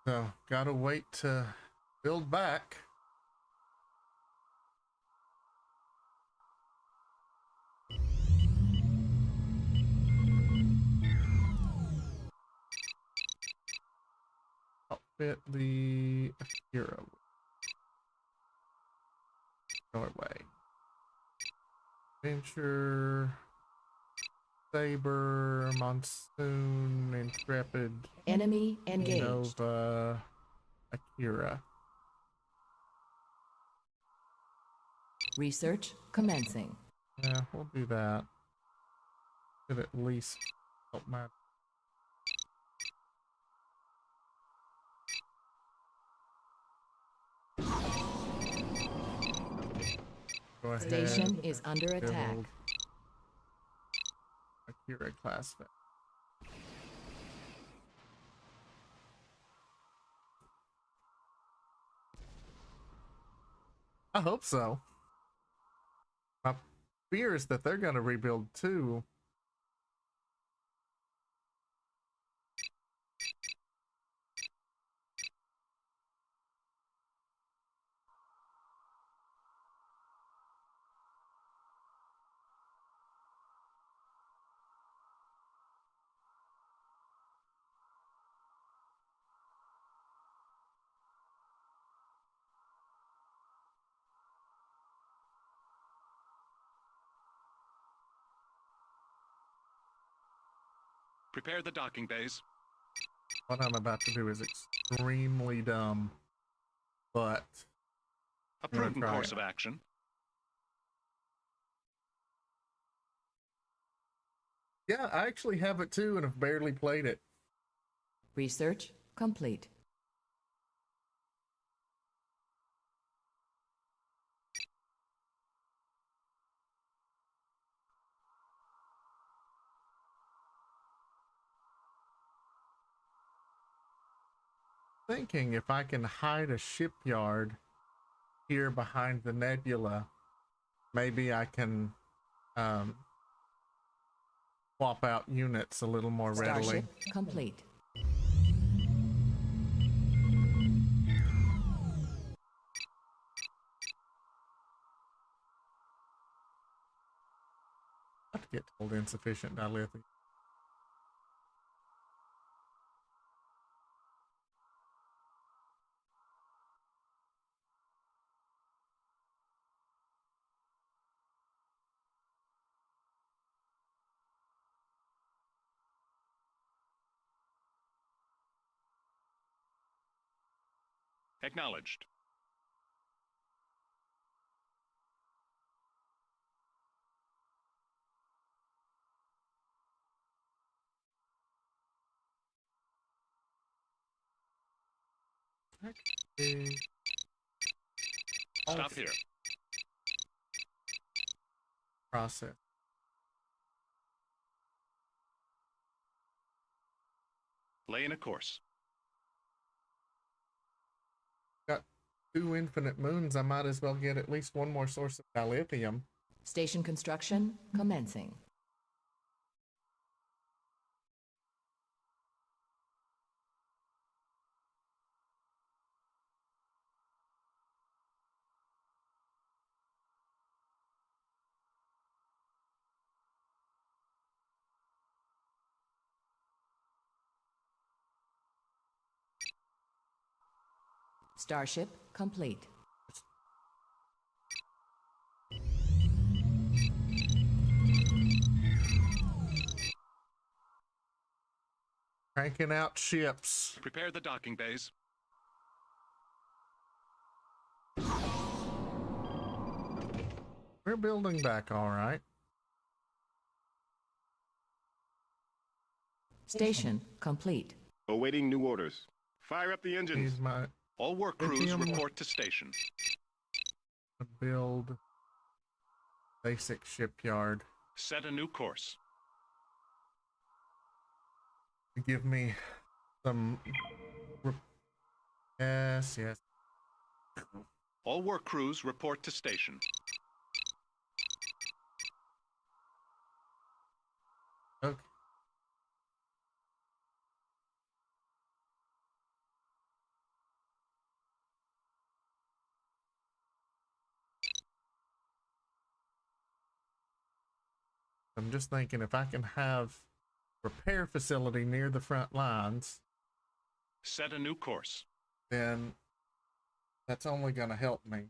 So gotta wait to build back. Outfit the hero. Norway. Venture. Saber. Monsoon. Intrepid. Enemy engaged. Nova. Akira. Research commencing. Yeah, we'll do that. Could at least help my. Go ahead. Station is under attack. Build Akira class. I hope so. My fear is that they're going to rebuild too. Prepare the docking bays. What I'm about to do is extremely dumb, but A I'm gonna prudent try course it. of action. Yeah, I actually have it too and have barely played it. Research complete. Thinking if I can hide a shipyard here behind the nebula, maybe I can swap out units a little more readily. Starship complete. I have to get told insufficient dilithium. Acknowledged. Okay. Stop here. Process. Lay in a course. Got 2 infinite moons. I might as well get at least one more source of dilithium. Station construction commencing. Starship complete. Cranking out ships. Prepare the docking bays. We're building back all right. Station complete. Awaiting new orders. Fire up the engines. These might All work crews Lithium. report to station. build basic shipyard. Set a new course. Give me some. Yes. All work crews report to station. Okay. I'm just thinking if I can have repair facility near the front lines, Set a new course. then that's only going to help me.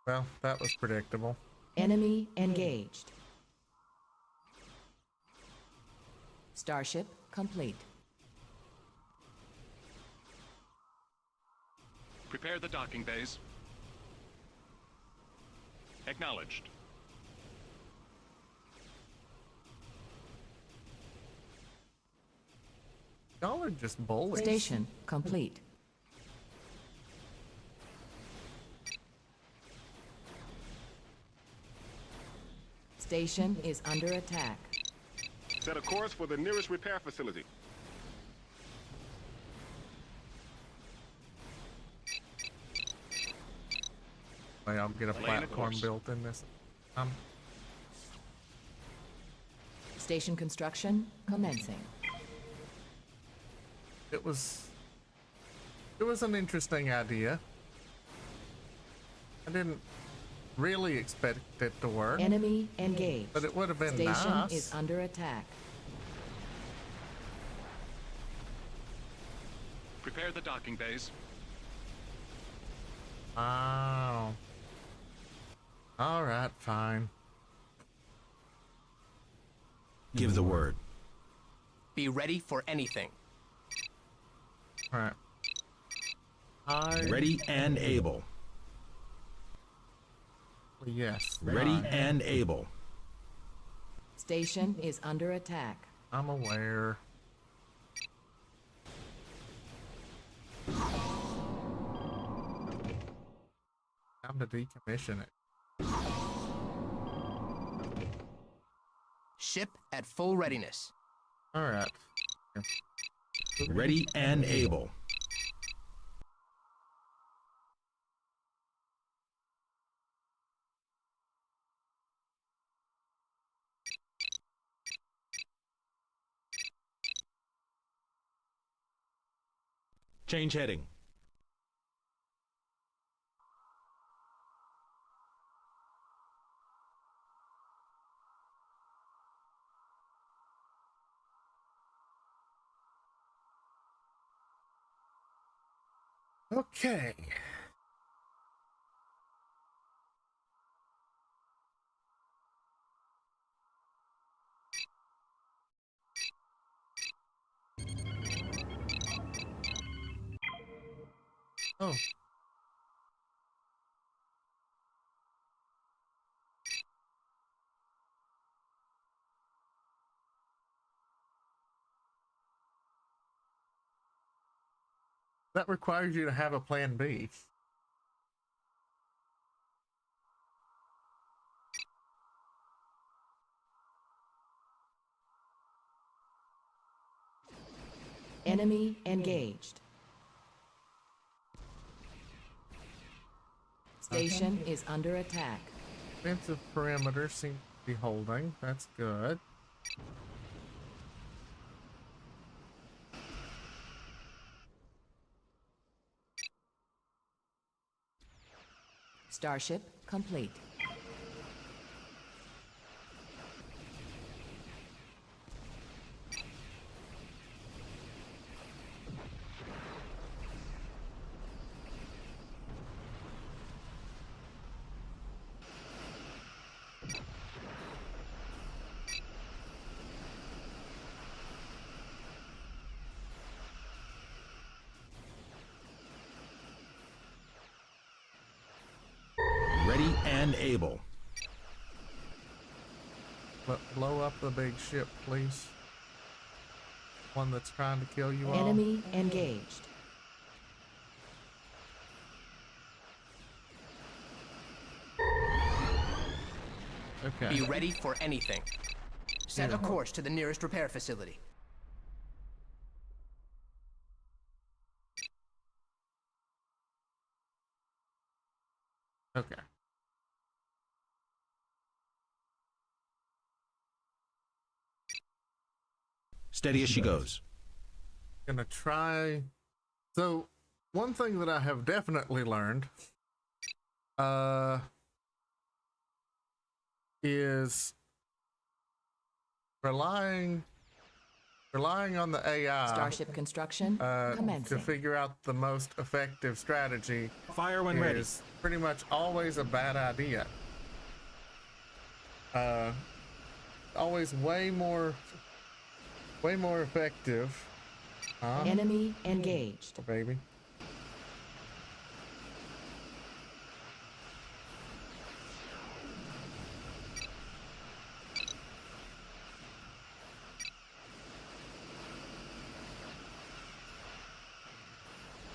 Well, that was predictable. Enemy engaged. Starship complete. Prepare the docking bays. Acknowledged. Y'all are just bullies. Station complete. Station is under attack. Set a course for the nearest repair facility. Way I'll get a Lay in a platform course. built in this. Station construction commencing. It was an interesting idea. I didn't really expect it to work, Enemy engaged. but it would have been Station nice. is under attack. Prepare the docking bays. Wow. All right, fine. Give the word. Be ready for anything. All right. Ready and able. Yes. Ready fine. and able. Station is under attack. I'm aware. Time to decommission it. Ship at full readiness. All right. Ready and able. Change heading. Okay. Oh. That requires you to have a plan B. Enemy engaged. Station is under attack. Defensive perimeter seems to be holding. That's good. Starship complete. Ready and able. Blow up the big ship, please. One that's trying to kill you all. Enemy engaged. Okay. Be ready for anything. Set a course to the nearest repair facility. Okay. Steady as she goes. Gonna try. So, one thing that I have definitely learned is relying on the AI Starship construction to commencing. figure out the most effective strategy Fire when ready. is pretty much always a bad idea. Always way more effective. Huh? Enemy engaged. Oh, baby.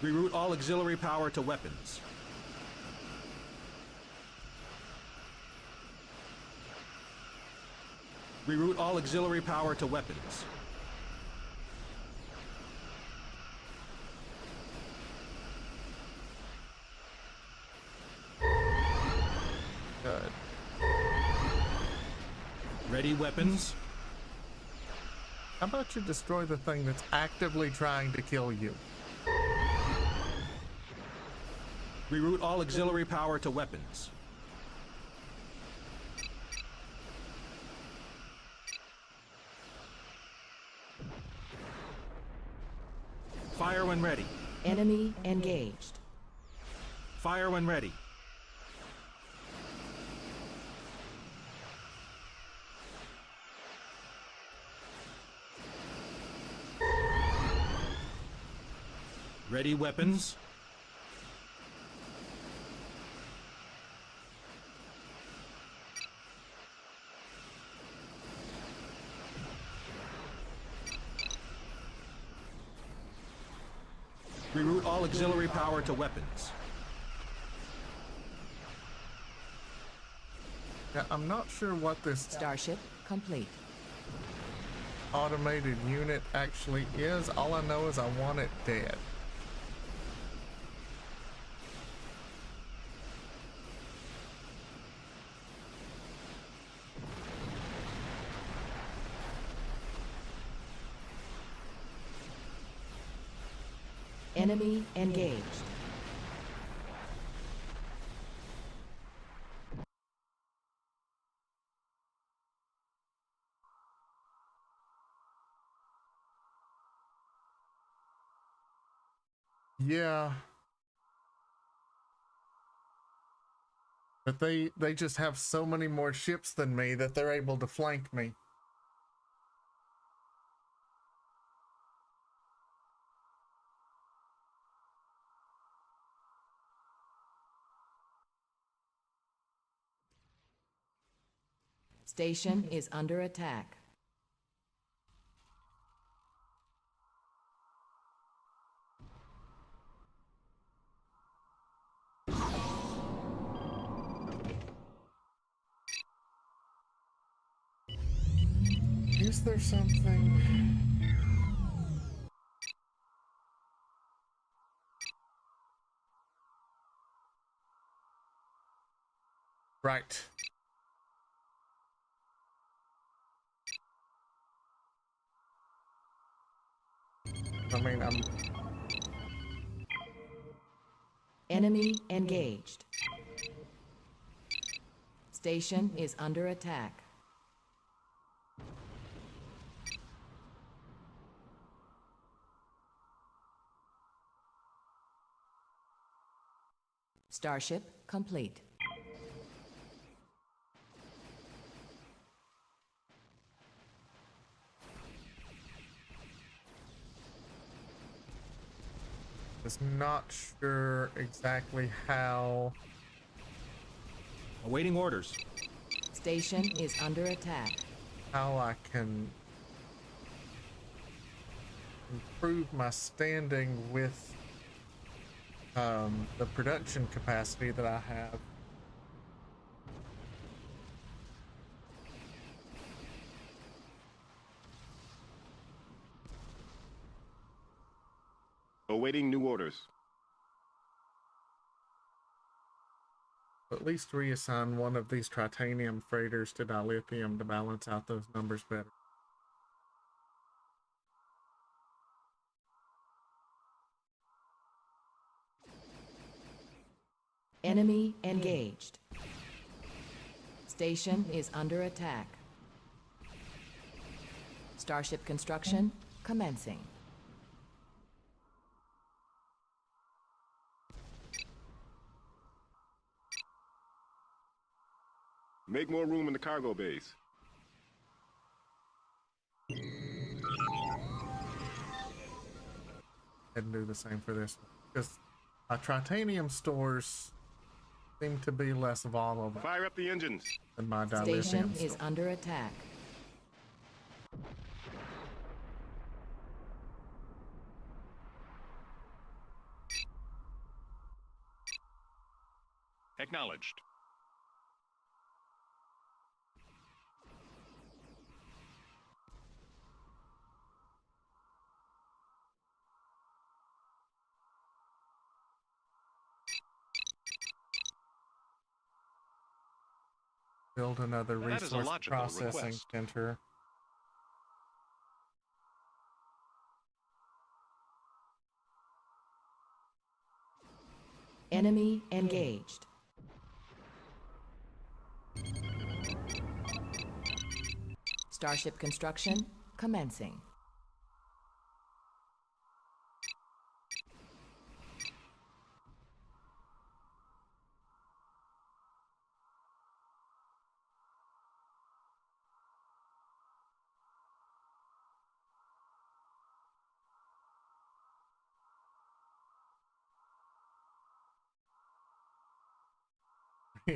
Reroute all auxiliary power to weapons. Reroute all auxiliary power to weapons. Good. Ready weapons. How about you destroy the thing that's actively trying to kill you? Reroute all auxiliary power to weapons. Fire when ready. Enemy engaged. Fire when ready. Ready weapons. Reroute all auxiliary power to weapons. Yeah, I'm not sure what this Starship complete. automated unit actually is. All I know is I want it dead. Enemy engaged. Yeah. But they just have so many more ships than me that they're able to flank me. Station is under attack. Is there something? Right. I mean, I'm... Enemy engaged. Station is under attack. Starship complete. Is not sure exactly how. Awaiting orders. Station is under attack. How I can improve my standing with the production capacity that I have. Awaiting new orders. At least reassign one of these titanium freighters to dilithium to balance out those numbers better. Enemy engaged. Station is under attack. Starship construction commencing. Make more room in the cargo bays. And do the same for this one. Because my titanium stores seem to be less volatile Fire up the engines. than my Station dilithium is stores. under attack. Acknowledged. Build another That is a resource logical processing request. center. Enemy engaged. Starship construction commencing.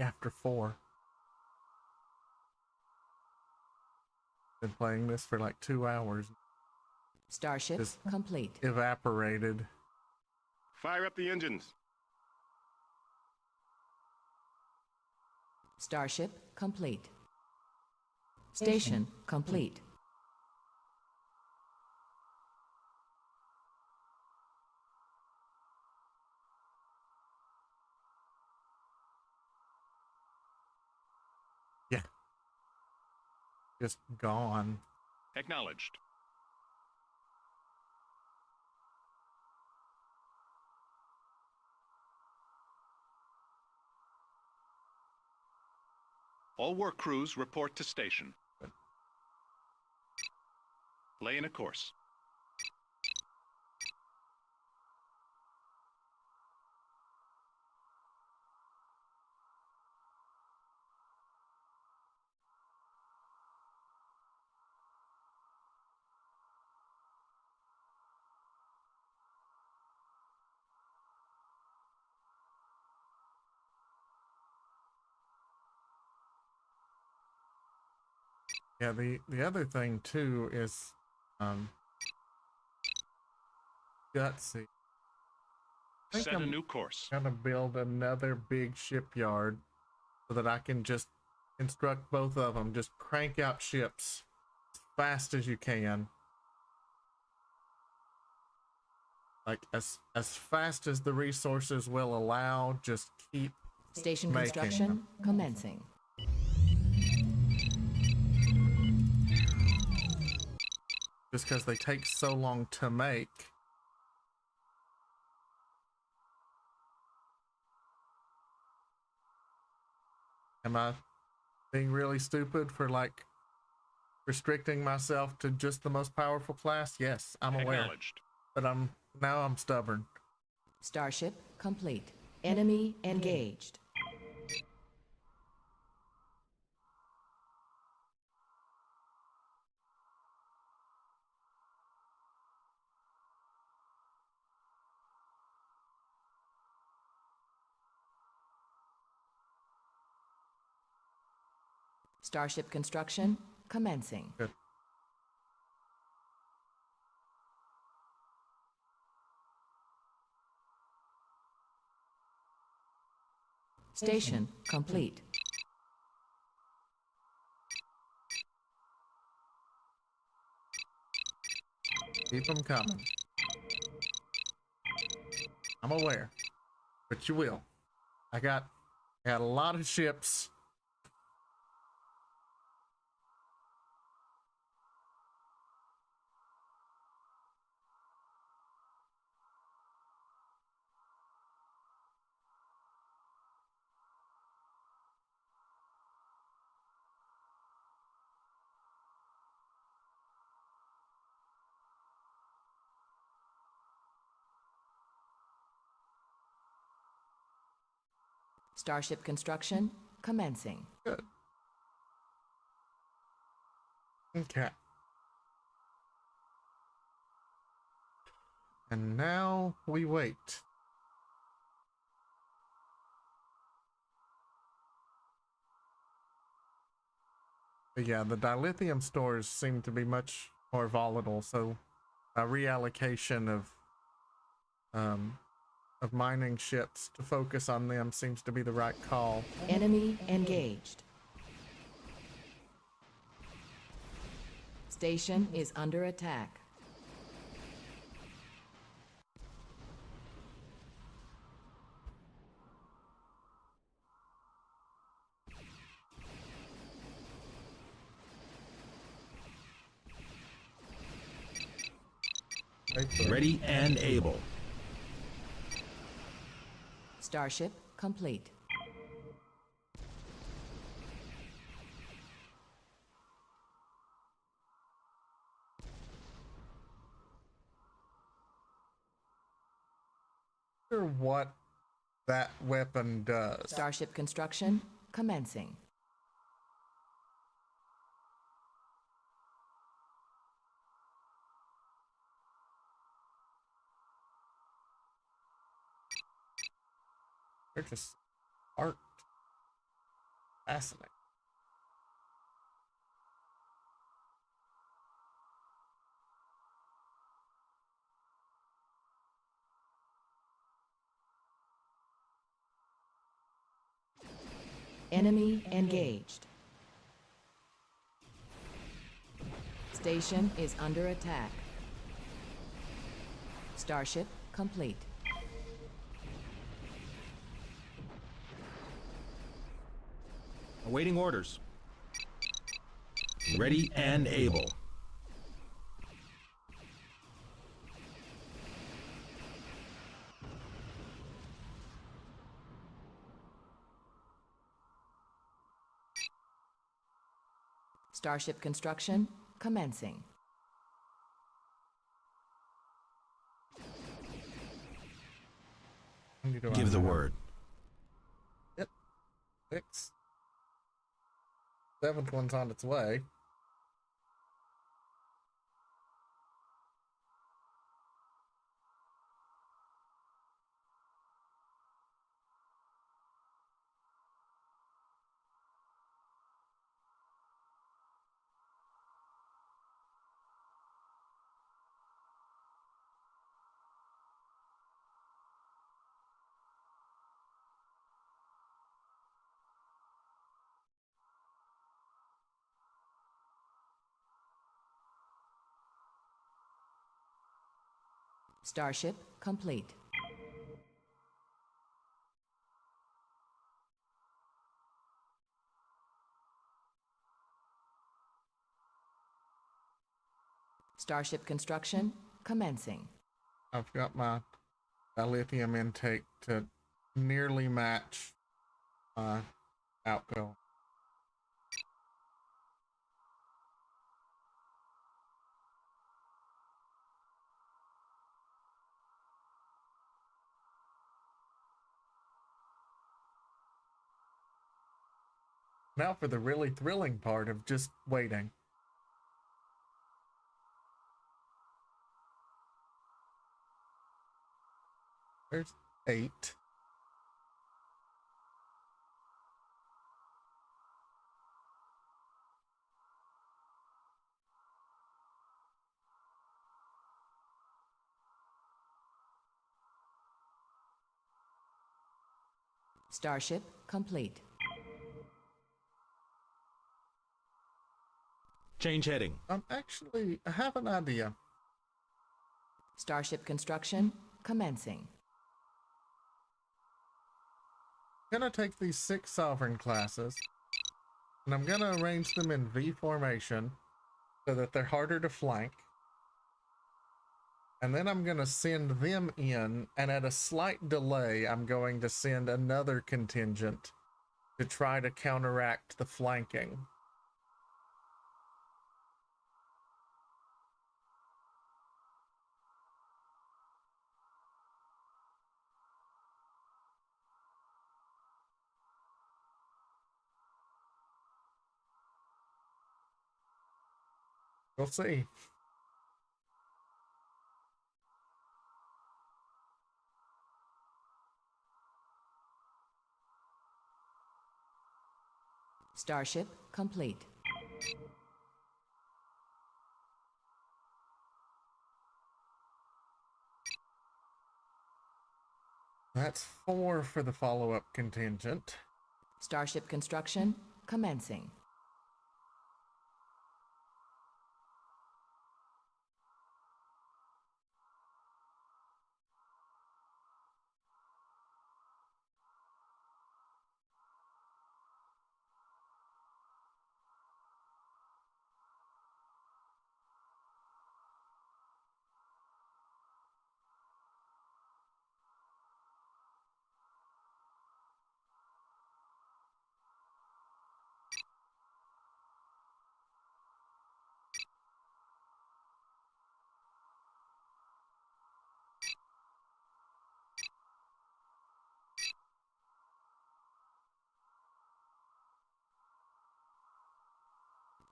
After 4. Been playing this for like 2 hours. Starship Just complete. evaporated. Fire up the engines. Starship complete. Station complete. just gone. Acknowledged. All work crews report to station. Laying a course. Yeah, the other thing too is gutsy. I think Set a I'm new course. gonna build another big shipyard so that I can just instruct both of them. Just crank out ships as fast as you can. Like as fast as the resources will allow, just keep Station making construction them. commencing. Just because they take so long to make. Am I being really stupid for like restricting myself to just the most powerful class? Yes, I'm aware. Acknowledged. But I'm stubborn. Starship complete. Enemy engaged. Starship construction commencing. Good. Station complete. Keep them coming. I'm aware, but you will. I got a lot of ships. Starship construction commencing. Good. Okay. And now we wait. But yeah, the dilithium stores seem to be much more volatile, so a reallocation of mining ships to focus on them seems to be the right call. Enemy engaged. Station is under attack. Ready and able. Starship complete. Sure what that weapon does. Starship construction commencing. They're just art. Fascinating. Enemy engaged. Station is under attack. Starship complete. Awaiting orders. Ready and able. Starship construction commencing. Give the word. Yep. 6. 7th one's on its way. Starship complete. Starship construction commencing. I've got my lithium intake to nearly match my outgo. Now for the really thrilling part of just waiting. There's 8. Starship complete. Change heading. Actually, I have an idea. Starship construction commencing. I'm gonna take these 6 sovereign classes, and I'm gonna arrange them in V formation so that they're harder to flank. And then I'm gonna send them in, and at a slight delay, I'm going to send another contingent to try to counteract the flanking. We'll see. Starship complete. That's 4 for the follow-up contingent. Starship construction commencing.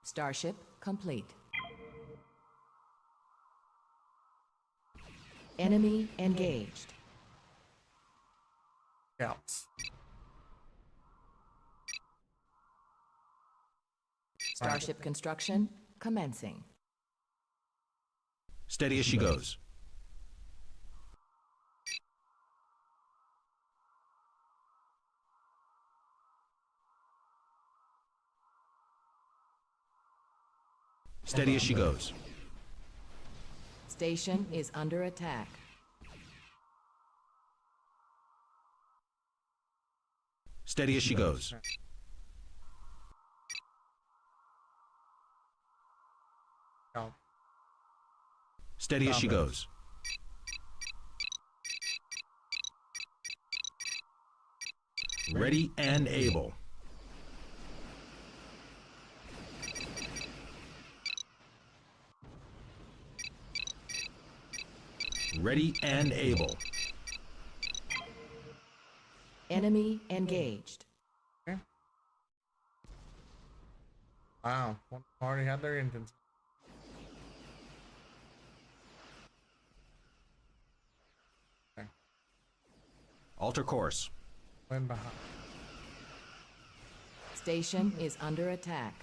Starship complete. Enemy engaged. Scouts. Starship construction commencing. Steady as she goes. Steady as she goes. Station is under attack. Steady as she goes. Steady as she goes. Ready and able. Ready and able. Enemy engaged. Okay. Wow, one already had their engines. Okay. Alter course. Wind behind. Station is under attack.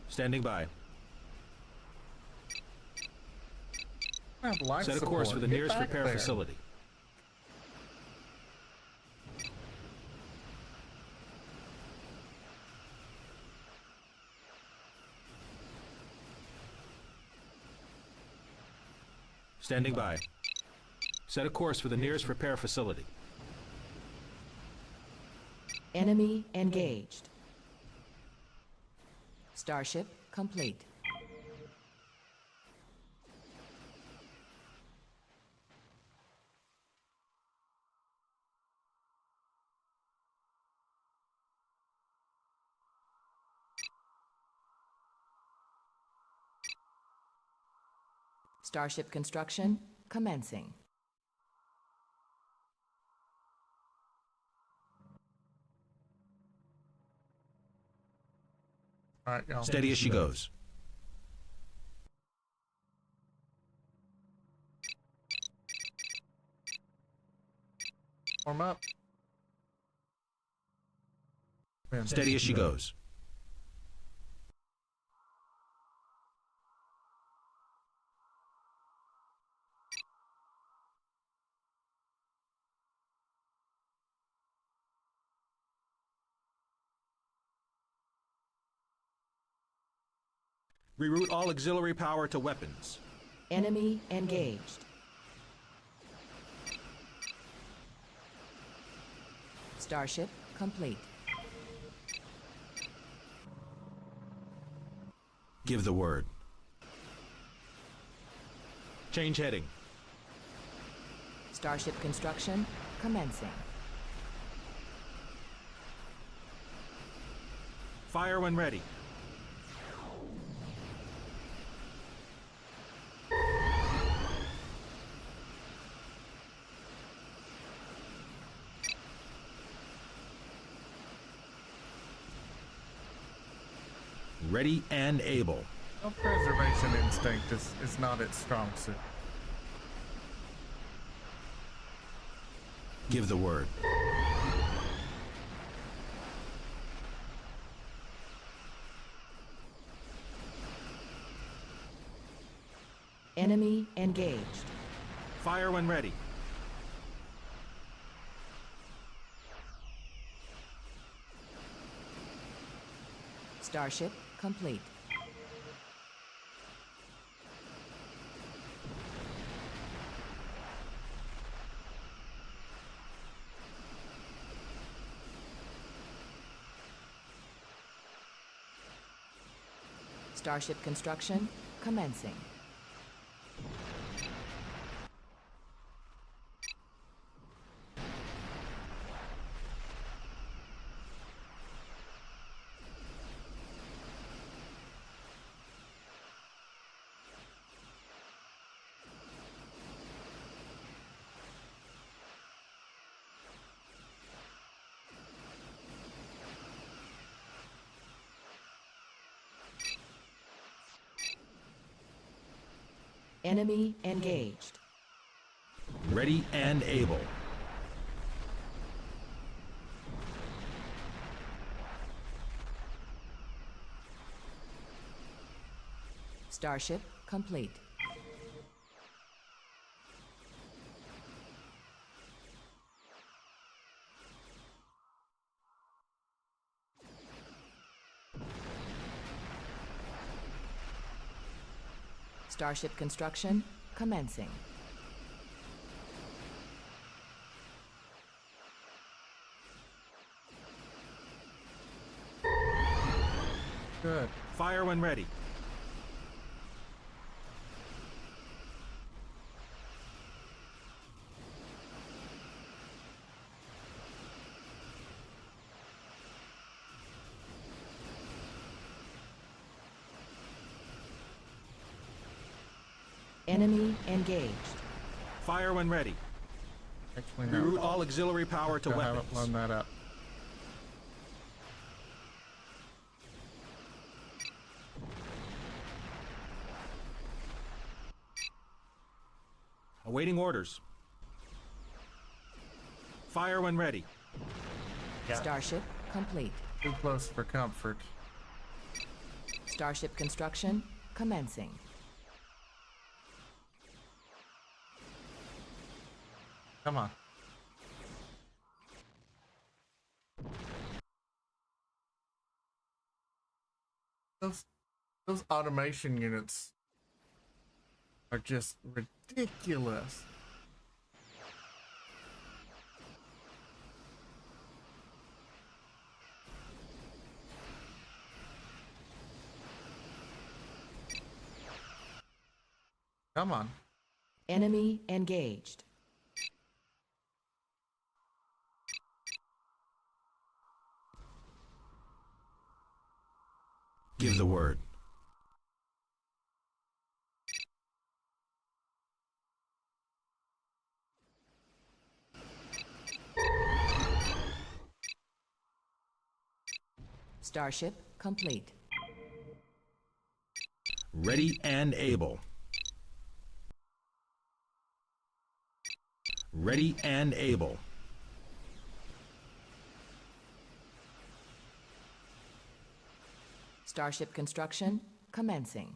Standing by. I have life Set a support. course for the Get nearest back repair there. facility. Standing by. Set a course for the nearest repair facility. Enemy engaged. Starship complete. Starship construction commencing. All right, y'all. Steady as she goes. Form up. Wind. Steady as she goes. Reroute all auxiliary power to weapons. Enemy engaged. Starship complete. Give the word. Change heading. Starship construction commencing. Fire when ready. Ready and able. Self-preservation instinct is not its strong suit. Give the word. Enemy engaged. Fire when ready. Starship complete. Starship construction commencing. Enemy engaged. Ready and able. Starship complete. Starship construction commencing. good. Fire when ready. Enemy engaged. Fire when ready. Actually, no. Reroute all auxiliary power to I haven't weapons. blown that up. Awaiting orders. Fire when ready. Starship complete. Too close for comfort. Starship construction commencing. Come on. Those automation units are just ridiculous. Come on. Enemy engaged. Give the word. Starship complete. Ready and able. Ready and able. Starship construction commencing.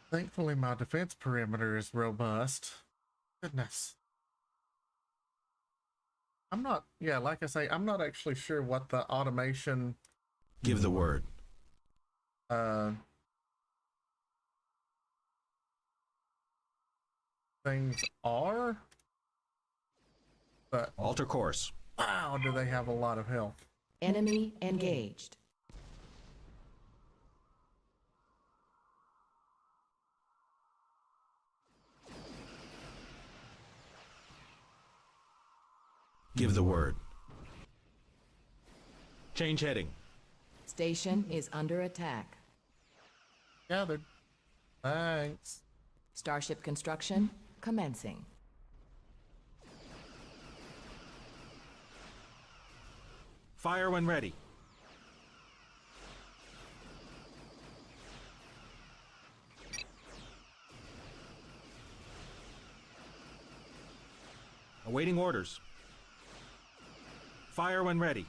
Thankfully, my defense perimeter is robust. Goodness. I'm not, yeah, like I say, I'm not actually sure what the automation Give the word. Things are, but Alter course. wow, do they have a lot of health. Enemy engaged. Give the word. Change heading. Station is under attack. Gathered. Thanks. Starship construction commencing. Fire when ready. Awaiting orders. Fire when ready.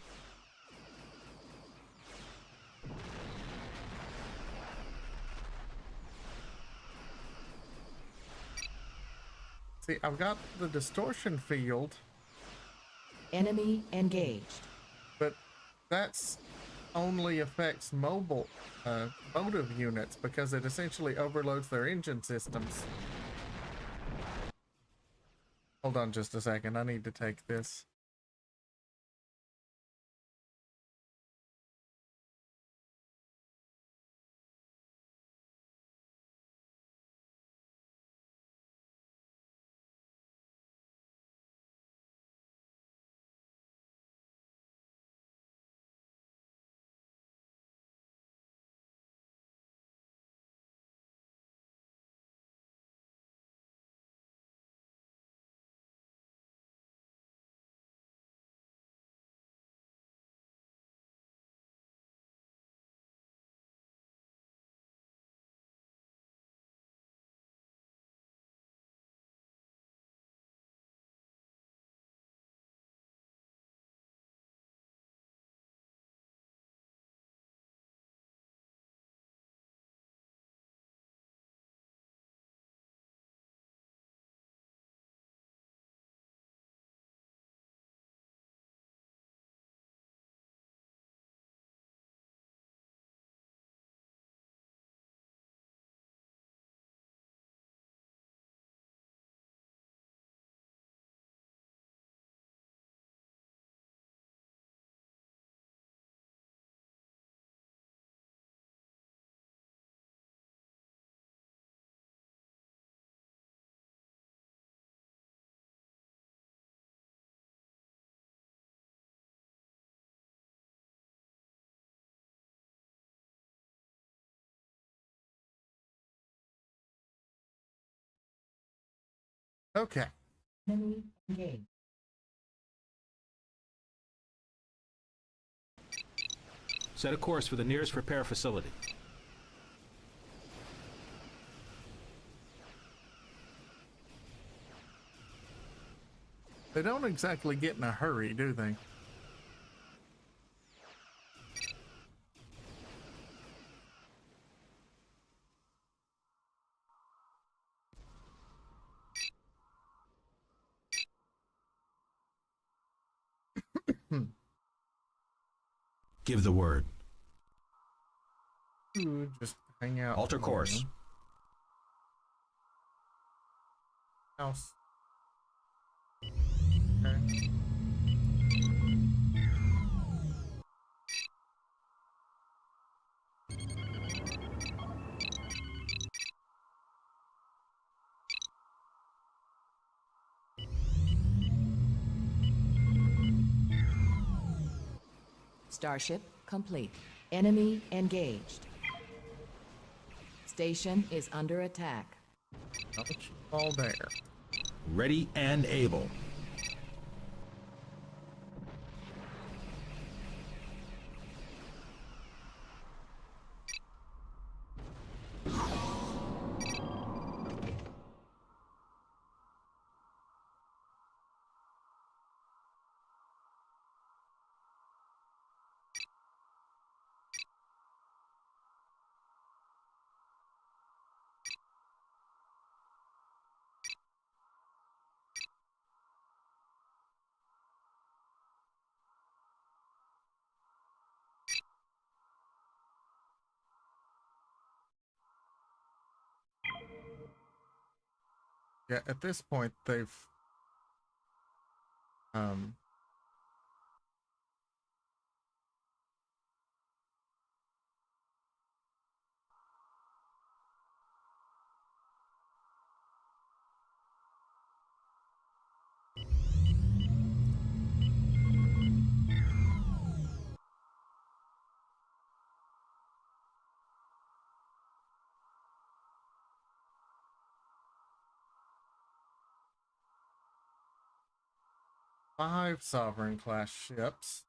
See, I've got the distortion field, Enemy engaged. but that's only affects motive units because it essentially overloads their engine systems. Hold on just a second. I need to take this. Okay. Enemy engaged. Set a course for the nearest repair facility. They don't exactly get in a hurry, do they? Give the word. Ooh, just hang out. Alter course. House. Okay. Starship complete. Enemy engaged. Station is under attack. Don't you fall there. Ready and able. Yeah, at this point they've um 5 sovereign class ships.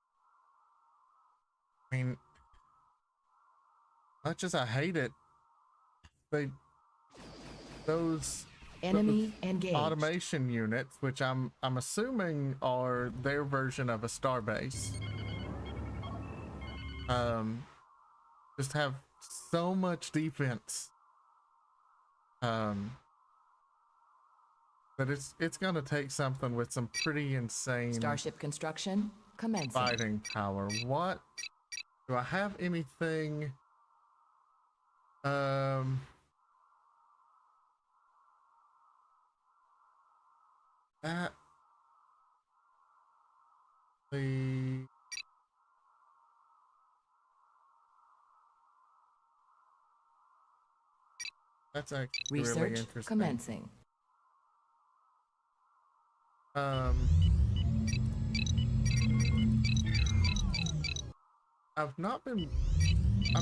I mean, much as I hate it, they those Enemy engaged. automation units, which I'm assuming are their version of a starbase, just have so much defense. But it's gonna take something with some pretty insane Starship construction commencing. fighting power. What do I have anything? That the that's actually really Research interesting. commencing. I've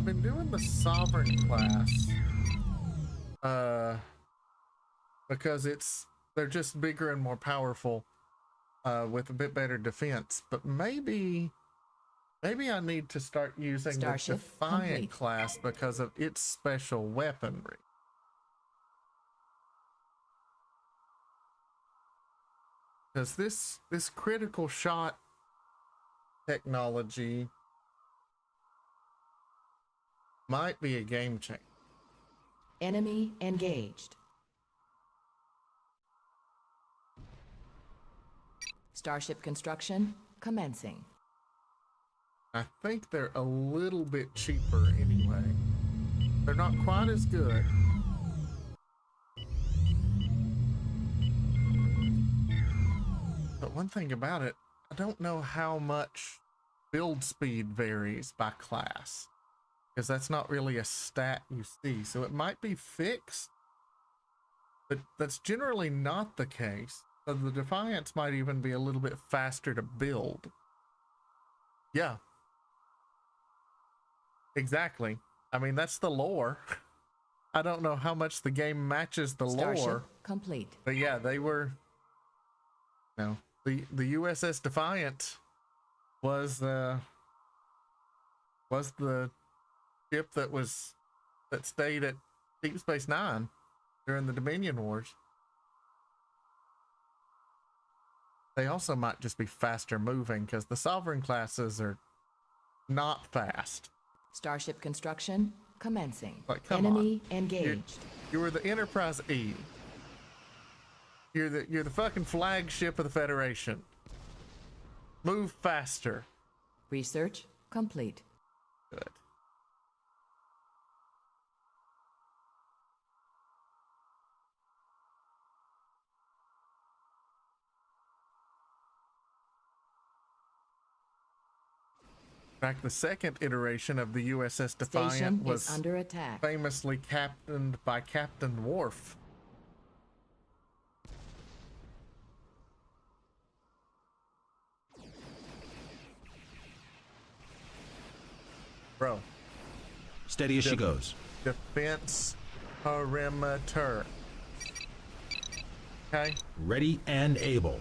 been doing the sovereign class because they're just bigger and more powerful with a bit better defense, but maybe I need to start using Starship the Defiant complete. class because of its special weaponry. Because this critical shot technology might be a game changer. Enemy engaged. Starship construction commencing. I think they're a little bit cheaper anyway. They're not quite as good. But one thing about it, I don't know how much build speed varies by class, because that's not really a stat you see. So it might be fixed, but that's generally not the case. So the Defiance might even be a little bit faster to build. Yeah. Exactly. I mean, that's the lore. I don't know how much the game matches the Starship lore, complete. but yeah, they were. No, the USS Defiant was the ship that stayed at Deep Space Nine during the Dominion Wars. They also might just be faster moving because the Sovereign classes are not fast. Starship construction commencing. Like, come Enemy on. engaged. You were the Enterprise E. You're the fucking flagship of the Federation. Move faster. Research complete. Good. In fact, the second iteration of the USS Defiant Station was is under attack. famously captained by Captain Worf. Bro, Steady as she goes. defense perimeter. Okay. Ready and able.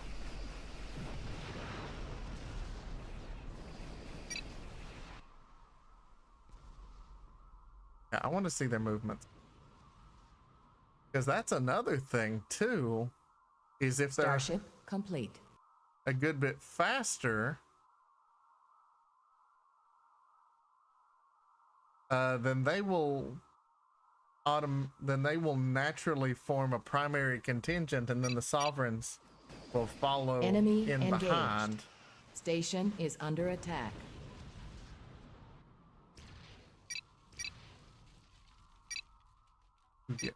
Yeah, I want to see their movements. Because that's another thing, too, is if they're Starship complete. a good bit faster, then they will naturally form a primary contingent, and then the Sovereigns will follow Enemy in engaged. behind. Station is under attack. Yeah.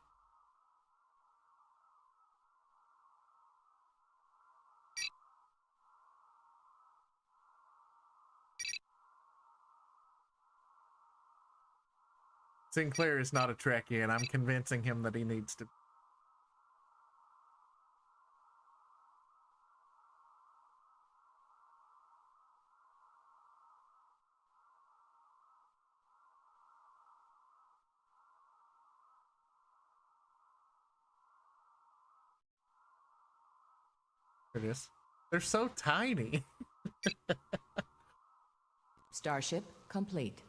Sinclair is not a Trekkie, and I'm convincing him that he needs to. It is. They're so tiny. Starship complete.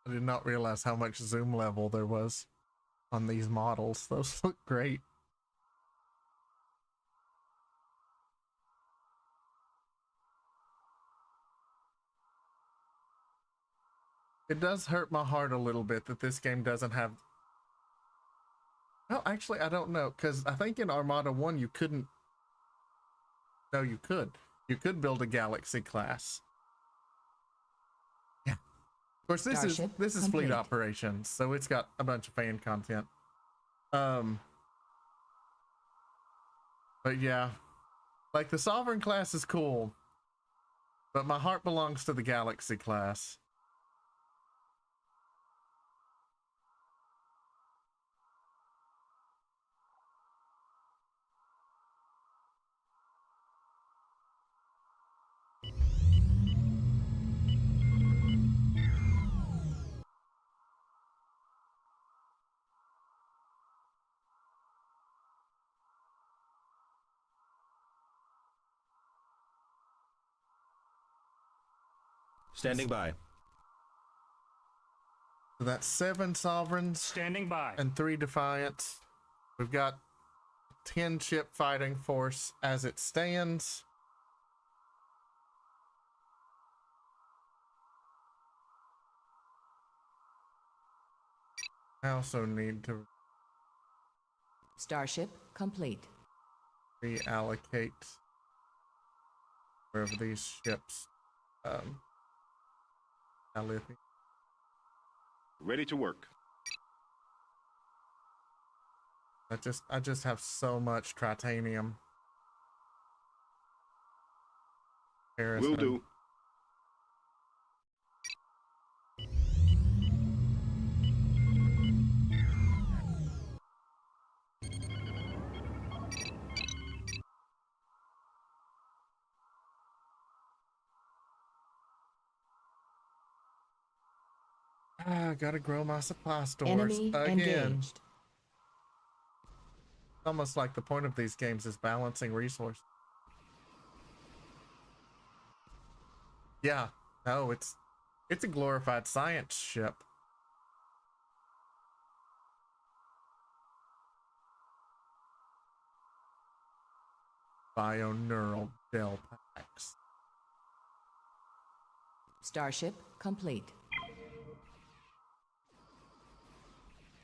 I did not realize how much zoom level there was on these models. Those look great. It does hurt my heart a little bit that this game doesn't have. No, actually, I don't know, because I think in Armada 1 you couldn't. No, you could. You could build a Galaxy class. Yeah. Of course, this Starship is fleet complete. operations, so it's got a bunch of fan content. But yeah, like the Sovereign class is cool, but my heart belongs to the Galaxy class. Standing by. So that's 7 Sovereigns Standing by. and 3 Defiants. We've got 10 ship fighting force as it stands. I also need to Starship complete. reallocate wherever these ships lithium. Ready to work. I just have so much tritanium. Will do. Gotta grow my supply stores Enemy again. engaged. Almost like the point of these games is balancing resource. Yeah, no, it's a glorified science ship. Bioneural gel packs. Starship complete.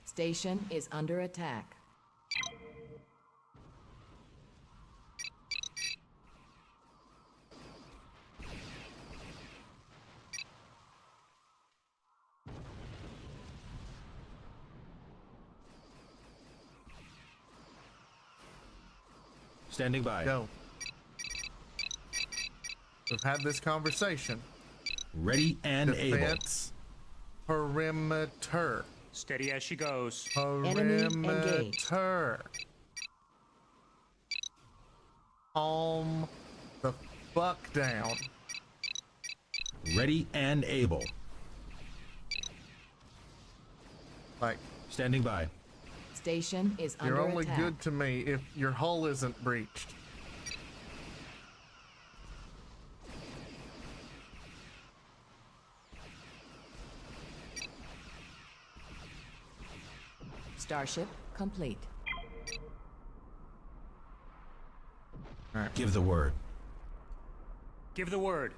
Station is under attack. Standing by. Go. We've had this conversation. Ready and able. Defense perimeter. Steady as she goes. Enemy engaged. Perimeter. Calm the fuck down. Ready and able. Like, Standing by. Station is under you're only attack. good to me if your hull isn't breached. Starship complete. All right. Give the word. Give the word.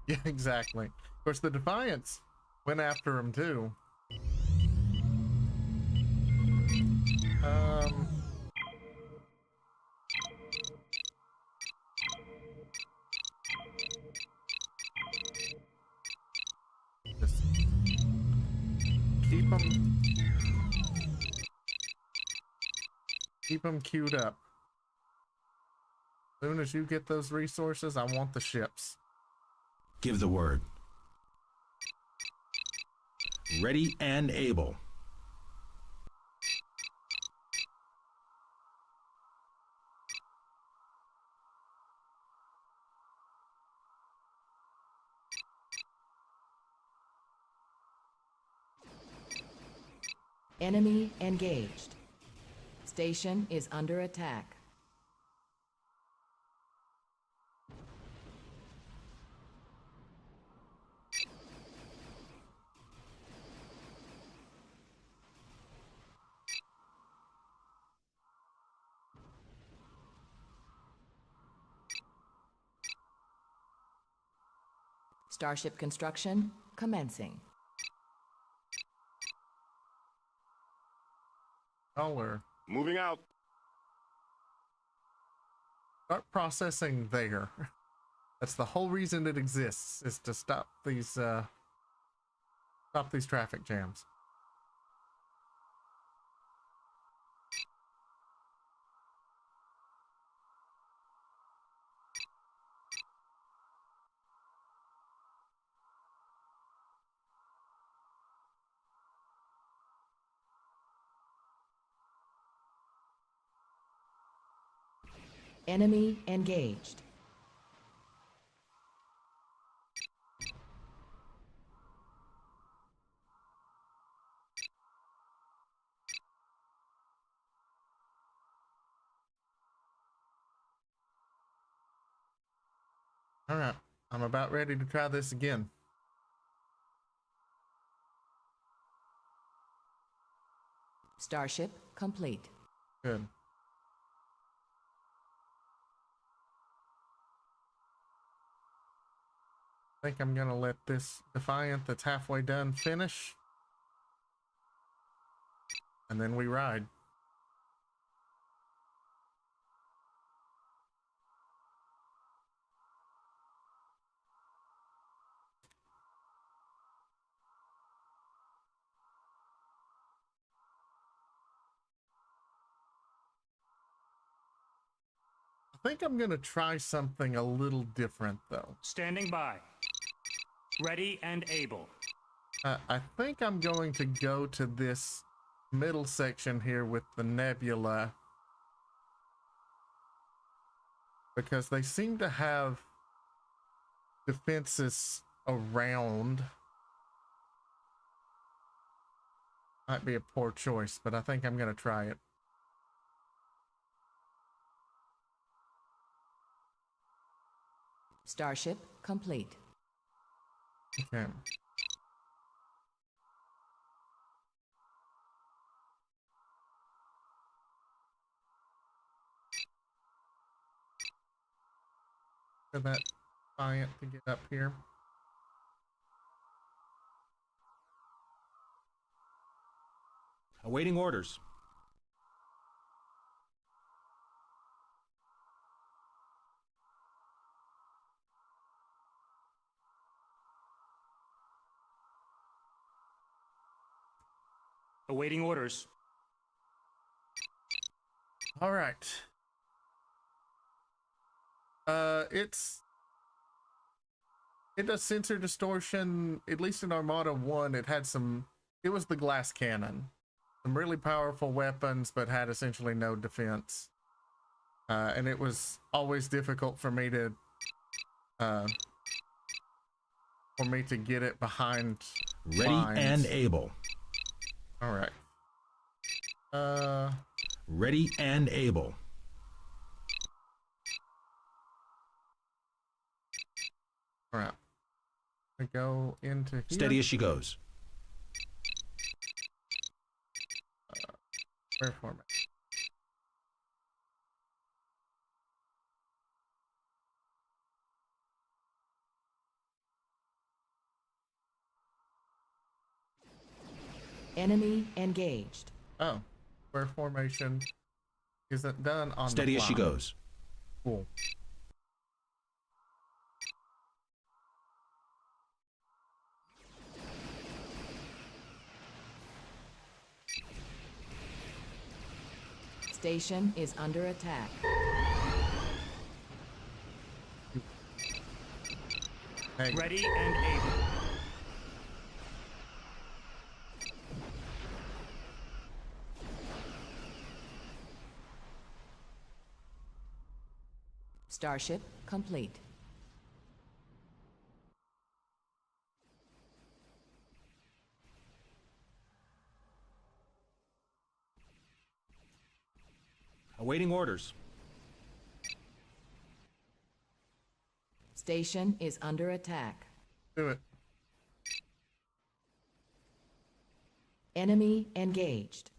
Yeah, exactly. Of course, the Defiance went after him too. Just keep them queued up. As soon as you get those resources, I want the ships. Give the word. Ready and able. Enemy engaged. Station is under attack. Starship construction commencing. Dollar. Moving out. Start processing there. That's the whole reason it exists, is to stop these traffic jams. Enemy engaged. All right, I'm about ready to try this again. Starship complete. Good. I think I'm gonna let this Defiant that's halfway done finish. And then we ride. think I'm gonna try something a little different though. Standing by. Ready and able. I think I'm going to go to this middle section here with the nebula, because they seem to have defenses around. Might be a poor choice, but I think I'm going to try it. Starship complete. Okay. For that giant to get up here. Awaiting orders. Awaiting orders. All right. It does sensor distortion. At least in Armada 1, it was the glass cannon. Some really powerful weapons, but had essentially no defense. And it was always difficult for me to get it behind Ready lines. and able. All right. Ready and able. All right. I go into here. Steady as she goes. Where format? Enemy engaged. Oh, where formation isn't done on Steady the as she fly. goes. Cool. Station is under attack. Hey, Ready and able. Starship complete. Awaiting orders. Station is under attack. do it. Enemy engaged.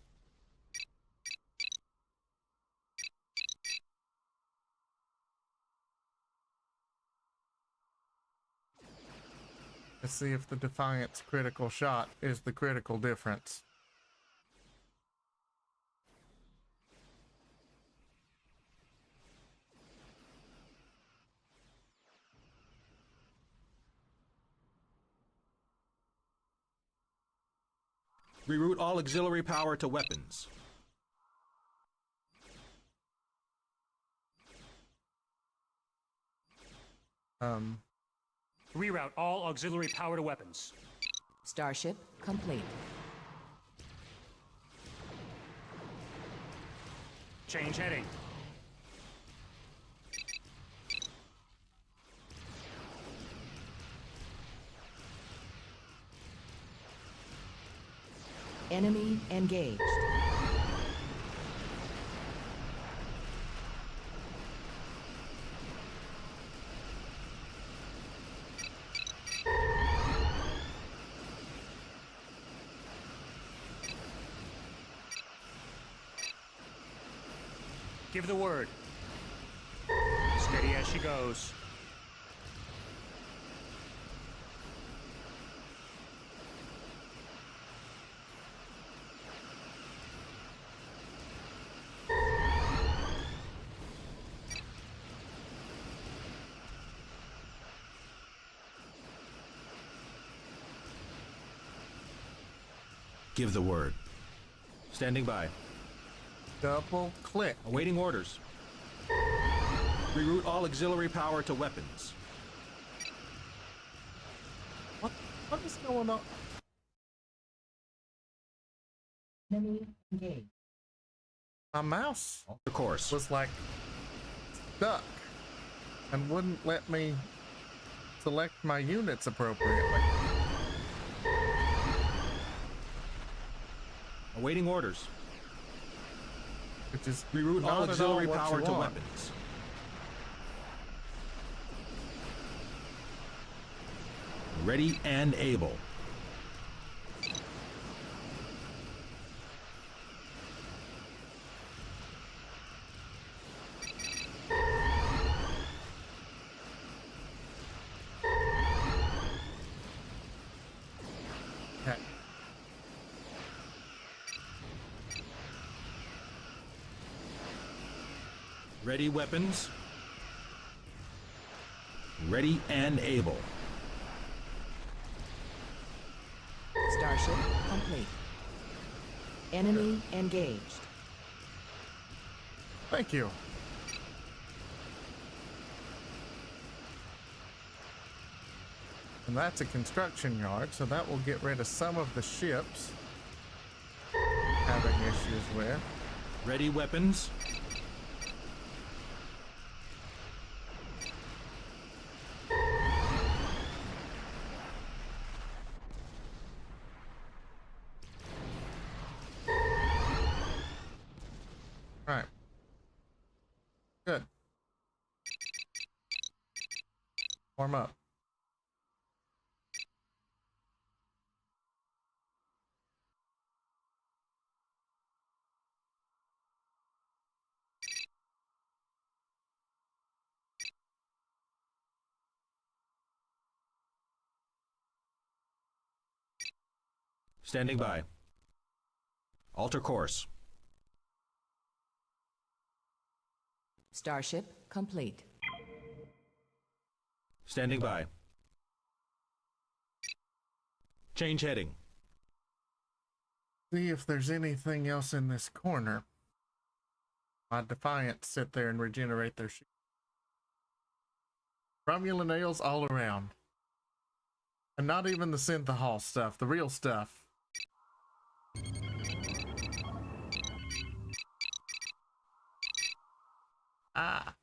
Let's see if the Defiant's critical shot is the critical difference. Reroute all auxiliary power to weapons. Reroute all auxiliary power to weapons. Starship complete. Change heading. Enemy engaged. Give the word. Steady as she goes. Give the word. Standing by. Double click. Awaiting orders. Reroute all auxiliary power to weapons. What is going on? Enemy engaged. My mouse Alter course. was like stuck and wouldn't let me select my units appropriately. Awaiting orders. Which is Reroute not all at auxiliary what power you to want. weapons. Ready and able. Okay. Ready weapons. Ready and able. Starship complete. Enemy engaged. Thank you. And that's a construction yard, so that will get rid of some of the ships having issues with. Ready weapons. Right. Good. Warm up. Standing by. Alter course. Starship complete. Standing by. Change heading. See if there's anything else in this corner. My Defiants sit there and regenerate their shield. Romulan nails all around. And not even the synthahol stuff, the real stuff. Ah.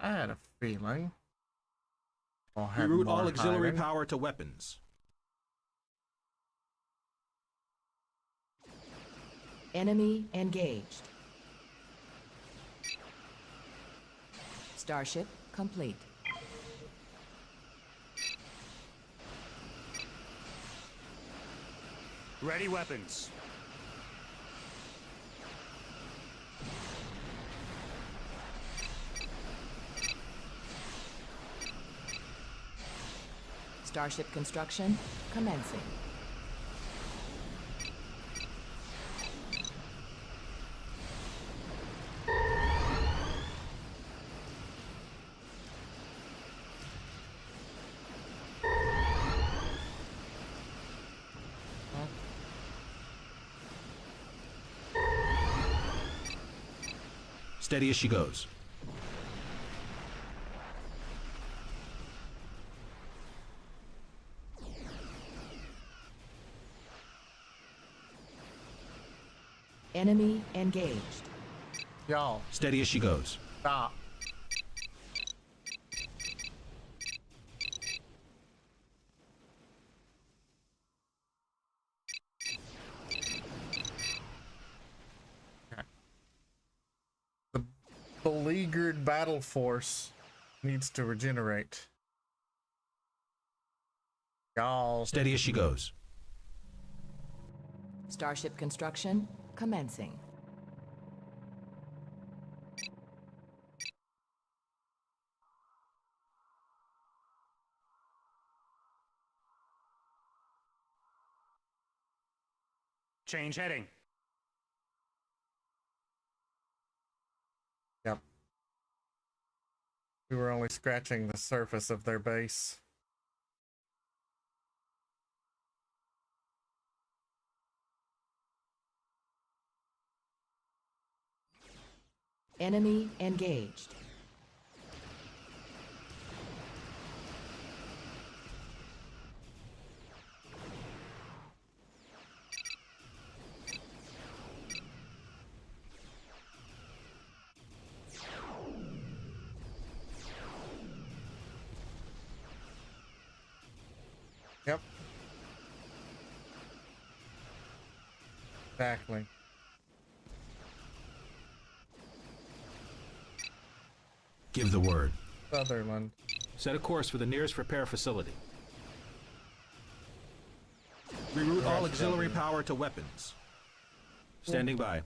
I had a feeling. I'll have Reroute more all auxiliary hiding. power to weapons. Enemy engaged. Starship complete. Ready weapons. Starship construction commencing. Steady as she goes. Enemy engaged. Y'all, Steady as she goes. stop. Okay. The beleaguered battle force needs to regenerate. Y'all, Steady as she goes. Starship construction commencing. Change heading. yep. We were only scratching the surface of their base. Enemy engaged. Yep. Exactly. Give the word. Sutherland. Set a course for the nearest repair facility. Reroute all auxiliary power to weapons. Standing by.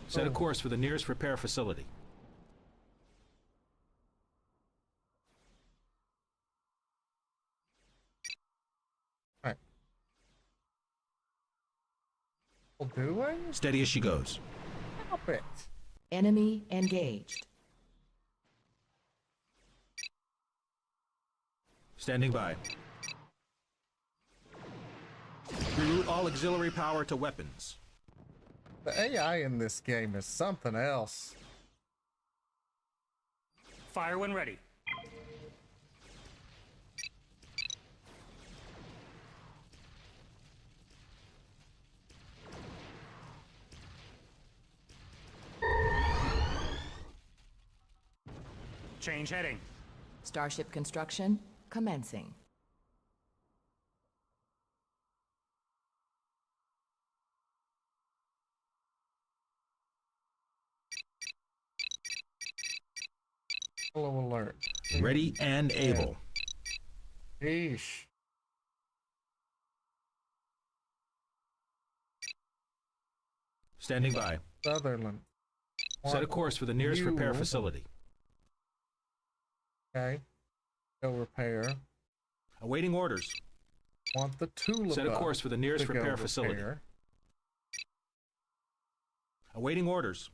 Set a course for the nearest repair facility. All right. Well, do I? Steady as she goes. Stop it. Enemy engaged. Standing by. Reroute all auxiliary power to weapons. The AI in this game is something else. Fire when ready. Change heading. Starship construction commencing. Hello alert. Ready and able. Yeesh. Standing by. Sutherland. Set a course for the nearest You- repair facility. Okay. Go repair. Awaiting orders. Want the Tulip. Set a course for the nearest to go repair facility. repair. Awaiting orders.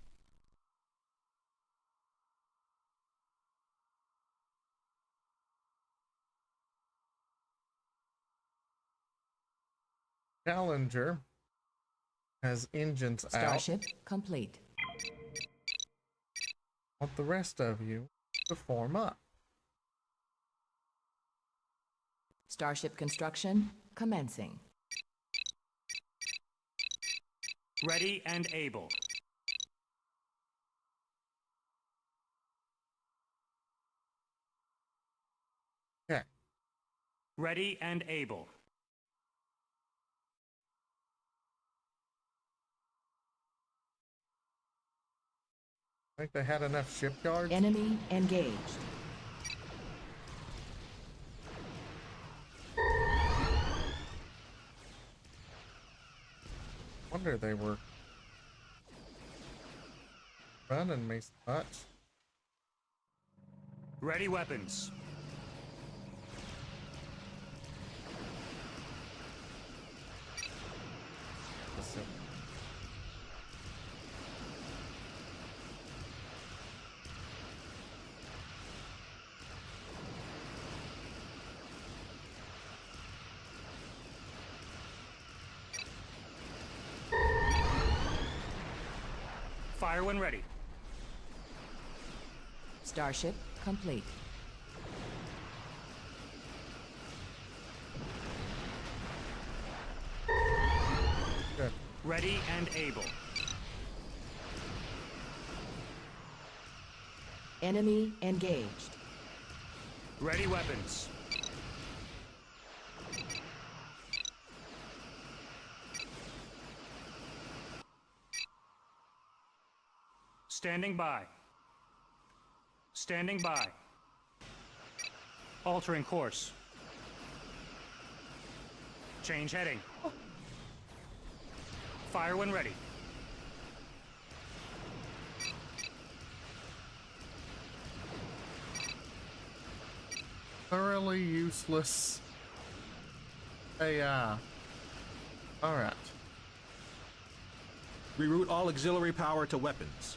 Challenger has engines out. Starship complete. Want the rest of you to form up. Starship construction commencing. Ready and able. Okay. Ready and able. I think they had enough shipyards. Enemy engaged. Wonder they were running me so much. Ready weapons. So, Fire when ready. Starship complete. good. Ready and able. Enemy engaged. Ready weapons. Standing by. Standing by. Altering course. Change heading. Fire when ready. Thoroughly useless AI. Alright. Reroute all auxiliary power to weapons.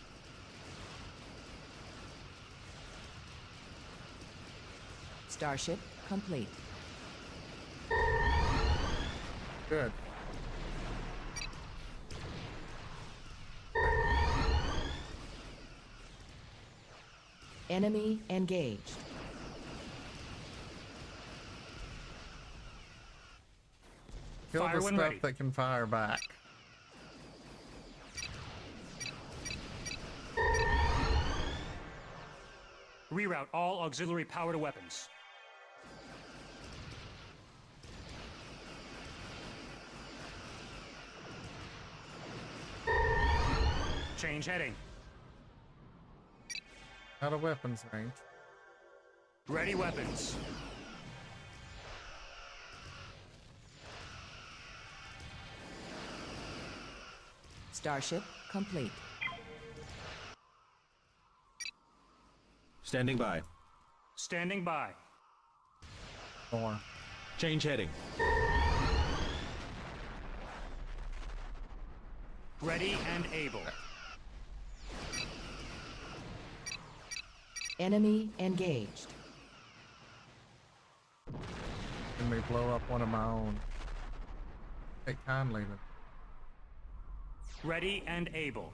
Starship complete. Good. Enemy engaged. Kill Fire the when stuff ready. that can fire back. Reroute all auxiliary power to weapons. Change heading. Out of weapons range. Ready weapons. Starship complete. Standing by. Standing by. 4. Change heading. Ready and able. Enemy engaged. Let me blow up one of my own. Take kindly to Ready and able.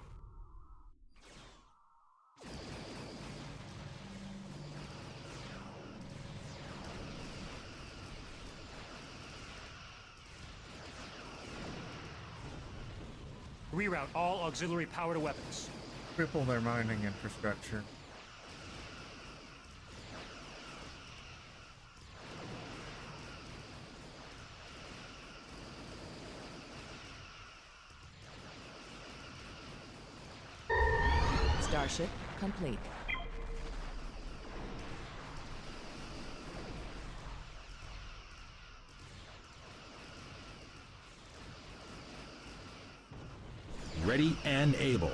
Reroute all auxiliary power to weapons. cripple their mining infrastructure. Starship complete. Ready and able.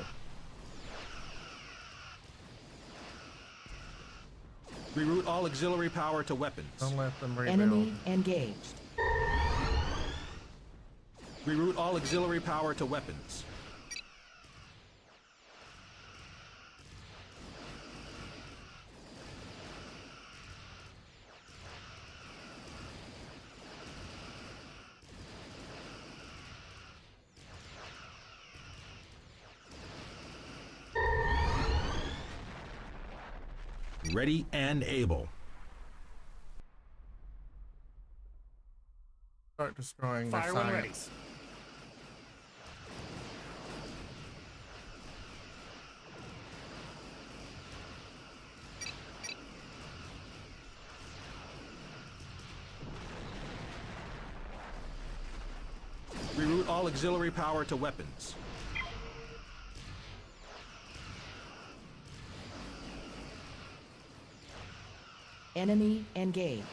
Reroute all auxiliary power to weapons. Don't let them rebuild. Enemy engaged. Reroute all auxiliary power to weapons. Ready and able. Start destroying their Fire when ready. science. Reroute all auxiliary power to weapons. Enemy engaged.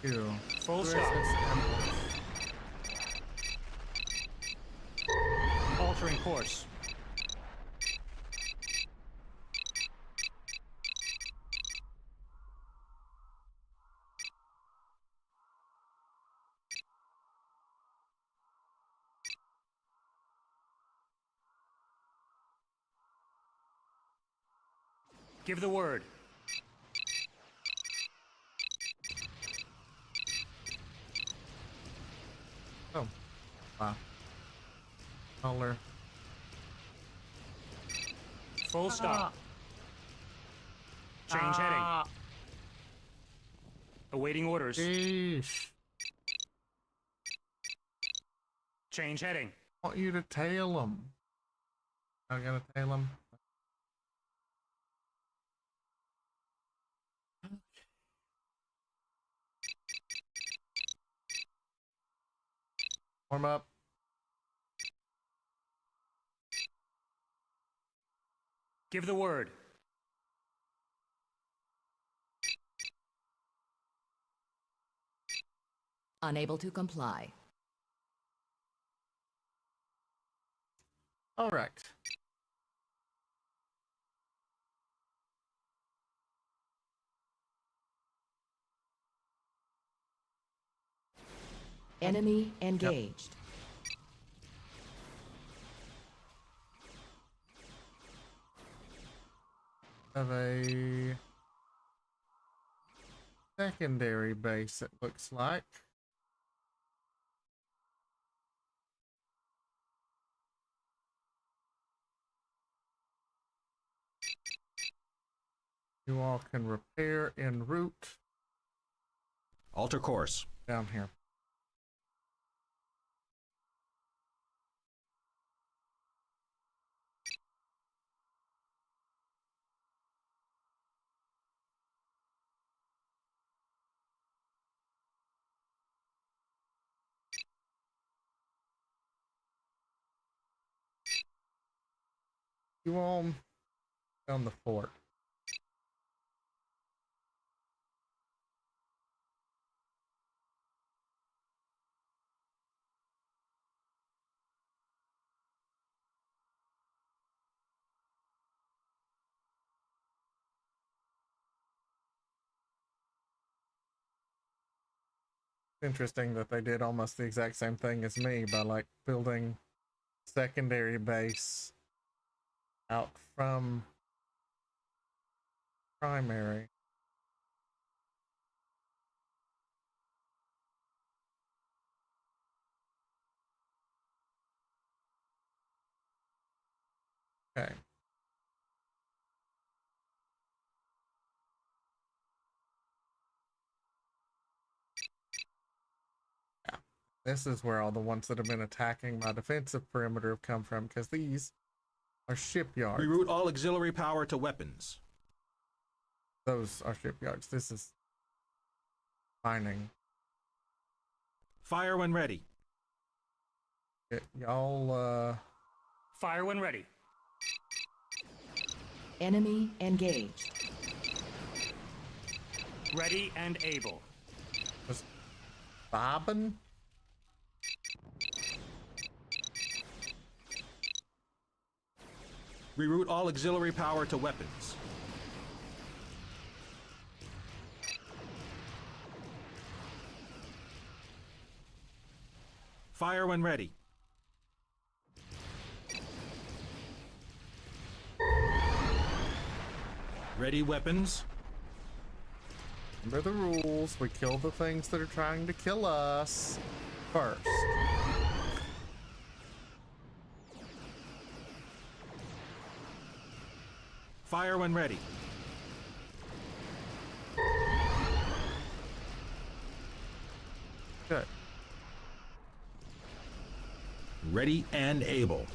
Ew. Full Where's stop. this ambush? Altering course. Give the word. Oh. Wow. Color. Full stop. Change heading. Awaiting orders. Sheesh. Change heading. I want you to tail them. I gotta tail them. Warm up. Give the word. Unable to comply. All right. Enemy engaged. Have a secondary base, it looks like. You all can repair en route Alter course. down here. You all down the fort. Interesting that they did almost the exact same thing as me by like building secondary base out from primary. Okay. Yeah. This is where all the ones that have been attacking my defensive perimeter have come from, because these are shipyards. Reroute all auxiliary power to weapons. Those are shipyards. This is mining. Fire when ready. Y'all, Fire when ready. Enemy engaged. Ready and able. just bobbing. Reroute all auxiliary power to weapons. Fire when ready. Ready weapons. Remember the rules. We kill the things that are trying to kill us first. Fire when ready. Good. Ready and able.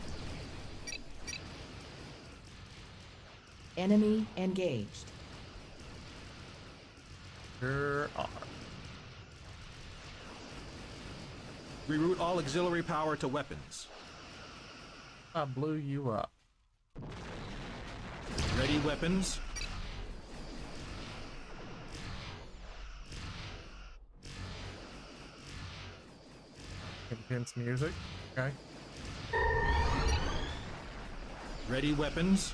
Enemy engaged. Sure are. Reroute all auxiliary power to weapons. I blew you up. Ready weapons. Intense music. Okay. Ready weapons.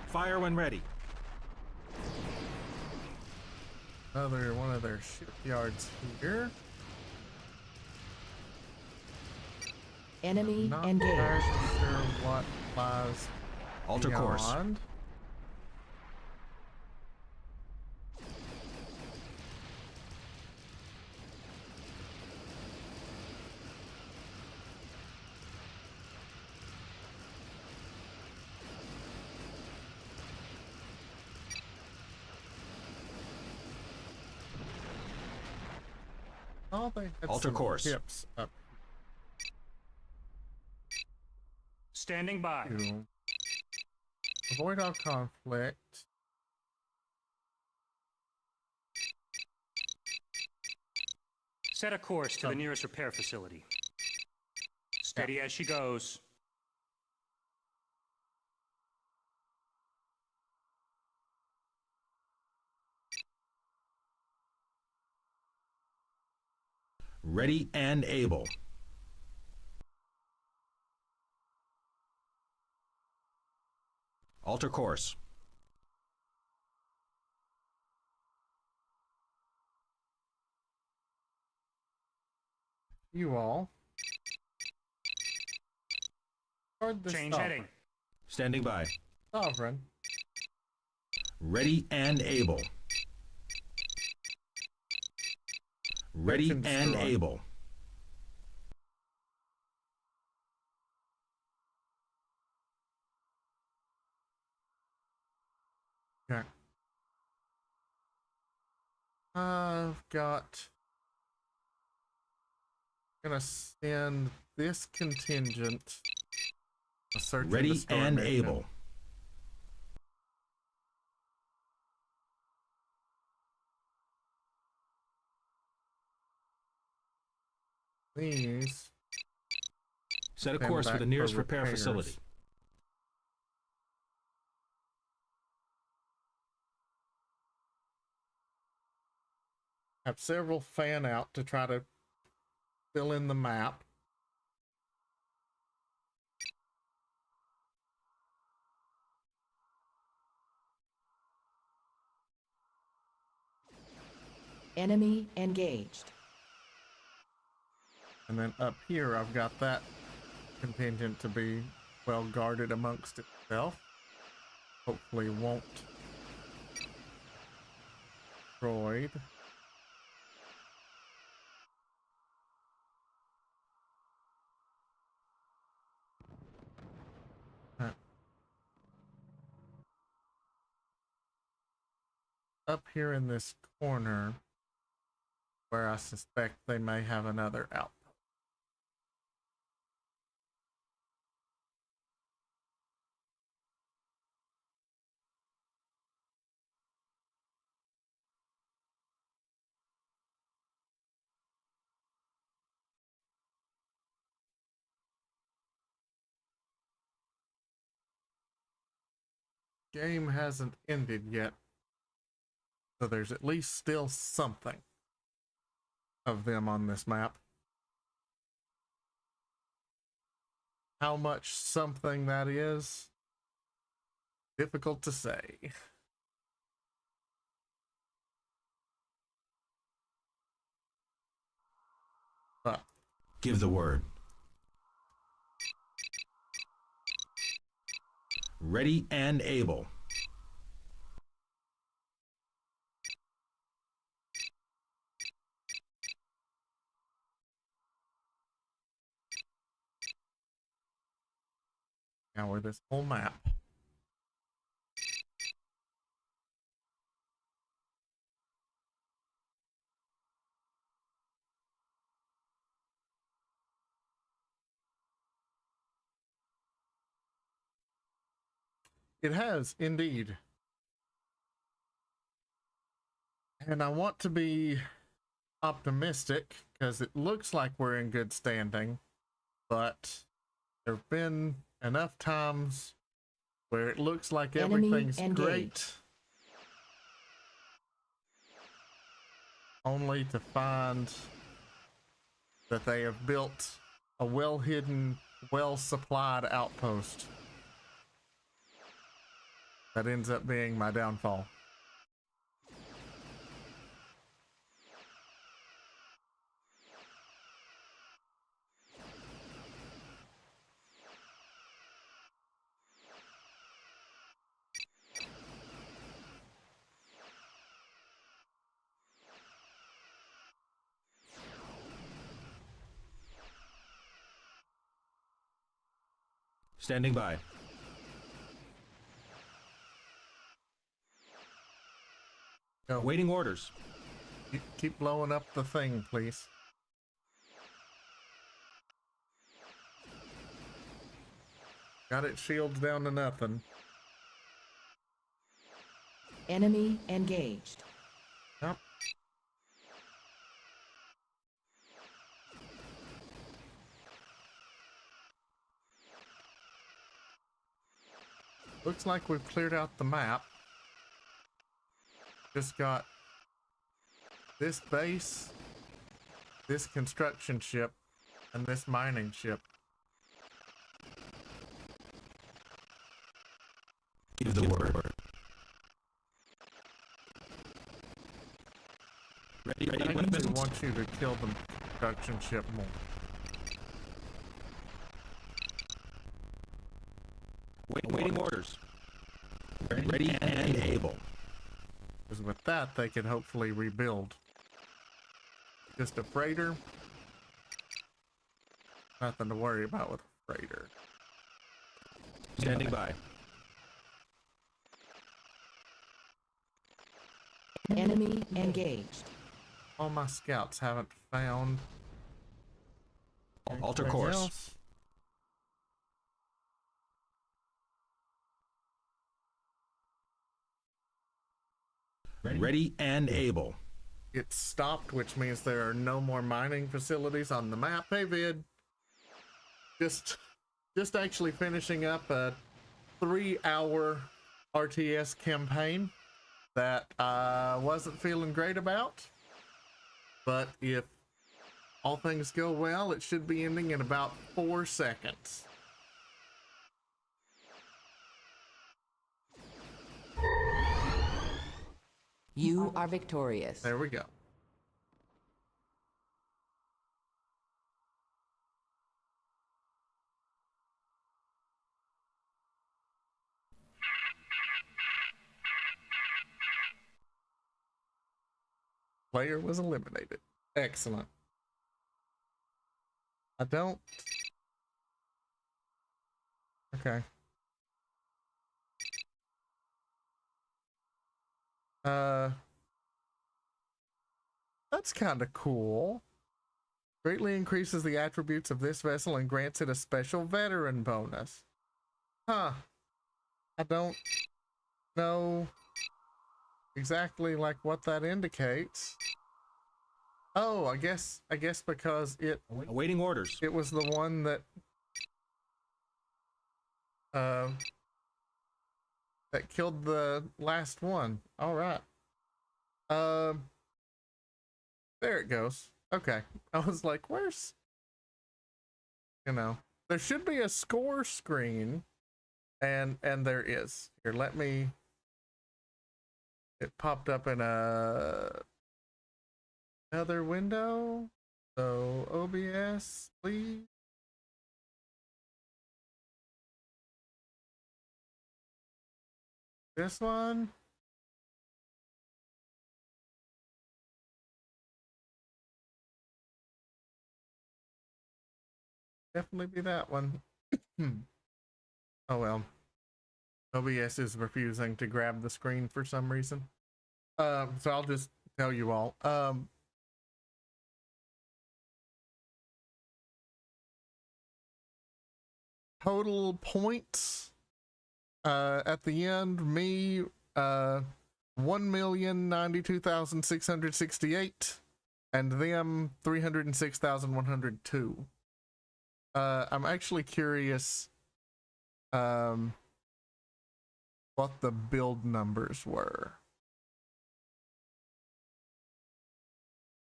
Fire when ready. Another one of their shipyards here. Enemy Not engaged. entirely sure what lies Alter course. beyond. Oh, they had Alter some course. ships up Standing by. to avoid all conflict. Set a course to the nearest repair facility. Steady as she goes. Ready and able. Alter course. You all Guard the Change sovereign. heading. Standing by. Sovereign. Ready and able. Ready Search and and destroy. able. Okay. I've got. Gonna send this contingent. A search and Ready destroy and mission. able. These. Set a Send course for back the nearest for repair repairs. facility. Have several fan out to try to fill in the map. Enemy engaged. And then up here, I've got that contingent to be well guarded amongst itself. Hopefully won't destroyed. Up here in this corner, where I suspect they may have another outpost. Game hasn't ended yet, so there's at least still something of them on this map. How much something that is, difficult to say. But Give the word. Ready and able. now we're this whole map. It has, indeed. And I want to be optimistic because it looks like we're in good standing, but there have been enough times where it looks like Enemy everything's engaged. great, only to find that they have built a well-hidden, well-supplied outpost that ends up being my downfall. Standing by. Go. Waiting orders. Keep blowing up the thing, please. Got it shields down to nothing. Enemy engaged. Yep. Looks like we've cleared out the map. Just got this base, this construction ship, and this mining ship. Give the word. Ready, I weapons. actually want you to kill the construction ship more. Awaiting orders. Ready and able. Because with that, they can hopefully rebuild. Just a freighter. Nothing to worry about with a freighter. Standing by. Enemy engaged. All my scouts haven't found Alter anything course. else. Ready and able. It's stopped, which means there are no more mining facilities on the map. Hey, Vid. Just actually finishing up a 3-hour RTS campaign that I wasn't feeling great about. But if all things go well, it should be ending in about 4 seconds. You are victorious. There we go. Player was eliminated. Excellent. I don't... Okay. That's kind of cool. Greatly increases the attributes of this vessel and grants it a special veteran bonus. Huh. I don't know exactly like what that indicates. Oh, I guess because Awaiting orders. it was the one that that killed the last one. All right. There it goes. Okay. I was like, where's, there should be a score screen, and there is. Here, let me. It popped up in another window. So OBS, please. This one. Definitely be that one. Oh well. OBS is refusing to grab the screen for some reason. So I'll just tell you all. Total points at the end, me 1,092,668 and them 306,102. I'm actually curious what the build numbers were.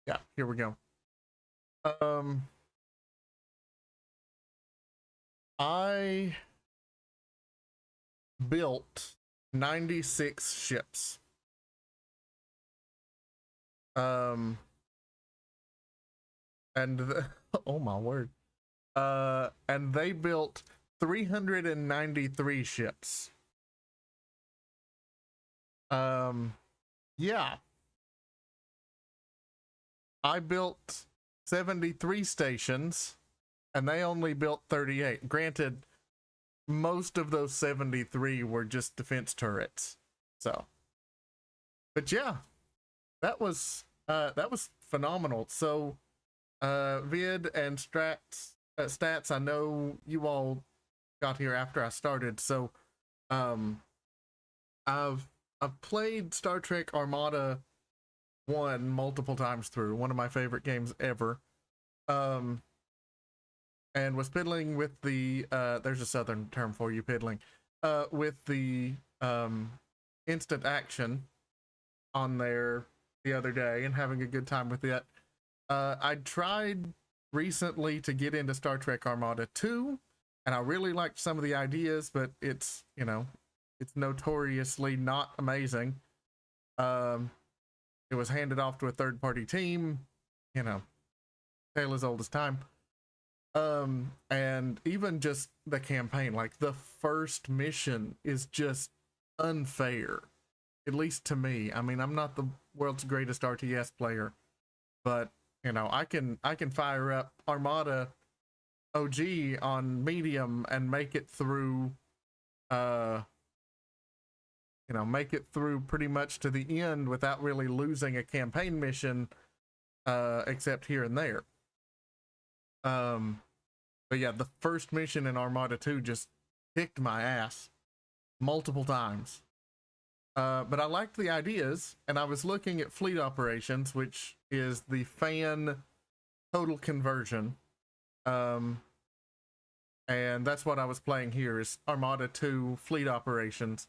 Yeah, here we go. I built 96 ships. And oh my word. And they built 393 ships. Yeah. I built 73 stations and they only built 38. Granted, most of those 73 were just defense turrets. So, but yeah, that was phenomenal. So, Vid and stats, I know you all got here after I started. So, I've played Star Trek Armada 1 multiple times through, one of my favorite games ever. And was piddling with the there's a southern term for you, piddling, with the instant action on there the other day and having a good time with it. I tried recently to get into Star Trek Armada 2, and I really liked some of the ideas, but it's, it's notoriously not amazing. It was handed off to a third-party team, tale as old as time. And even just the campaign, like the first mission is just unfair, at least to me. I mean, I'm not the world's greatest RTS player, but you know, I can fire up Armada OG on medium and make it through, make it through pretty much to the end without really losing a campaign mission, except here and there. But yeah, the first mission in Armada 2 just kicked my ass multiple times. But I liked the ideas, and I was looking at fleet operations, which is the fan total conversion. And that's what I was playing here, is Armada 2 fleet operations.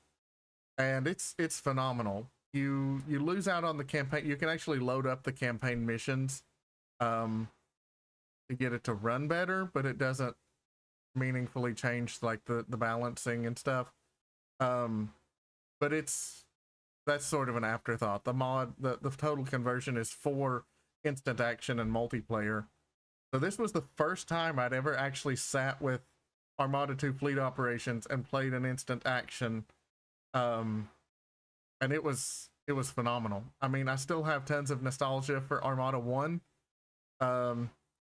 And it's phenomenal. You lose out on the campaign. You can actually load up the campaign missions to get it to run better, but it doesn't meaningfully change like the balancing and stuff. But that's sort of an afterthought. The total conversion is for instant action and multiplayer. So this was the first time I'd ever actually sat with Armada 2 fleet operations and played an instant action. And it was phenomenal. I mean, I still have tons of nostalgia for Armada 1.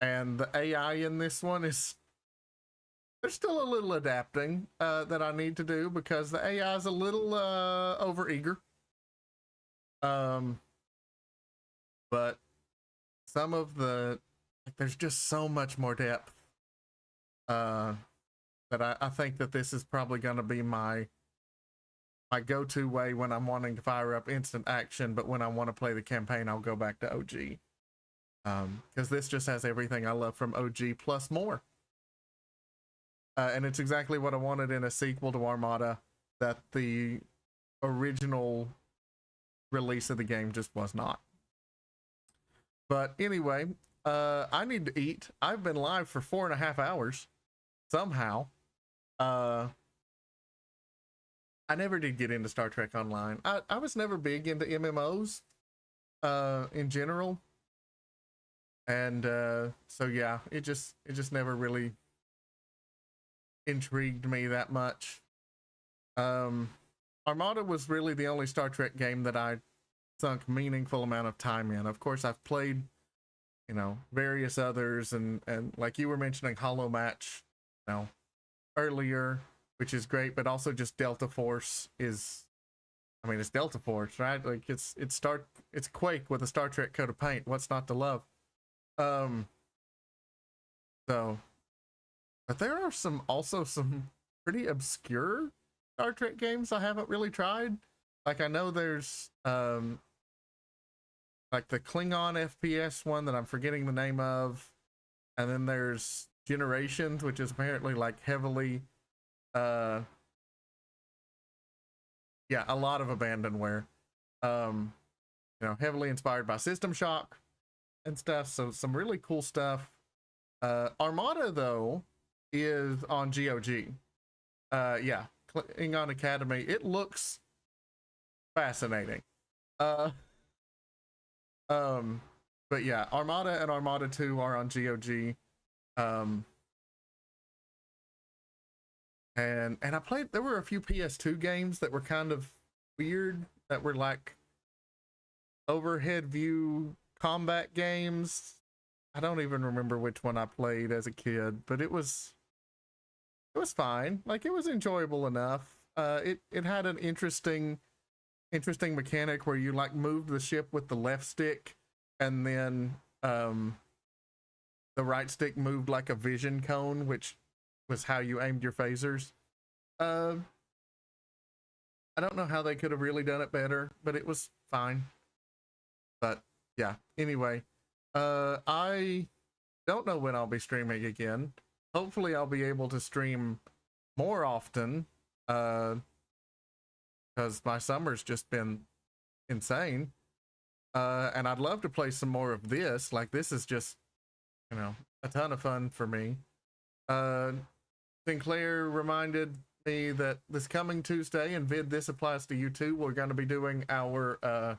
And the AI in this one there's still a little adapting that I need to do, because the AI is a little overeager. But some of there's just so much more depth that I think that this is probably going to be my go-to way when I'm wanting to fire up instant action, but when I want to play the campaign, I'll go back to OG. Because this just has everything I love from OG plus more. And it's exactly what I wanted in a sequel to Armada that the original release of the game just was not. But anyway, I need to eat. I've been live for 4.5 hours somehow. I never did get into Star Trek Online. I was never big into MMOs in general. And so yeah, it just never really intrigued me that much. Armada was really the only Star Trek game that I sunk meaningful amount of time in. Of course, I've played, various others, and like you were mentioning Hollow Match, earlier, which is great, but also just Delta Force it's Delta Force, right? Like it's Quake with a Star Trek coat of paint. What's not to love? But there are also some pretty obscure Star Trek games I haven't really tried. Like I know there's like the Klingon FPS one that I'm forgetting the name of, and then there's Generations, which is apparently like heavily a lot of abandonware, heavily inspired by System Shock and stuff. So some really cool stuff. Armada though is on GOG. Klingon Academy. It looks fascinating. But yeah, Armada and Armada 2 are on GOG. And I played, there were a few PS2 games that were kind of weird, that were like overhead view combat games. I don't even remember which one I played as a kid, but it was fine. Like it was enjoyable enough. It had an interesting mechanic where you like moved the ship with the left stick, and then the right stick moved like a vision cone, which was how you aimed your phasers. I don't know how they could have really done it better, but it was fine. But yeah, anyway, I don't know when I'll be streaming again. Hopefully I'll be able to stream more often, because my summer's just been insane. And I'd love to play some more of this. Like this is just, a ton of fun for me. Sinclair reminded me that this coming Tuesday, and Vid, this applies to you too, we're going to be doing our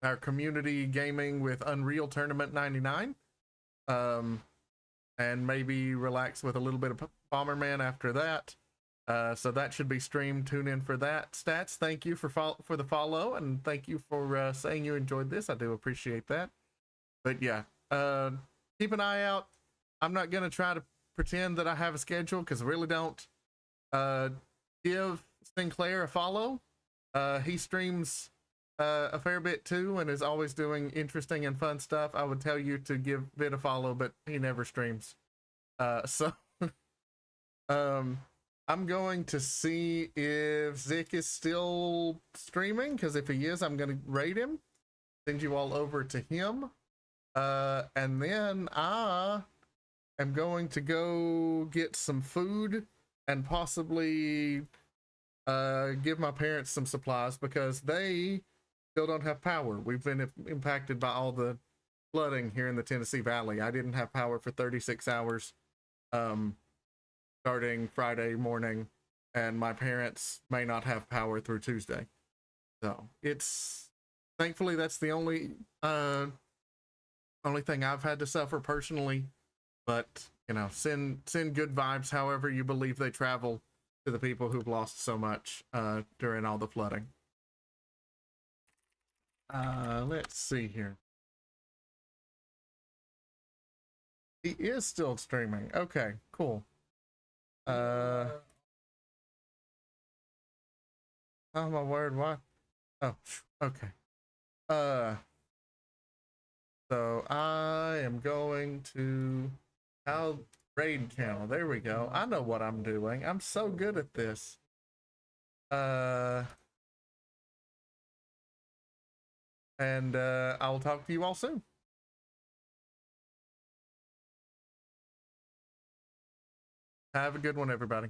our community gaming with Unreal Tournament 99. And maybe relax with a little bit of Bomberman after that. So that should be streamed. Tune in for that. Stats, thank you for the follow, and thank you for saying you enjoyed this. I do appreciate that. But yeah, keep an eye out. I'm not gonna try to pretend that I have a schedule because I really don't. Give Sinclair a follow. He streams a fair bit too, and is always doing interesting and fun stuff. I would tell you to give Vid a follow, but he never streams. So I'm going to see if Zick is still streaming, because if he is, I'm going to raid him, send you all over to him, and then I am going to go get some food and possibly give my parents some supplies, because they still don't have power. We've been impacted by all the flooding here in the Tennessee Valley. I didn't have power for 36 hours starting Friday morning, and my parents may not have power through Tuesday. So it's, thankfully, that's the only thing I've had to suffer personally. But you know, send good vibes however you believe they travel to the people who've lost so much during all the flooding. Let's see here. He is still streaming. Okay, cool. Oh my word, what? Oh, okay. So I am going to raid channel. There we go. I know what I'm doing. I'm so good at this. And I'll talk to you all soon. Have a good one, everybody.